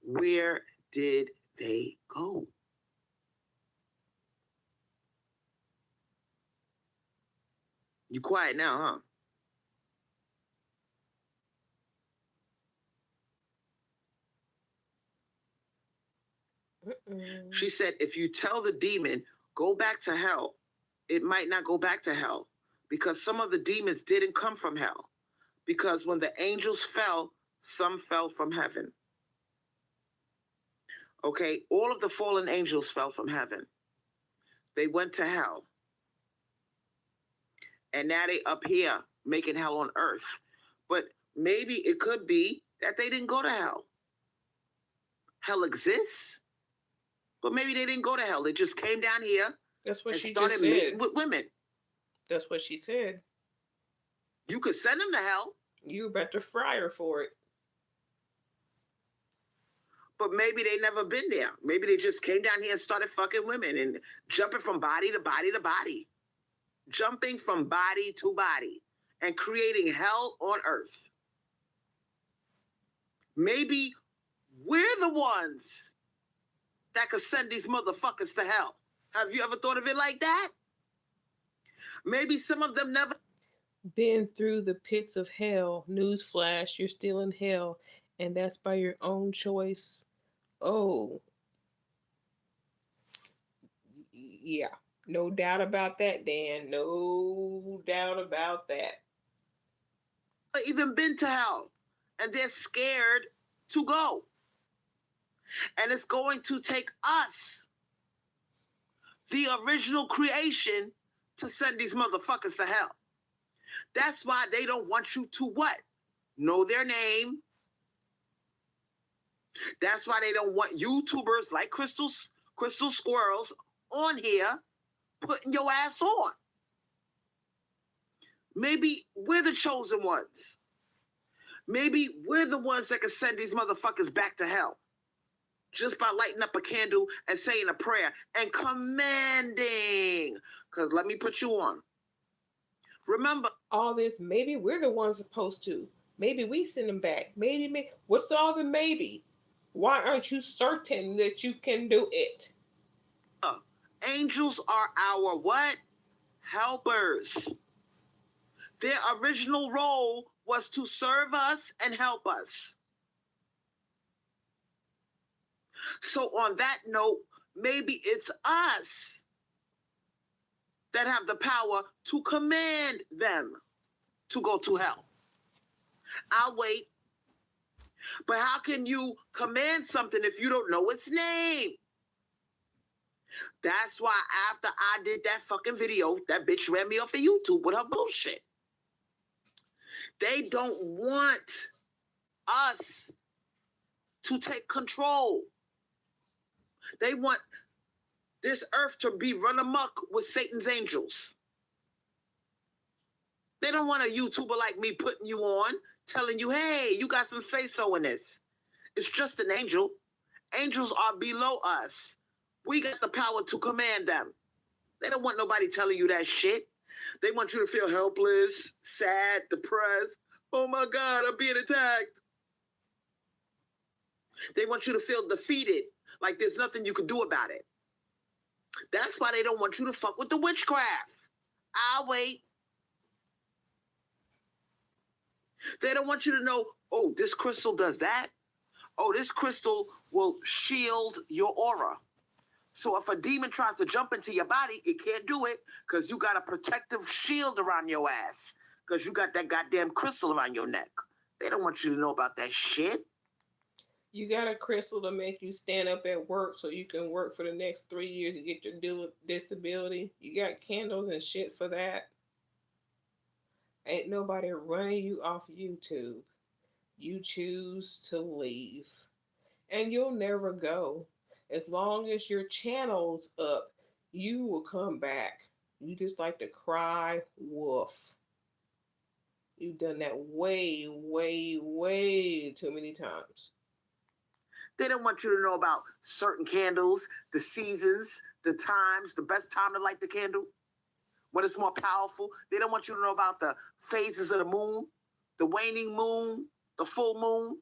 Where did they go? You quiet now, huh? She said, if you tell the demon, go back to hell, it might not go back to hell because some of the demons didn't come from hell. Because when the angels fell, some fell from heaven. Okay, all of the fallen angels fell from heaven. They went to hell. And now they up here making hell on earth. But maybe it could be that they didn't go to hell. Hell exists, but maybe they didn't go to hell. They just came down here. That's what and she started just said. mating with women. That's what she said. You could send them to hell. You better fry her for it. But maybe they never been there. Maybe they just came down here and started fucking women and jumping from body to body to body. Jumping from body to body and creating hell on earth. Maybe we're the ones that could send these motherfuckers to hell. Have you ever thought of it like that? Maybe some of them never been through the pits of hell. Newsflash, you're still in hell, and that's by your own choice. Oh. Yeah. No doubt about that, Dan. No doubt about that. even been to hell, and they're scared to go. And it's going to take us, the original creation, to send these motherfuckers to hell. That's why they don't want you to what? Know their name. That's why they don't want YouTubers like Crystal Squirrelz on here putting your ass on. Maybe we're the chosen ones. Maybe we're the ones that can send these motherfuckers back to hell. Just by lighting up a candle and saying a prayer and commanding. Because let me put you on. Remember all this, maybe we're the ones supposed to. Maybe we send them back. Maybe. What's all the maybe? Why aren't you certain that you can do it? Angels are our what? Helpers. Their original role was to serve us and help us. So on that note, maybe it's us that have the power to command them to go to hell. I'll wait. But how can you command something if you don't know its name? That's why after I did that fucking video, that bitch ran me off of YouTube with her bullshit. They don't want us to take control. They want this earth to be run amok with Satan's angels. They don't want a YouTuber like me putting you on, telling you, hey, you got some say-so in this. It's just an angel. Angels are below us. We got the power to command them. They don't want nobody telling you that shit. They want you to feel helpless, sad, depressed. Oh my God, I'm being attacked. They want you to feel defeated, like there's nothing you can do about it. That's why they don't want you to fuck with the witchcraft. I'll wait. They don't want you to know, oh, this crystal does that. Oh, this crystal will shield your aura. So if a demon tries to jump into your body, it can't do it because you got a protective shield around your ass because you got that goddamn crystal around your neck. They don't want you to know about that shit. You got a crystal to make you stand up at work so you can work for the next 3 years to get your disability. You got candles and shit for that. Ain't nobody running you off YouTube. You choose to leave. And you'll never go. As long as your channel's up, you will come back. You just like to cry wolf. You've done that way, way, way too many times. They don't want you to know about certain candles, the seasons, the times, the best time to light the candle, when it's more powerful. They don't want you to know about the phases of the moon, the waning moon, the full moon,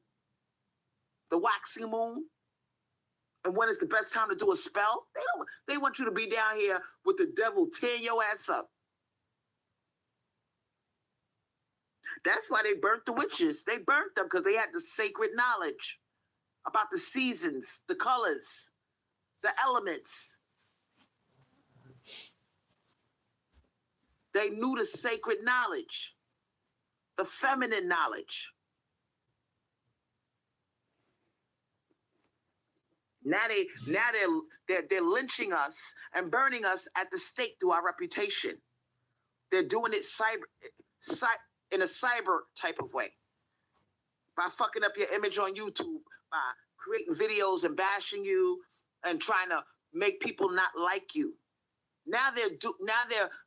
the waxing moon, and when is the best time to do a spell. They want you to be down here with the devil tearing your ass up. That's why they burnt the witches. They burnt them because they had the sacred knowledge about the seasons, the colors, the elements. They knew the sacred knowledge, the feminine knowledge. Now they're lynching us and burning us at the stake through our reputation. They're doing it in a cyber type of way, by fucking up your image on YouTube, by creating videos and bashing you and trying to make people not like you. Now they're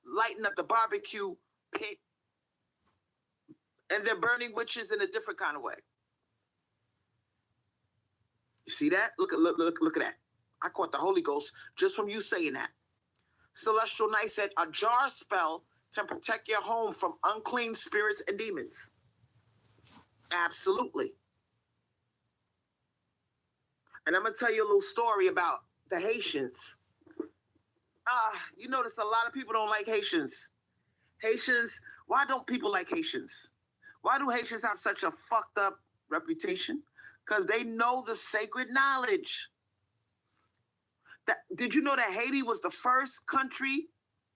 lighting up the barbecue pit, and they're burning witches in a different kind of way. You see that? Look at that. I caught the Holy Ghost just from you saying that. Celestial Knight said, a jar spell can protect your home from unclean spirits and demons. Absolutely. And I'm going to tell you a little story about the Haitians. You notice a lot of people don't like Haitians. Haitians, why don't people like Haitians? Why do Haitians have such a fucked up reputation? Because they know the sacred knowledge. Did you know that Haiti was the first country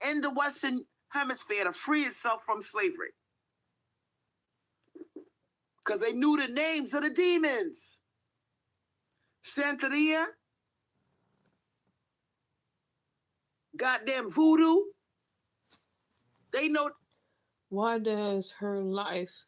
in the Western Hemisphere to free itself from slavery? Because they knew the names of the demons. Santeria, goddamn voodoo. They know. Why does her life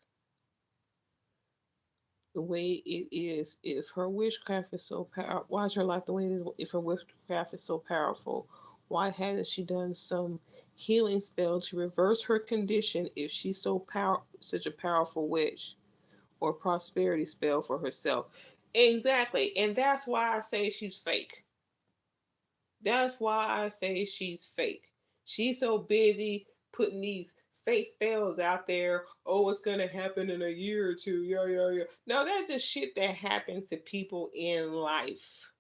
the way it is, if her witchcraft is so powerful? Why is her life the way it is if her witchcraft is so powerful? Why hasn't she done some healing spell to reverse her condition if she's such a powerful witch? Or prosperity spell for herself? Exactly. And that's why I say she's fake. That's why I say she's fake. She's so busy putting these fake spells out there. Oh, it's gonna happen in a year or two. Yeah. No, that's the shit that happens to people in life.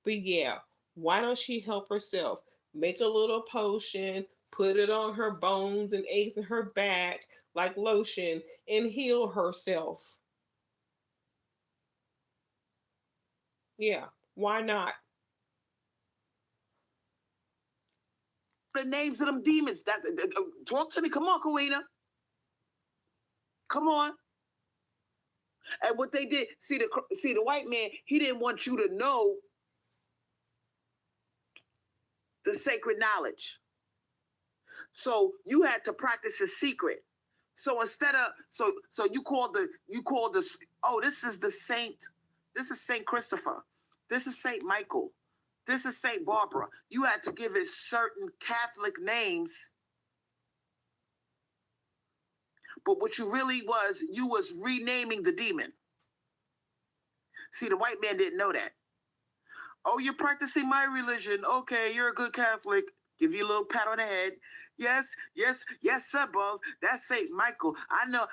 But yeah, why don't she help herself? Make a little potion, put it on her bones and aches in her back like lotion, and heal herself. Yeah, why not? The names of them demons. Talk to me. Come on, Kawina. Come on. And what they did, see the white man, he didn't want you to know the sacred knowledge. So you had to practice a secret. So instead of so you called the this is the saint. This is Saint Christopher. This is Saint Michael. This is Saint Barbara. You had to give it certain Catholic names. But what you really was, you was renaming the demon. See, the white man didn't know that. Oh, you're practicing my religion. Okay, you're a good Catholic. Give you a little pat on the head. Yes, sir, boss. That's Saint Michael. I know.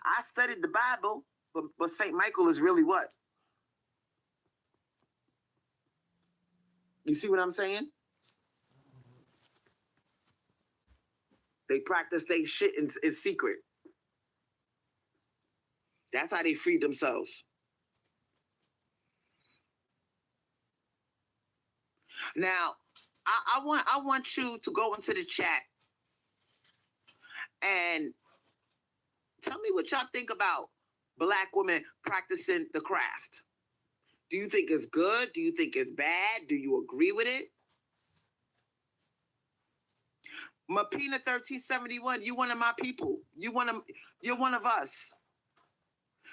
I studied the Bible, but Saint Michael is really what? You see what I'm saying? They practice their shit in secret. That's how they freed themselves. Now, I want you to go into the chat and tell me what y'all think about Black women practicing the craft. Do you think it's good? Do you think it's bad? Do you agree with it? Mapina 1371, you one of my people. You're one of us.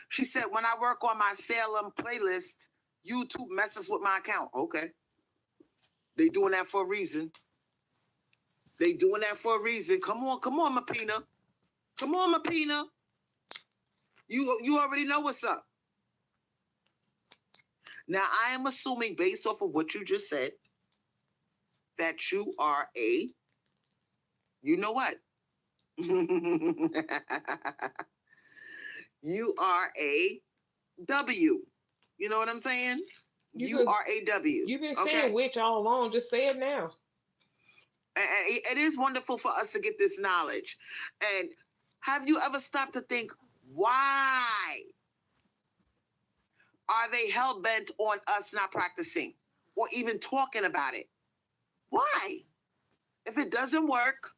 She said, when I work on my Salem playlist, YouTube messes with my account. Okay. They doing that for a reason. Come on, Mapina. Come on, Mapina. You already know what's up. Now, I am assuming, based off of what you just said, that you are a, you know what? You are a W. You know what I'm saying? You You could are a W. you've been saying Okay? witch all along. Just say it now. And it is wonderful for us to get this knowledge. And have you ever stopped to think, why are they hell bent on us not practicing or even talking about it? Why? If it doesn't work,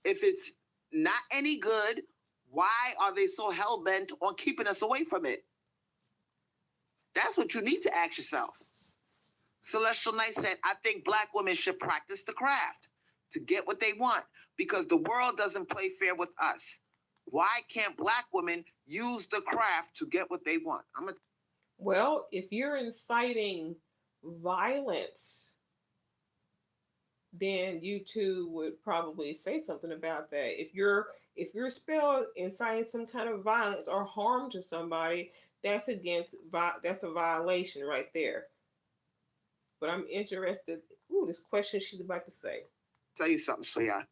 if it's not any good, why are they so hell bent on keeping us away from it? That's what you need to ask yourself. Celestial Knight said, I think Black women should practice the craft to get what they want because the world doesn't play fair with us. Why can't Black women use the craft to get what they want? Well, if you're inciting violence, then YouTube would probably say something about that. If you're spelled inciting some kind of violence or harm to somebody, that's a violation right there. But I'm interested. Ooh, this question she's about to say. Tell you something, sweetheart.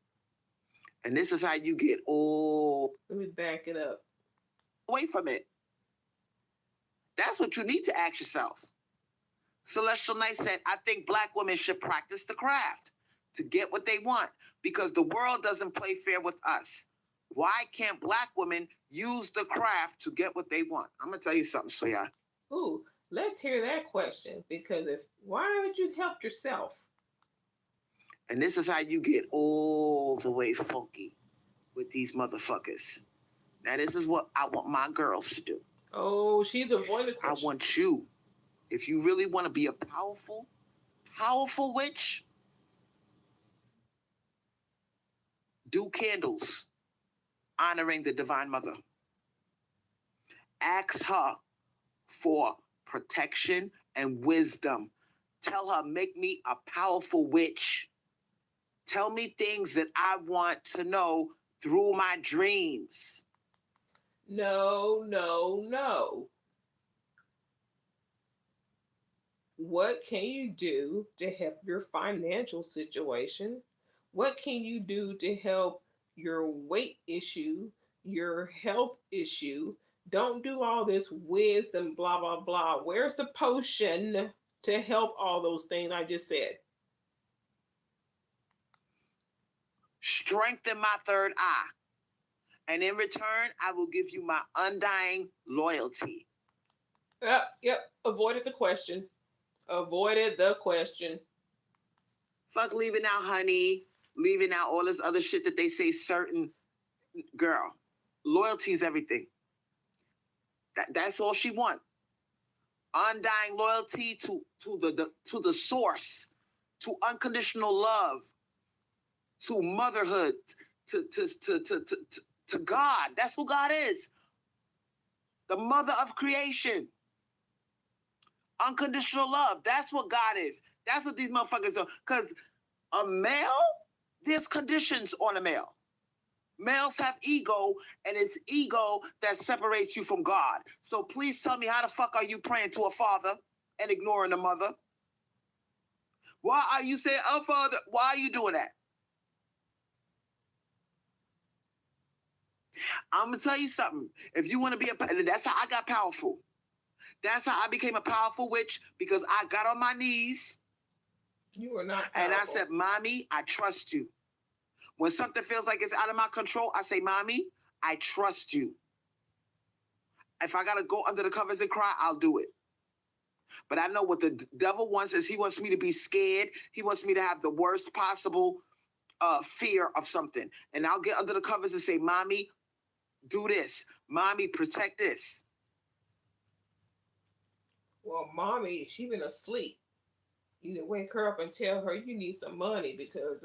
And this is how you get all. Let me back it up. Away from it. That's what you need to ask yourself. Celestial Knight said, I think Black women should practice the craft to get what they want because the world doesn't play fair with us. Why can't Black women use the craft to get what they want? I'm going to tell you something, sweetheart. Ooh, let's hear that question because why haven't you helped yourself? And this is how you get all the way funky with these motherfuckers. Now, this is what I want my girls to do. Oh, she's avoiding the question. I want you, if you really want to be a powerful, powerful witch, do candles honoring the Divine Mother. Ask her for protection and wisdom. Tell her, make me a powerful witch. Tell me things that I want to know through my dreams. No, no, no. What can you do to help your financial situation? What can you do to help your weight issue, your health issue? Don't do all this wisdom, blah, blah, blah. Where's the potion to help all those things I just said? Strengthen my third eye. And in return, I will give you my undying loyalty. Yep. Avoided the question. Avoided the question. Fuck leaving out honey, leaving out all this other shit that they say certain. Girl, loyalty is everything. That's all she want. Undying loyalty to the source, to unconditional love, to motherhood, to God. That's who God is. The mother of creation. Unconditional love. That's what God is. That's what these motherfuckers are. Because a male, there's conditions on a male. Males have ego, and it's ego that separates you from God. So please tell me, how the fuck are you praying to a father and ignoring the mother? Why are you saying, oh, Father, why are you doing that? I'm going to tell you something. If you want to be that's how I got powerful. That's how I became a powerful witch, because I got on my knees. You are not powerful. And I said, Mommy, I trust you. When something feels like it's out of my control, I say, Mommy, I trust you. If I got to go under the covers and cry, I'll do it. But I know what the devil wants is he wants me to be scared. He wants me to have the worst possible fear of something. And I'll get under the covers and say, Mommy, do this. Mommy, protect this. Well, Mommy, she been asleep. You need to wake her up and tell her you need some money because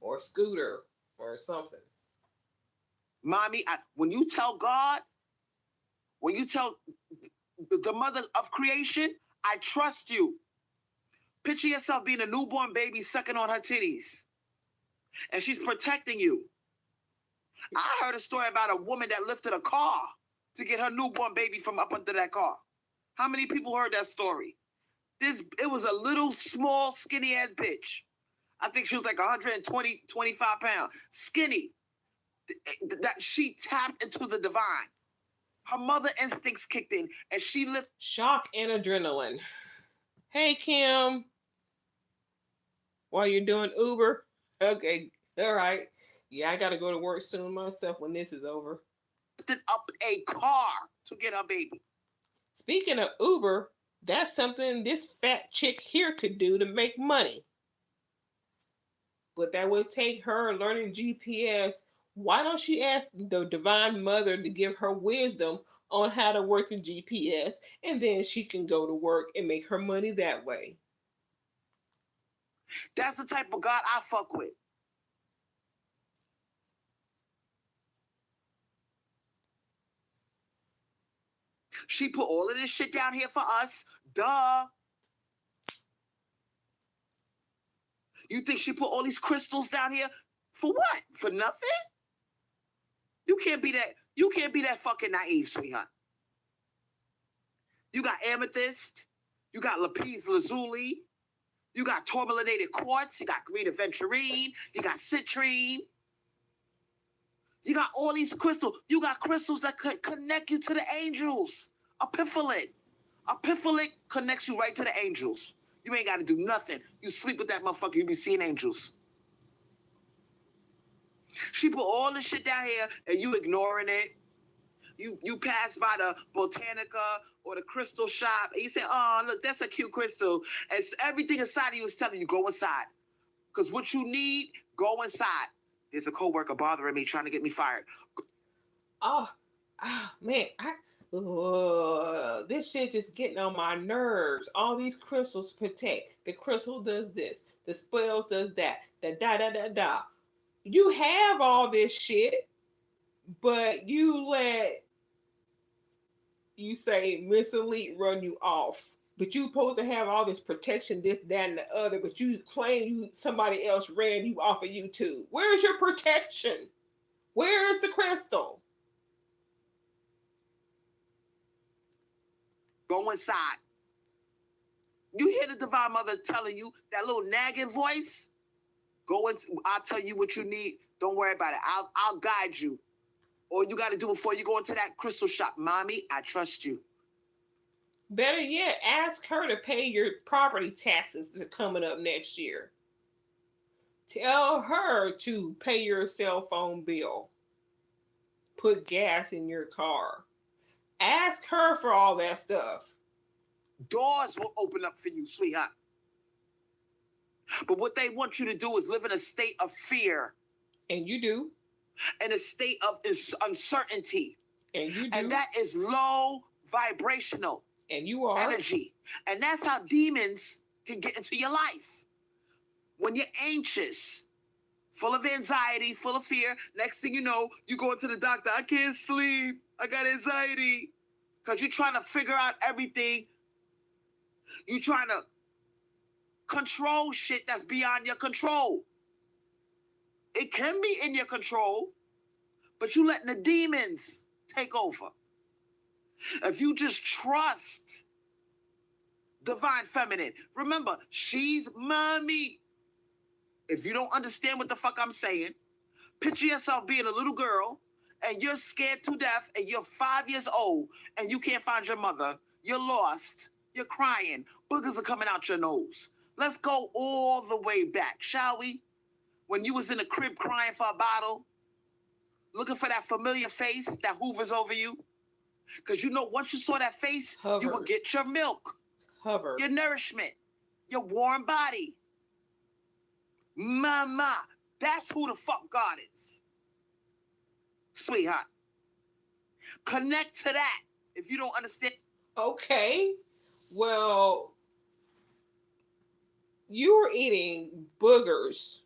or a scooter or something. Mommy, when you tell God, when you tell the mother of creation, I trust you. Picture yourself being a newborn baby sucking on her titties. And she's protecting you. I heard a story about a woman that lifted a car to get her newborn baby from up under that car. How many people heard that story? It was a little small skinny ass bitch. I think she was like 120, 25 pounds. Skinny. That she tapped into the divine. Her mother instincts kicked in and she lifted. Shock and adrenaline. Hey, Kim. While you're doing Uber? Okay, all right. Yeah, I got to go to work soon myself when this is over. Up a car to get her baby. Speaking of Uber, that's something this fat chick here could do to make money. But that would take her learning GPS. Why don't she ask the Divine Mother to give her wisdom on how to work the GPS, and then she can go to work and make her money that way? That's the type of God I fuck with. She put all of this shit down here for us. Duh. You think she put all these crystals down here for what? For nothing? You can't be that fucking naive, sweetheart. You got amethyst, you got lapis lazuli, you got tourmalinated quartz, you got green aventurine, you got citrine. You got all these crystals. You got crystals that could connect you to the angels. Epiphyllite. Epiphyllite connects you right to the angels. You ain't got to do nothing. You sleep with that motherfucker, you be seeing angels. She put all this shit down here and you ignoring it. You pass by the Botanica or the crystal shop and you say, oh, look, that's a cute crystal. And everything inside of you is telling you, go inside. Because what you need, go inside. There's a coworker bothering me, trying to get me fired. Oh, man, this shit just getting on my nerves. All these crystals protect. The crystal does this. The spells does that. The da. You have all this shit, but you let, you say, Miss Elite run you off. But you supposed to have all this protection, this, that, and the other. But you claim somebody else ran you off of YouTube. Where's your protection? Where is the crystal? Go inside. You hear the Divine Mother telling you that little nagging voice? Go in. I'll tell you what you need. Don't worry about it. I'll guide you. All you got to do before you go into that crystal shop, mommy, I trust you. Better yet, ask her to pay your property taxes that are coming up next year. Tell her to pay your cell phone bill. Put gas in your car. Ask her for all that stuff. Doors will open up for you, sweetheart. But what they want you to do is live in a state of fear. And you do. In a state of uncertainty. And you do. And that is low vibrational. And you are. Energy. And that's how demons can get into your life. When you're anxious, full of anxiety, full of fear, next thing you know, you go into the doctor, I can't sleep, I got anxiety. Because you're trying to figure out everything. You're trying to control shit that's beyond your control. It can be in your control, but you letting the demons take over. If you just trust Divine Feminine, remember, she's mommy. If you don't understand what the fuck I'm saying, picture yourself being a little girl and you're scared to death and you're 5 years old and you can't find your mother. You're lost. You're crying. Boogers are coming out your nose. Let's go all the way back, shall we? When you was in the crib crying for a bottle, looking for that familiar face that hoovers over you. Because you know, once you saw that face, you would get your milk, your nourishment, your warm body. Mama, that's who the fuck God is. Sweetheart. Connect to that if you don't understand. Okay. Well, you were eating boogers.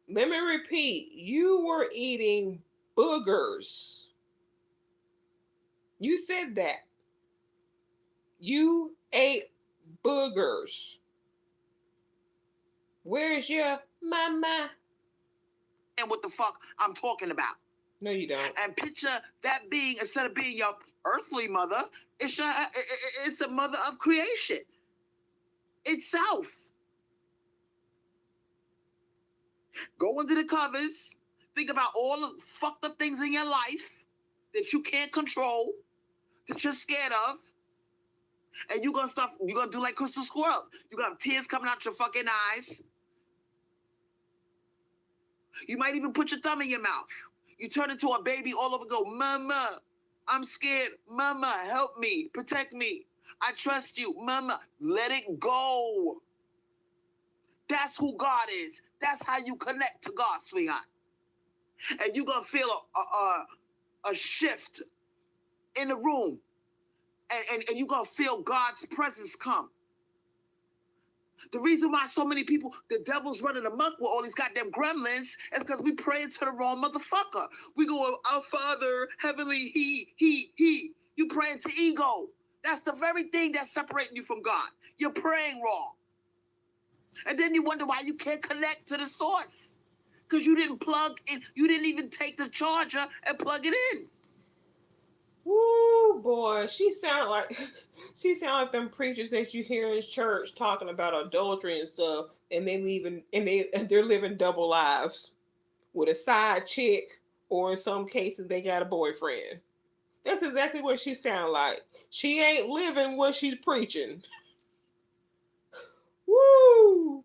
Let me repeat. You were eating boogers. You said that. You ate boogers. Where's your mama? And what the fuck I'm talking about. No, you don't. And picture that being, instead of being your earthly mother, it's a mother of creation itself. Go under the covers. Think about all the fucked up things in your life that you can't control, that you're scared of. And you're gonna do like Crystal Squirrel. You're gonna have tears coming out your fucking eyes. You might even put your thumb in your mouth. You turn into a baby all over, go, Mama, I'm scared. Mama, help me, protect me. I trust you. Mama, let it go. That's who God is. That's how you connect to God, sweetheart. And you're going to feel a shift in the room. And you're going to feel God's presence come. The reason why so many people, the devil's running amok with all these goddamn gremlins is because we praying to the wrong motherfucker. We go, our Father, heavenly, he. You praying to ego. That's the very thing that's separating you from God. You're praying wrong. And then you wonder why you can't connect to the source. Because you didn't plug in, you didn't even take the charger and plug it in. Woo, boy, she sound like them preachers that you hear in church talking about adultery and stuff, and they're living double lives with a side chick, or in some cases they got a boyfriend. That's exactly what she sound like. She ain't living what she's preaching. Woo!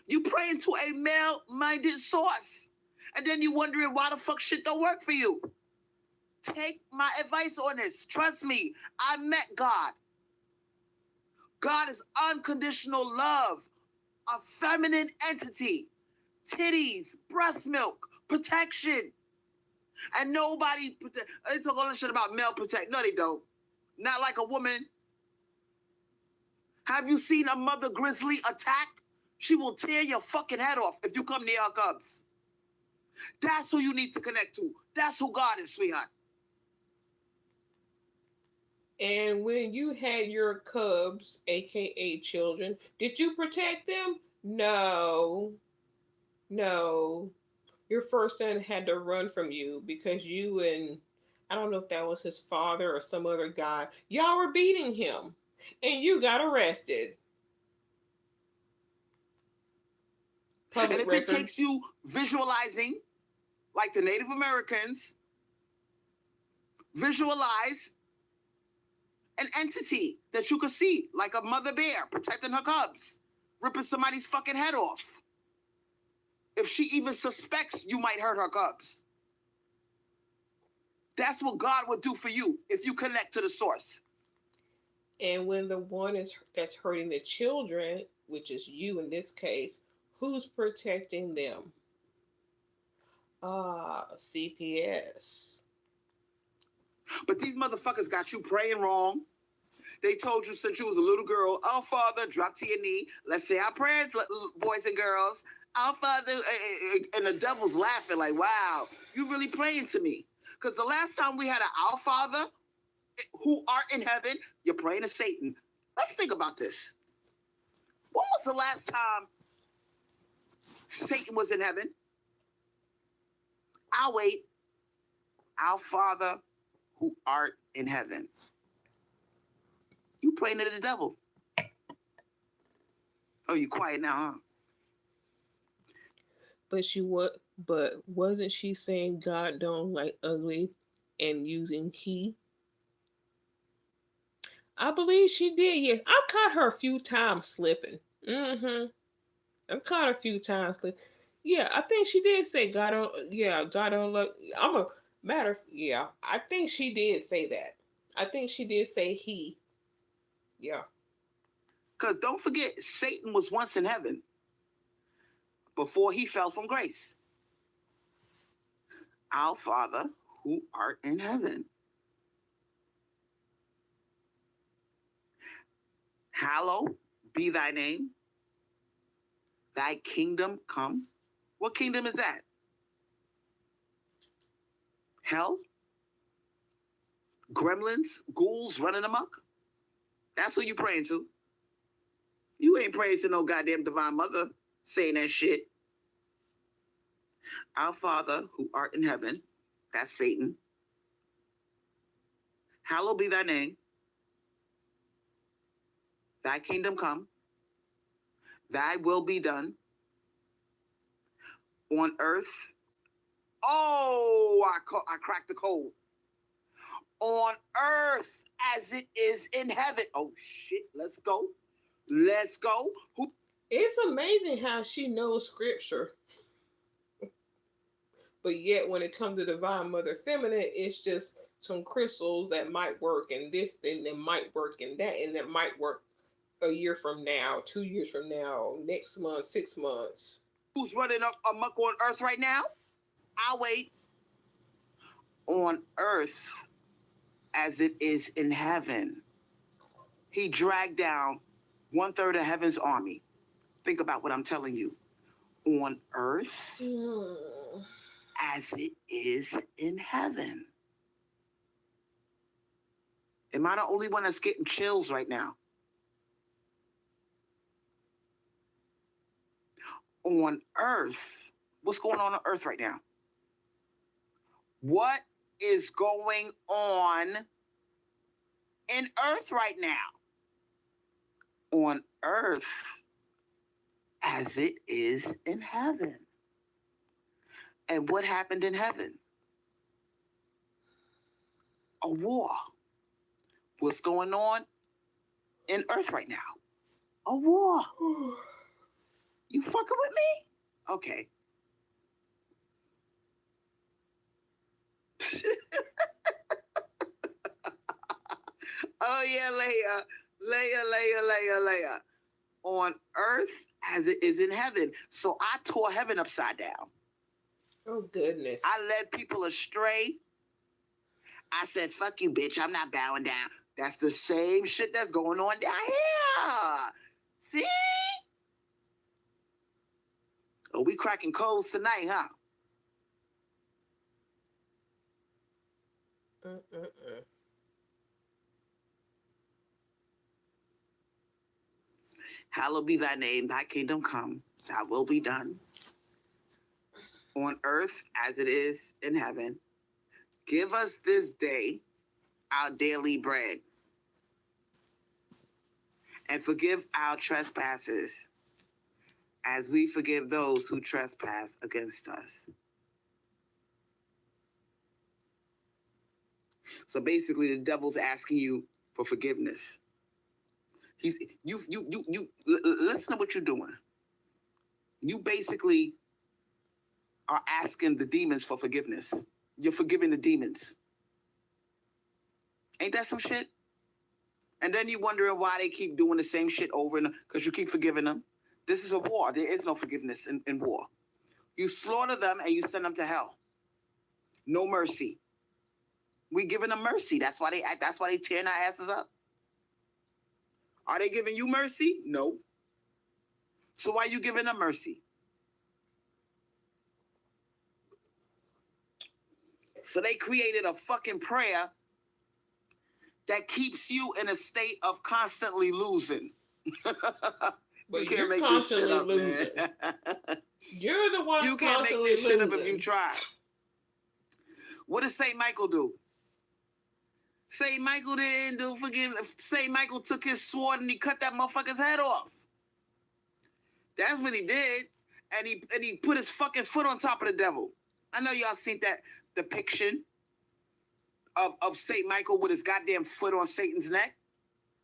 You praying to a male-minded source. And then you wondering why the fuck shit don't work for you. Take my advice on this. Trust me, I met God. God is unconditional love, a feminine entity, titties, breast milk, protection. And nobody, they talk all this shit about male protect. No, they don't. Not like a woman. Have you seen a mother grizzly attack? She will tear your fucking head off if you come near her cubs. That's who you need to connect to. That's who God is, sweetheart. And when you had your cubs, aka children, did you protect them? No. No. Your first son had to run from you because you and I don't know if that was his father or some other guy, y'all were beating him and you got arrested. And Public if it record. takes you visualizing, like the Native Americans, visualize an entity that you could see, like a mother bear protecting her cubs, ripping somebody's fucking head off. If she even suspects you might hurt her cubs. That's what God would do for you if you connect to the source. And when the one is that's hurting the children, which is you in this case, who's protecting them? CPS. But these motherfuckers got you praying wrong. They told you since you was a little girl, our Father, drop to your knee. Let's say our prayers, boys and girls. Our Father, and the devil's laughing like, wow, you really praying to me. Because the last time we had an Our Father, who art in heaven, you're praying to Satan. Let's think about this. When was the last time Satan was in heaven? I'll wait. Our Father, who art in heaven. You praying to the devil. Oh, you quiet now, huh? But wasn't she saying God don't like ugly and using he? I believe she did. Yes, I've caught her a few times slipping. Mm-hmm. I've caught her a few times slipping. Yeah, I think she did say God don't. Yeah, God don't look. I'm a matter. Yeah, I think she did say that. I think she did say he. Yeah. Because don't forget, Satan was once in heaven before he fell from grace. Our Father, who art in heaven. Hallowed be thy name. Thy kingdom come. What kingdom is that? Hell? Gremlins? Ghouls running amok? That's who you praying to. You ain't praying to no goddamn divine mother saying that shit. Our Father who art in heaven, that's Satan. Hallowed be thy name. Thy kingdom come. Thy will be done on earth. Oh, I cracked the code. On earth as it is in heaven. Oh, shit. Let's go. Let's go. Who? It's amazing how she knows scripture, but yet when it comes to Divine Mother Feminine, it's just some crystals that might work, and this, and that might work, and that might work a year from now, 2 years from now, next month, 6 months. Who's running amok on earth right now? I'll wait. On earth as it is in heaven. He dragged down 1/3 of heaven's army. Think about what I'm telling you. On earth as it is in heaven. Am I the only one that's getting chills right now? On earth. What's going on earth right now? What is going on in earth right now? On earth as it is in heaven. And what happened in heaven? A war. What's going on in earth right now? A war. You fucking with me? Okay. Oh yeah, Leia. On earth as it is in heaven. So I tore heaven upside down. Oh goodness. I led people astray. I said, fuck you, bitch. I'm not bowing down. That's the same shit that's going on down here. See? Oh, we cracking codes tonight, huh? Hallowed be thy name, thy kingdom come, thy will be done. On earth as it is in heaven. Give us this day our daily bread. And forgive our trespasses as we forgive those who trespass against us. So basically the devil's asking you for forgiveness. You listen to what you're doing. You basically are asking the demons for forgiveness. You're forgiving the demons. Ain't that some shit? And then you wondering why they keep doing the same shit over and because you keep forgiving them. This is a war. There is no forgiveness in war. You slaughter them and you send them to hell. No mercy. We giving them mercy. That's why they tearing our asses up. Are they giving you mercy? No. So why are you giving them mercy? So they created a fucking prayer that keeps you in a state of constantly losing. But you're constantly losing. You're the one you can't constantly make this losing. Shit up if you try. What does St. Michael do? St. Michael didn't do forgiveness. St. Michael took his sword and he cut that motherfucker's head off. That's what he did. And he put his fucking foot on top of the devil. I know y'all seen that depiction of St. Michael with his goddamn foot on Satan's neck.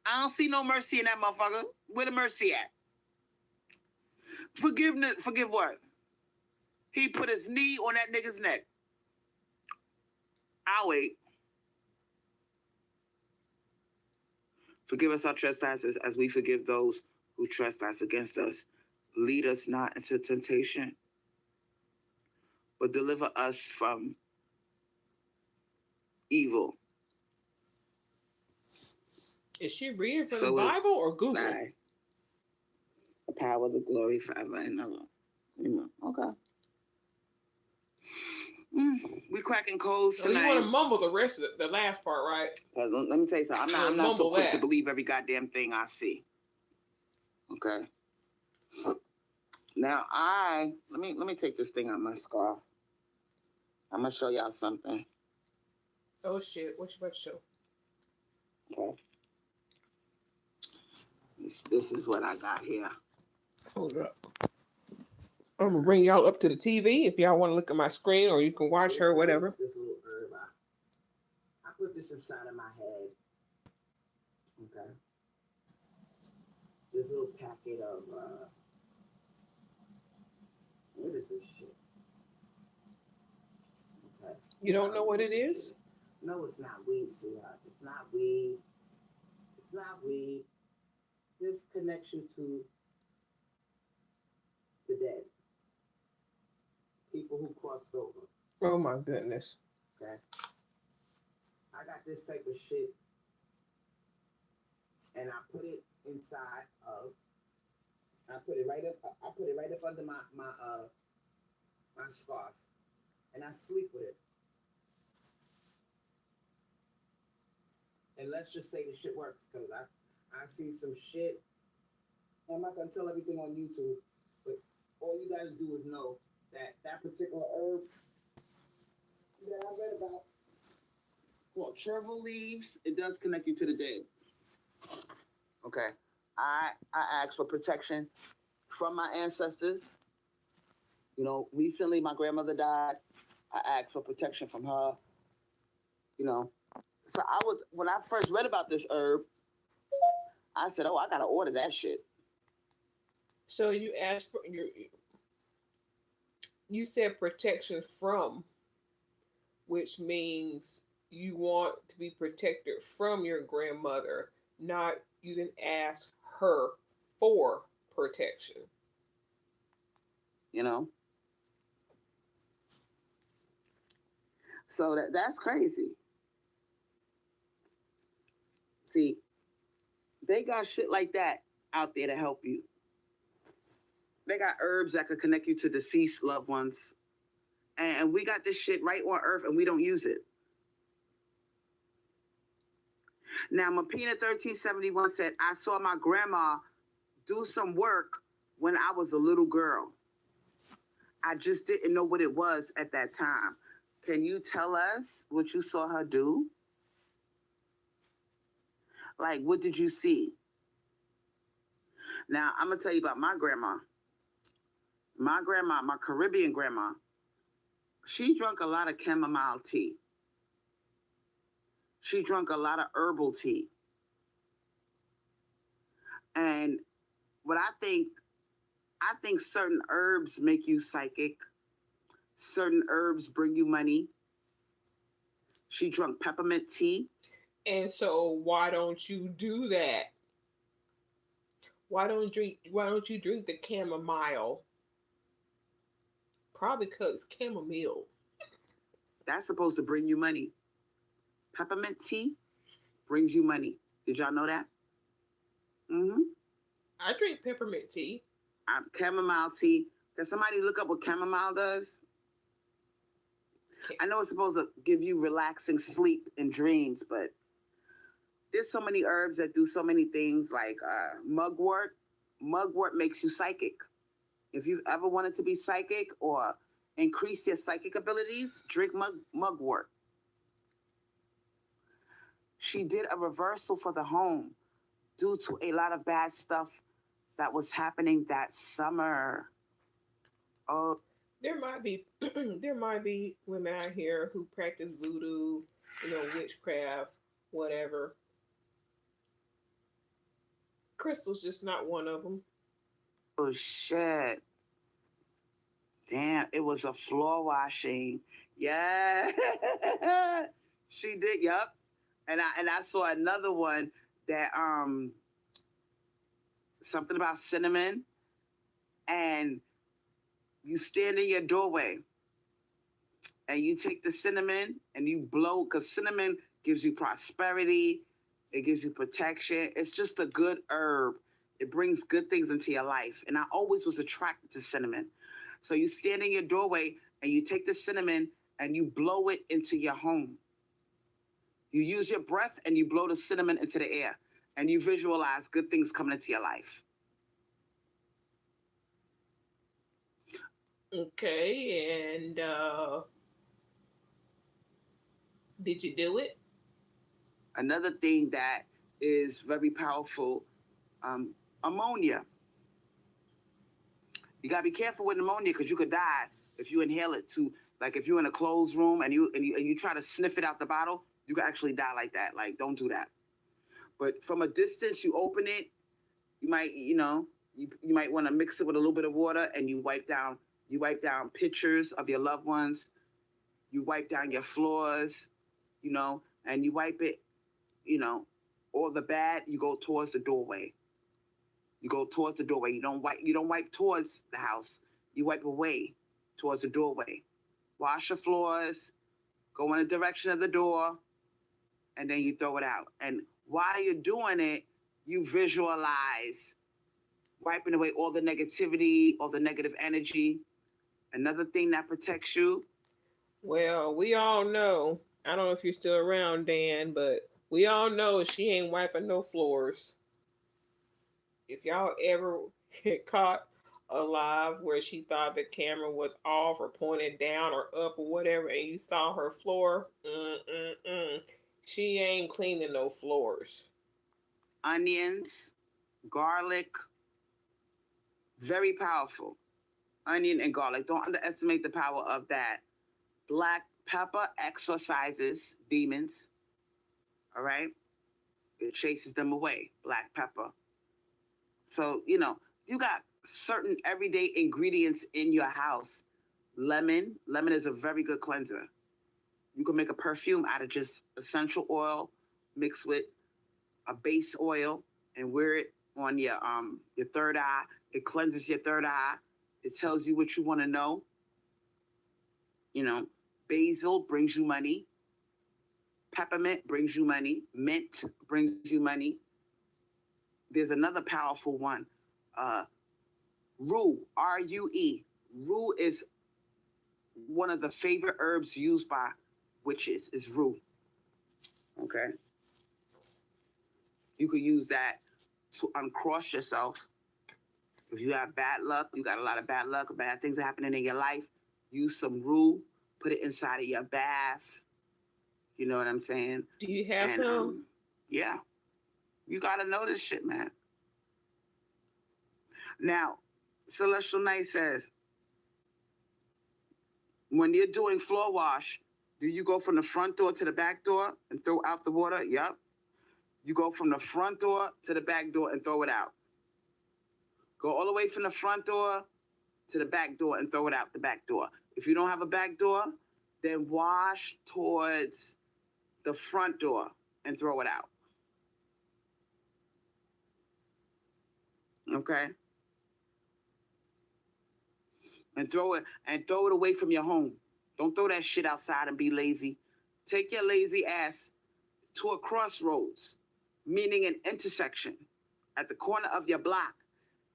I don't see no mercy in that motherfucker. Where the mercy at? Forgive what? He put his knee on that nigga's neck. I'll wait. Forgive us our trespasses as we forgive those who trespass against us. Lead us not into temptation, but deliver us from evil. Is she reading from the Bible or Google? The power, the glory forever and ever. Amen. Okay. We cracking codes tonight. So you want to mumble the rest of the last part, right? Let me tell you something. I'm not so quick to believe every goddamn thing I see. Okay. Now I let me take this thing out my scarf. I'm gonna show y'all something. Oh shit! What you about to show? Okay. This is what I got here. Hold up. I'm gonna bring y'all up to the TV if y'all want to look at my screen, or you can watch her, whatever. This little herb. I put this inside of my head. Okay. This little packet of what is this shit? Okay. You don't know what it is? No, it's not weed, sweetheart. It's not weed. It's not weed. This connection to the dead, people who crossed over. Oh my goodness. Okay. I got this type of shit, and I put it inside of. I put it right up. I put it right up under my scarf, and I sleep with it. And let's just say the shit works, because I see some shit. I'm not gonna tell everything on YouTube, but all you gotta do is know that that particular herb that I read about called chervil leaves, it does connect you to the dead. Okay. I asked for protection from my ancestors. You know, recently my grandmother died. I asked for protection from her. You know. So when I first read about this herb, I said, oh, I gotta order that shit. So you asked for you said protection from, which means you want to be protected from your grandmother, not you didn't ask her for protection. You know? So that's crazy. See, they got shit like that out there to help you. They got herbs that could connect you to deceased loved ones. And we got this shit right on earth and we don't use it. Now, Mapina 1371 said, I saw my grandma do some work when I was a little girl. I just didn't know what it was at that time. Can you tell us what you saw her do? Like, what did you see? Now, I'm going to tell you about my grandma. My grandma, my Caribbean grandma, she drank a lot of chamomile tea. She drank a lot of herbal tea. And what I think certain herbs make you psychic. Certain herbs bring you money. She drank peppermint tea. And so why don't you do that? Why don't you drink the chamomile? Probably because chamomile. That's supposed to bring you money. Peppermint tea brings you money. Did y'all know that? Mm-hmm. I drink peppermint tea. Chamomile tea. Can somebody look up what chamomile does? I know it's supposed to give you relaxing sleep and dreams, but there's so many herbs that do so many things, like mugwort. Mugwort makes you psychic. If you've ever wanted to be psychic or increase your psychic abilities, drink mugwort. She did a reversal for the home due to a lot of bad stuff that was happening that summer. Oh, There might be there might be women out here who practice voodoo, witchcraft, whatever. Crystal's just not one of them. oh shit. Damn, it was a floor washing. Yeah. She did, yup. And I saw another one that something about cinnamon, and you stand in your doorway and you take the cinnamon and you blow, because cinnamon gives you prosperity, it gives you protection. It's just a good herb. It brings good things into your life. And I always was attracted to cinnamon. So you stand in your doorway and you take the cinnamon and you blow it into your home. You use your breath and you blow the cinnamon into the air, and you visualize good things coming into your life. Okay, and did you do it? Another thing that is very powerful, um, ammonia. You gotta be careful with pneumonia because you could die if you inhale it too. Like if you're in a closed room and you try to sniff it out the bottle, you could actually die like that. Like don't do that. But from a distance, you open it. You might you might want to mix it with a little bit of water and you wipe down pictures of your loved ones. You wipe down your floors, and you wipe it, you know, all the bad. You go towards the doorway. You go towards the doorway. You don't wipe towards the house. You wipe away towards the doorway. Wash your floors, go in the direction of the door, and then you throw it out. And while you're doing it, you visualize wiping away all the negativity, all the negative energy. Another thing that protects you. Well, we all know. I don't know if you're still around, Dan, but we all know she ain't wiping no floors. If y'all ever get caught alive where she thought the camera was off or pointed down or up or whatever, and you saw her floor, she ain't cleaning no floors. Onions, garlic, very powerful. Onion and garlic. Don't underestimate the power of that. Black pepper exorcises demons. All right? It chases them away. Black pepper. So, you got certain everyday ingredients in your house. Lemon. Lemon is a very good cleanser. You can make a perfume out of just essential oil mixed with a base oil and wear it on your third eye. It cleanses your third eye. It tells you what you want to know. You know, basil brings you money. Peppermint brings you money. Mint brings you money. There's another powerful one. Uh, Rue, Rue. Rue is one of the favorite herbs used by witches. Is rue. Okay, you could use that to uncross yourself. If you have bad luck, you got a lot of bad luck, bad things are happening in your life. Use some rue. Put it inside of your bath. You know what I'm saying? Do you have And some? yeah, you gotta know this shit, man. Now, Celestial Knight says, when you're doing floor wash, do you go from the front door to the back door and throw out the water? Yep. You go from the front door to the back door and throw it out. Go all the way from the front door to the back door and throw it out the back door. If you don't have a back door, then wash towards the front door and throw it out. Okay? And throw it away from your home. Don't throw that shit outside and be lazy. Take your lazy ass to a crossroads, meaning an intersection at the corner of your block,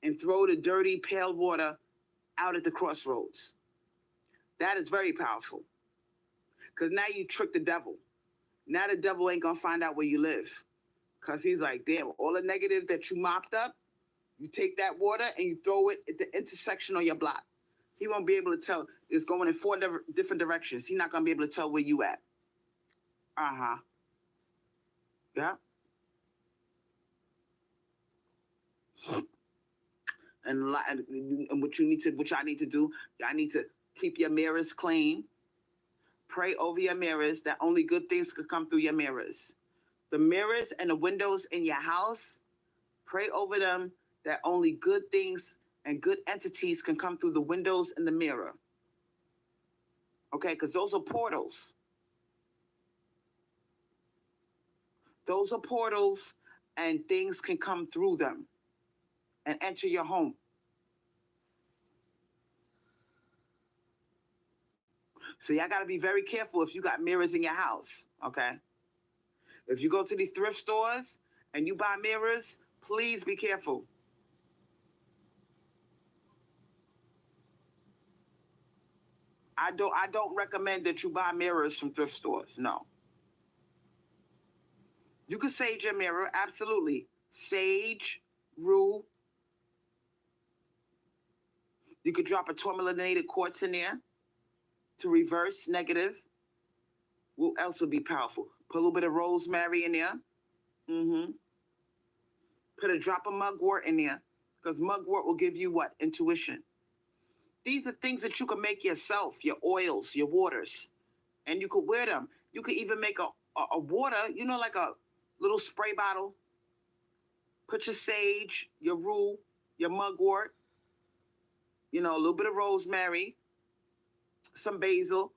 and throw the dirty pale water out at the crossroads. That is very powerful. Because now you trick the devil. Now the devil ain't gonna find out where you live. Because he's like, damn, all the negative that you mopped up, you take that water and you throw it at the intersection on your block. He won't be able to tell. It's going in four different directions. He's not gonna be able to tell where you at. Uh-huh. Yeah. And what y'all need to do, y'all need to keep your mirrors clean. Pray over your mirrors that only good things could come through your mirrors. The mirrors and the windows in your house, pray over them that only good things and good entities can come through the windows and the mirror. Okay, because those are portals. Those are portals, and things can come through them and enter your home. So y'all got to be very careful if you got mirrors in your house, okay? If you go to these thrift stores and you buy mirrors, please be careful. I don't recommend that you buy mirrors from thrift stores. No. You can sage your mirror, absolutely. Sage, rue. You could drop a tourmalinated quartz in there to reverse negative. What else would be powerful? Put a little bit of rosemary in there. Mm-hmm. Put a drop of mugwort in there, because mugwort will give you what? Intuition. These are things that you can make yourself, your oils, your waters, and you could wear them. You could even make a water, like a little spray bottle. Put your sage, your rue, your mugwort, a little bit of rosemary, some basil,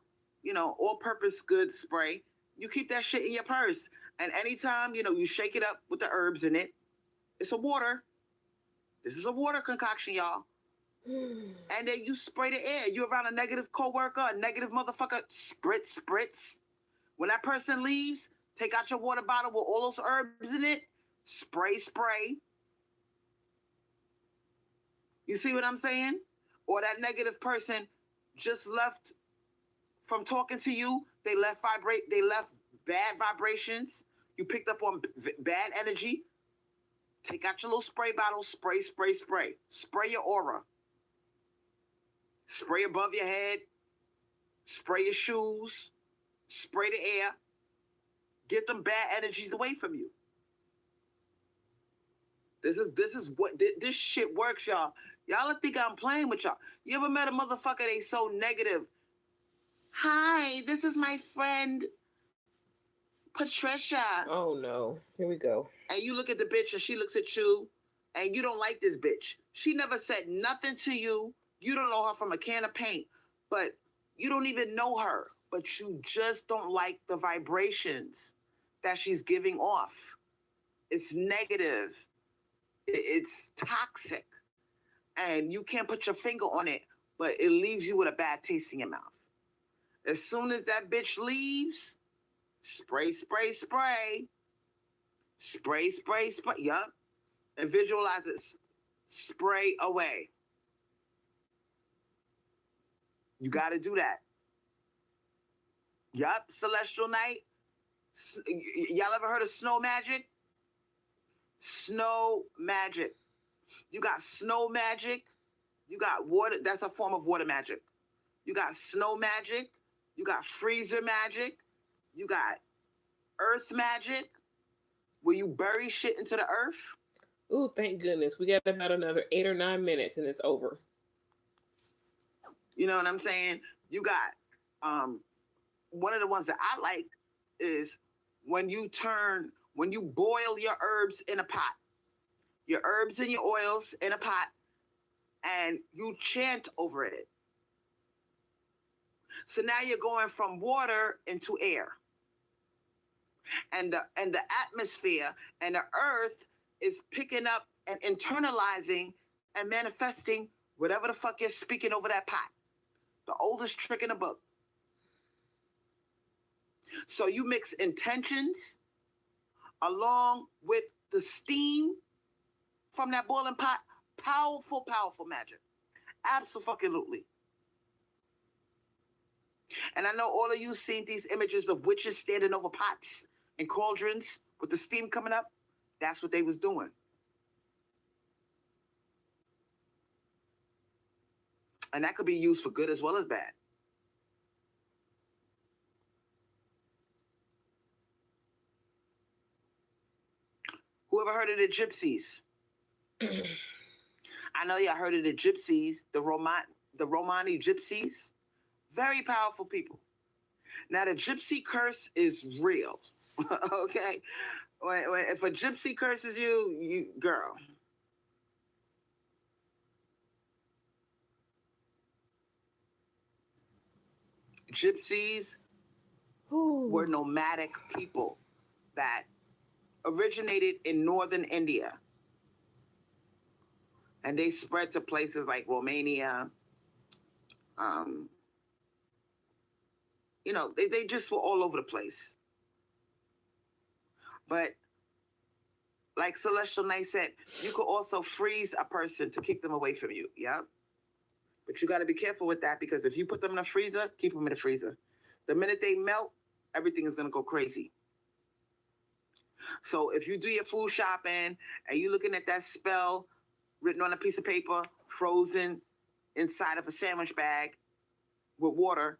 all-purpose good spray. You keep that shit in your purse. And anytime, you shake it up with the herbs in it, it's a water. This is a water concoction, y'all. And then you spray the air. You around a negative coworker, a negative motherfucker, spritz, spritz. When that person leaves, take out your water bottle with all those herbs in it, spray, spray. You see what I'm saying? Or that negative person just left from talking to you. They left bad vibrations. You picked up on bad energy. Take out your little spray bottle, spray, spray, spray. Spray your aura. Spray above your head. Spray your shoes. Spray the air. Get them bad energies away from you. This is what this shit works, y'all. Y'all think I'm playing with y'all. You ever met a motherfucker, they so negative? Hi, this is my friend Patricia. Oh no. Here we go. And you look at the bitch and she looks at you and you don't like this bitch. She never said nothing to you. You don't know her from a can of paint, but you don't even know her, but you just don't like the vibrations that she's giving off. It's negative. It's toxic. And you can't put your finger on it, but it leaves you with a bad taste in your mouth. As soon as that bitch leaves, spray, spray, spray. Spray, spray, spray. Yup. And visualize it. Spray away. You got to do that. Yup. Celestial night. Y'all ever heard of snow magic? Snow magic. You got snow magic. You got water. That's a form of water magic. You got snow magic. You got freezer magic. You got earth magic, where you bury shit into the earth. Ooh, thank goodness. We got about another 8 or 9 minutes and it's over. You know what I'm saying? You got one of the ones that I like is when you boil your herbs in a pot. Your herbs and your oils in a pot, and you chant over it. So now you're going from water into air. And the atmosphere and the earth is picking up and internalizing and manifesting whatever the fuck you're speaking over that pot. The oldest trick in the book. So you mix intentions along with the steam from that boiling pot. Powerful, powerful magic. Absolutely. And I know all of you seen these images of witches standing over pots and cauldrons with the steam coming up. That's what they was doing. And that could be used for good as well as bad. Whoever heard of the gypsies? I know y'all heard of the gypsies, the Romani gypsies. Very powerful people. Now, the gypsy curse is real, okay? If a gypsy curses you, girl. Gypsies were nomadic people that originated in northern India. And they spread to places like Romania. They just were all over the place. But like Celestial Knight said, you could also freeze a person to keep them away from you. Yeah. But you got to be careful with that, because if you put them in a freezer, keep them in the freezer. The minute they melt, everything is going to go crazy. So if you do your food shopping and you're looking at that spell written on a piece of paper, frozen inside of a sandwich bag with water.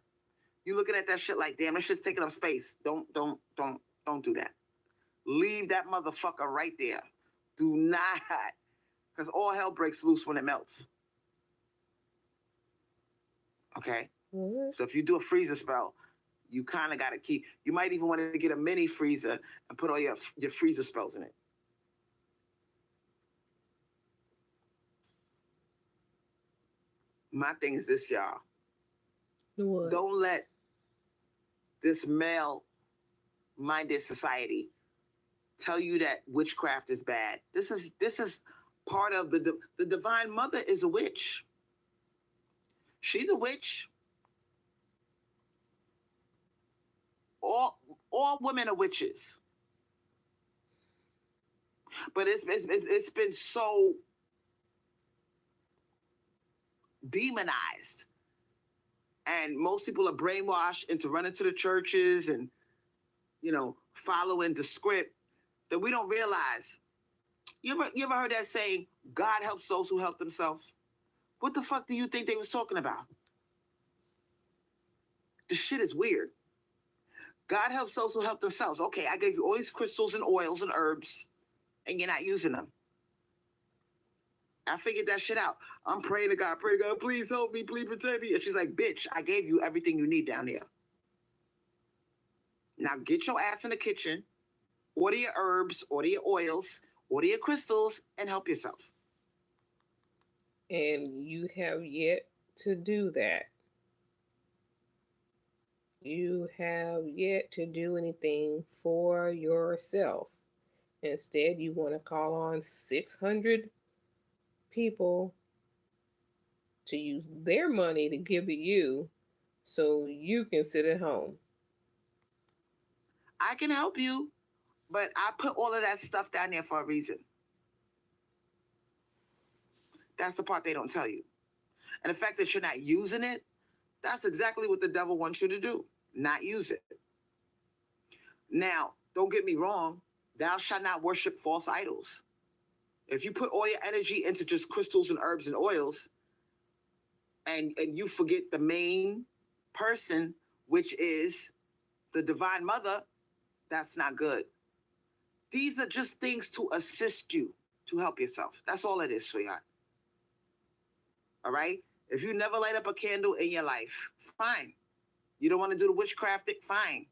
You looking at that shit like, damn, that shit's taking up space. Don't do that. Leave that motherfucker right there. Do not, because all hell breaks loose when it melts. Okay? What? So if you do a freezer spell, you kind of got to keep, you might even want to get a mini freezer and put all your freezer spells in it. My thing is this, y'all. What? Don't let this male-minded society tell you that witchcraft is bad. This is part of the divine mother is a witch. She's a witch. All women are witches. But it's been so demonized. And most people are brainwashed into running to the churches and, following the script that we don't realize. You ever heard that saying, God helps those who help themselves? What the fuck do you think they was talking about? This shit is weird. God helps those who help themselves. Okay, I gave you all these crystals and oils and herbs, and you're not using them. I figured that shit out. I'm praying to God, please help me, please protect me. And she's like, bitch, I gave you everything you need down here. Now get your ass in the kitchen, order your herbs, order your oils, order your crystals, and help yourself. And you have yet to do that. You have yet to do anything for yourself. Instead, you want to call on 600 people to use their money to give to you so you can sit at home. I can help you, but I put all of that stuff down there for a reason. That's the part they don't tell you. And the fact that you're not using it, that's exactly what the devil wants you to do. Not use it. Now, don't get me wrong. Thou shalt not worship false idols. If you put all your energy into just crystals and herbs and oils, and you forget the main person, which is the divine mother, that's not good. These are just things to assist you to help yourself. That's all it is, sweetheart. All right? If you never light up a candle in your life, fine. You don't want to do the witchcraft thing, fine.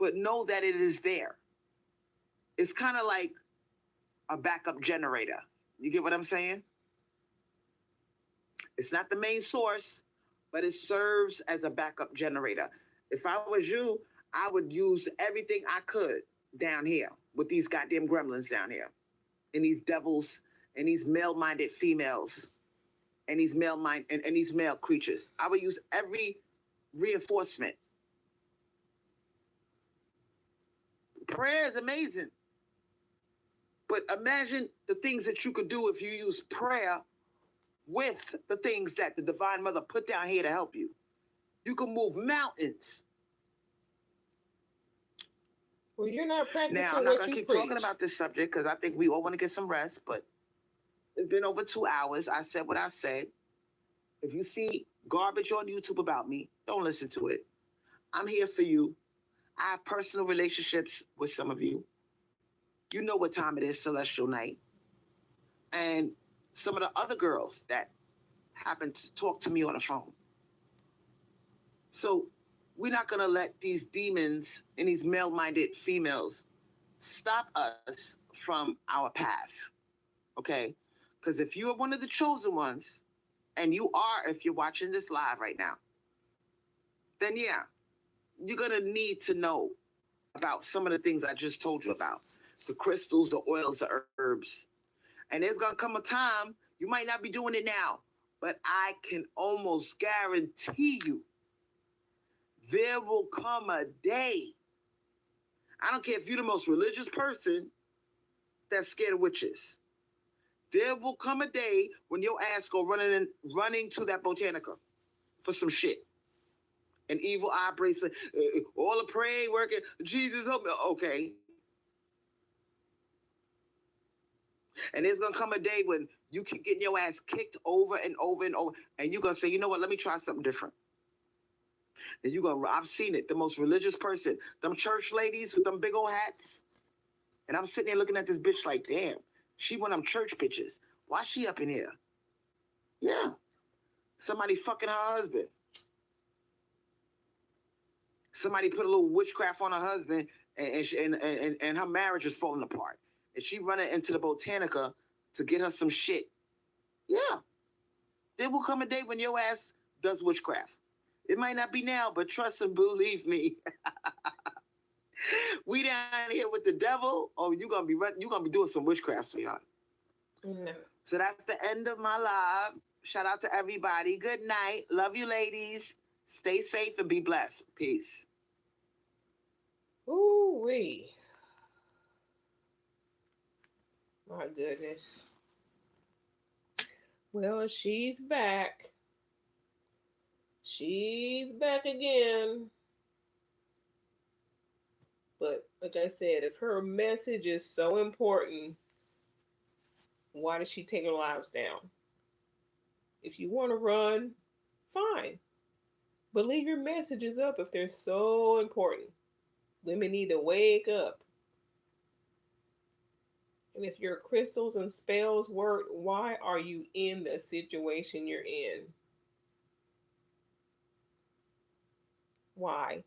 But know that it is there. It's kind of like a backup generator. You get what I'm saying? It's not the main source, but it serves as a backup generator. If I was you, I would use everything I could down here with these goddamn gremlins down here and these devils and these male-minded females and these and these male creatures. I would use every reinforcement. Prayer is amazing. But imagine the things that you could do if you use prayer with the things that the Divine Mother put down here to help you. You can move mountains. Well, you're not practicing now, I'm what not going you to keep preach. talking about this subject because I think we all want to get some rest, but it's been over 2 hours. I said what I said. If you see garbage on YouTube about me, don't listen to it. I'm here for you. I have personal relationships with some of you. You know what time it is, Celestial Night. And some of the other girls that happen to talk to me on the phone. So we're not going to let these demons and these male-minded females stop us from our path, okay? Because if you are one of the chosen ones, and you are if you're watching this live right now, then yeah, you're going to need to know about some of the things I just told you about. The crystals, the oils, the herbs. And there's going to come a time, you might not be doing it now, but I can almost guarantee you there will come a day. I don't care if you're the most religious person that's scared of witches. There will come a day when your ass go running to that botanica for some shit. An evil eye bracelet, all the praying, working, Jesus help me. Okay. And there's going to come a day when You keep getting your ass kicked over and over and over, and you're gonna say, you know what? Let me try something different. And you're gonna, I've seen it. The most religious person, them church ladies with them big old hats, and I'm sitting there looking at this bitch like, damn, she one of them church bitches. Why she up in here? Yeah, somebody fucking her husband. Somebody put a little witchcraft on her husband, and her marriage is falling apart. And she running into the botanica to get her some shit. Yeah, there will come a day when your ass does witchcraft. It might not be now, but trust and believe me, we down here with the devil. Oh, you gonna be doing some witchcraft, sweetheart. No. So that's the end of my live. Shout out to everybody. Good night. Love you, ladies. Stay safe and be blessed. Peace. Ooh wee. My goodness. Well, she's back. She's back again. But like I said, if her message is so important, why did she take her lives down? If you want to run, fine. But leave your messages up if they're so important. Women need to wake up. And if your crystals and spells work, why are you in the situation you're in? Why?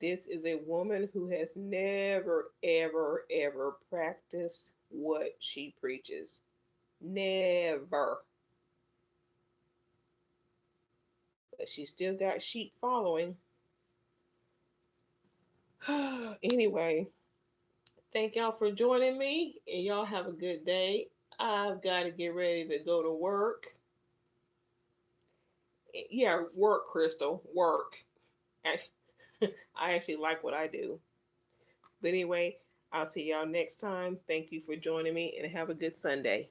This is a woman who has never, ever, ever practiced what she preaches. Never. But she still got sheep following. Anyway, thank y'all for joining me, and y'all have a good day. I've got to get ready to go to work. Yeah, work, Crystal, work. I actually like what I do. But anyway, I'll see y'all next time. Thank you for joining me, and have a good Sunday.